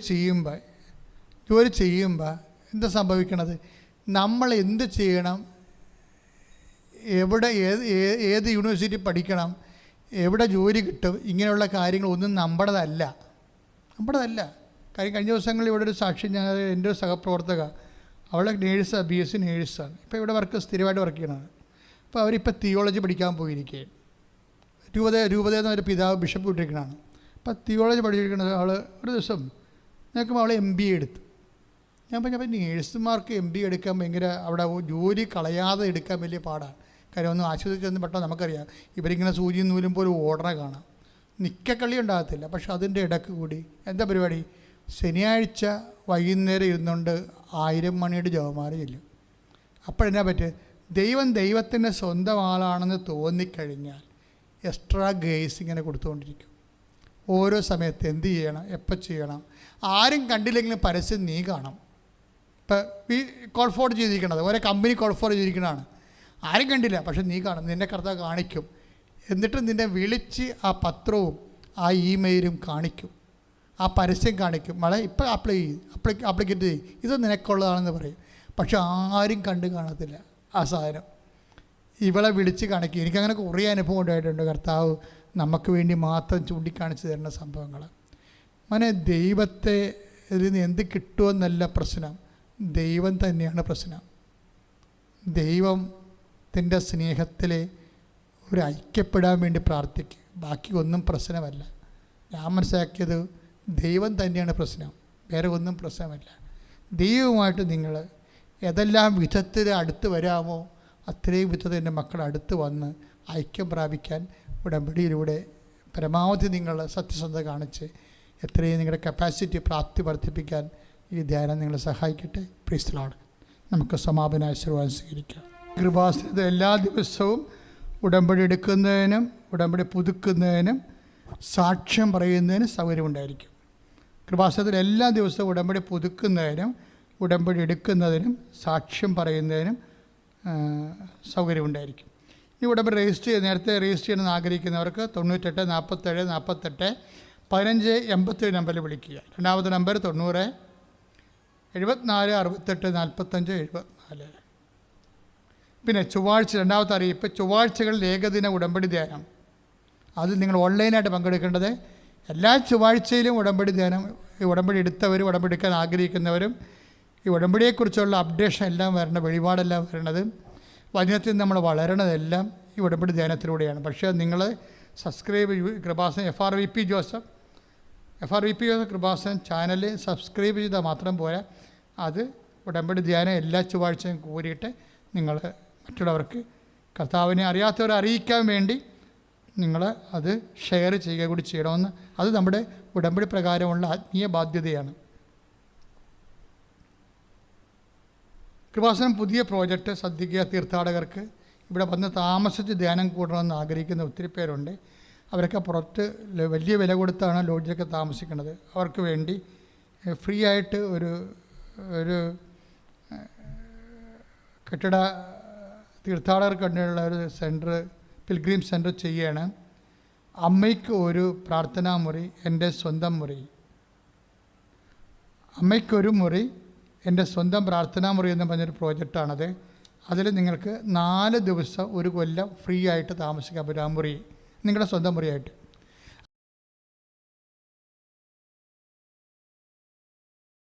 ചെയ്യുമ്പോൾ എന്താ സംഭവിക്കണത്? നമ്മൾ എന്ത് ചെയ്യണം, എവിടെ ഏത് യൂണിവേഴ്സിറ്റി പഠിക്കണം, എവിടെ ജോലി കിട്ടും, ഇങ്ങനെയുള്ള കാര്യങ്ങളൊന്നും നമ്മുടേതല്ല. കാര്യം കഴിഞ്ഞ ദിവസങ്ങളിൽ ഇവിടെ ഒരു സാക്ഷി, എൻ്റെ ഒരു സഹപ്രവർത്തക, അവളെ നേഴ്സാണ്, BSc നേഴ്സാണ്. ഇപ്പോൾ ഇവിടെ സ്ഥിരമായിട്ട് വർക്ക് ചെയ്യണതാണ്. അപ്പോൾ അവരിപ്പോൾ തിയോളജി പഠിക്കാൻ പോയിരിക്കുകയാണ്. രൂപത എന്നൊരു പിതാവ് ബിഷപ്പ് വിട്ടിരിക്കണതാണ്. അപ്പോൾ തിയോളജി പഠിച്ചിരിക്കുന്നത് ആൾ ഒരു ദിവസം നോക്കുമ്പോൾ അവൾ MBA എടുത്തു. ഞാൻ പറഞ്ഞു, അപ്പോൾ നേഴ്സുമാർക്ക് MBA എടുക്കാൻ ഭയങ്കര, അവിടെ ജോലി കളയാതെ എടുക്കാൻ വലിയ പാടാണ്. കാര്യം ഒന്നും ആശുപത്രിയിൽ ചെന്ന് പെട്ടെന്ന് നമുക്കറിയാം, ഇവരിങ്ങനെ സൂചിയും നൂലും പോലെ ഓടണ കാണാം. നിക്കക്കളി ഉണ്ടാകത്തില്ല. പക്ഷെ അതിൻ്റെ ഇടയ്ക്ക് കൂടി എന്താ പരിപാടി? ശനിയാഴ്ച വൈകുന്നേരം ഇരുന്നുകൊണ്ട് 1000 മണിയുടെ ജപമാല ചെല്ലും. അപ്പോഴെന്നാ പറ്റുക? ദൈവത്തിൻ്റെ സ്വന്തം ആളാണെന്ന് തോന്നിക്കഴിഞ്ഞാൽ എക്സ്ട്രാ ഗേസ് ഇങ്ങനെ കൊടുത്തുകൊണ്ടിരിക്കും. ഓരോ സമയത്ത് എന്ത് ചെയ്യണം, എപ്പോൾ ചെയ്യണം, ആരും കണ്ടില്ലെങ്കിലും പരസ്യം നീ കാണാം. ഇപ്പോൾ കോൾ ഫോർവേഡ് ചെയ്തിരിക്കണത് ഓരോ കമ്പനി കോൾ ഫോർവേഡ് ചെയ്തിരിക്കണതാണ്. ആരും കണ്ടില്ല, പക്ഷെ നീ കാണും. നിൻ്റെ കർത്താവ് കാണിക്കും. എന്നിട്ട് നിന്നെ വിളിച്ച് ആ പത്രവും ആ ഇമെയിലും കാണിക്കും, ആ പരസ്യം കാണിക്കും. ഇപ്പോൾ അപ്ലിക്കേറ്റ് ചെയ്യും, ഇത് നിനക്കുള്ളതാണെന്ന് പറയും. പക്ഷെ ആരും കണ്ട് കാണത്തില്ല ആ സാധനം. ഇവളെ വിളിച്ച് കാണിക്കും. എനിക്കങ്ങനെ കുറേ അനുഭവം ഉണ്ടായിട്ടുണ്ട്. കർത്താവ് നമുക്ക് വേണ്ടി മാത്രം ചൂണ്ടിക്കാണിച്ച് തരുന്ന സംഭവങ്ങൾ. ദൈവത്തെ ഇതിൽ നിന്ന് എന്ത് കിട്ടുമെന്നല്ല പ്രശ്നം, ദൈവം തന്നെയാണ് പ്രശ്നം. ദൈവത്തിൻ്റെ സ്നേഹത്തിൽ ഒരു ഐക്യപ്പെടാൻ വേണ്ടി പ്രാർത്ഥിക്കുക, ബാക്കി ഒന്നും പ്രശ്നമല്ല. ഞാൻ മനസ്സിലാക്കിയത് ദൈവം തന്നെയാണ് പ്രശ്നം, വേറെ ഒന്നും പ്രശ്നമല്ല. ദൈവവുമായിട്ട് നിങ്ങൾ ഏതെല്ലാം വിധത്തിൽ അടുത്ത് വരാമോ അത്രയും വിധത്തിൽ എൻ്റെ മക്കൾ അടുത്ത് വന്ന് ഐക്യം പ്രാപിക്കാൻ ഉടമ്പടിയിലൂടെ പരമാവധി നിങ്ങൾ സത്യസന്ധത കാണിച്ച് എത്രയും നിങ്ങളുടെ കപ്പാസിറ്റി പ്രാപ്തി വർദ്ധിപ്പിക്കാൻ ഈ ധ്യാനം നിങ്ങളെ സഹായിക്കട്ടെ. Price the Lord. നമുക്ക് സമാപന ആശീർവാദം സ്വീകരിക്കാം. കൃപാസനത്തിൽ എല്ലാ ദിവസവും ഉടമ്പടി എടുക്കുന്നതിനും ഉടമ്പടി പുതുക്കുന്നതിനും സാക്ഷ്യം പറയുന്നതിനും സൗകര്യമുണ്ടായിരിക്കും. കൃപാസനത്തിൽ എല്ലാ ദിവസവും ഉടമ്പടി പുതുക്കുന്നതിനും ഉടമ്പടി എടുക്കുന്നതിനും സാക്ഷ്യം പറയുന്നതിനും സൗകര്യമുണ്ടായിരിക്കും. ഈ ഉടമ്പടി നേരത്തെ രജിസ്റ്റർ ചെയ്യണമെന്ന് ആഗ്രഹിക്കുന്നവർക്ക് 98 47 48 15 87 നമ്പറിൽ വിളിക്കുക. രണ്ടാമത്തെ നമ്പർ 90 74 68 45 74. പിന്നെ ചൊവ്വാഴ്ച രണ്ടാമത്തെ അറിയിപ്പ്, ചൊവ്വാഴ്ചകളിൽ ഏകദിന ഉടമ്പടി ധ്യാനം. അത് നിങ്ങൾ ഓൺലൈനായിട്ട് പങ്കെടുക്കേണ്ടത്. എല്ലാ ചൊവ്വാഴ്ചയിലും ഉടമ്പടി ധ്യാനം, ഈ ഉടമ്പടി എടുത്തവരും ഉടമ്പടി എടുക്കാൻ ആഗ്രഹിക്കുന്നവരും ഈ ഉടമ്പടിയെക്കുറിച്ചുള്ള അപ്ഡേഷൻ എല്ലാം വരണം, വെളിപാടെല്ലാം വരണത്, വചനത്തിൽ നമ്മൾ വളരണതെല്ലാം ഈ ഉടമ്പടി ധ്യാനത്തിലൂടെയാണ്. പക്ഷേ നിങ്ങൾ subscribe Kripasan FRVP Joseph Kripasan channel subscribe ചെയ്താൽ മാത്രം പോരാ, അത് ഉടമ്പടി ധ്യാനം എല്ലാ ചൊവ്വാഴ്ചയും കൂടിയിട്ട് നിങ്ങൾ മറ്റുള്ളവർക്ക് കർത്താവിനെ അറിയാത്തവരെ അറിയിക്കാൻ വേണ്ടി നിങ്ങൾ അത് ഷെയർ ചെയ്യുക കൂടി ചെയ്യണമെന്ന്. അത് നമ്മുടെ ഉടമ്പടി പ്രകാരമുള്ള ആത്മീയ ബാധ്യതയാണ്. കൃപാസനം പുതിയ പ്രോജക്റ്റ് ശ്രദ്ധിക്കുക. തീർത്ഥാടകർക്ക് ഇവിടെ വന്ന് താമസിച്ച് ധ്യാനം കൂടണമെന്ന് ആഗ്രഹിക്കുന്ന ഒത്തിരി പേരുണ്ട്. അവരൊക്കെ പുറത്ത് വലിയ വില കൊടുത്താണ് ലോഡ്ജിലൊക്കെ താമസിക്കുന്നത്. അവർക്ക് വേണ്ടി ഫ്രീ ആയിട്ട് ഒരു കെട്ടിട തീർത്ഥാടകർക്ക് വേണ്ടിയുള്ള ഒരു സെൻറ്റർ, പിൽഗ്രീം സെൻറ്റർ ചെയ്യാണ്. അമ്മയ്ക്ക് ഒരു പ്രാർത്ഥനാ മുറി, എൻ്റെ സ്വന്തം മുറി. അമ്മയ്ക്കൊരു മുറി, എൻ്റെ സ്വന്തം പ്രാർത്ഥനാ മുറി എന്ന് പറഞ്ഞൊരു പ്രോജക്റ്റാണത്. അതിൽ നിങ്ങൾക്ക് 4 ദിവസം 1 കൊല്ലം ഫ്രീ ആയിട്ട് താമസിക്കാൻ പറ്റും. ആ മുറി നിങ്ങളുടെ സ്വന്തം മുറിയായിട്ട്.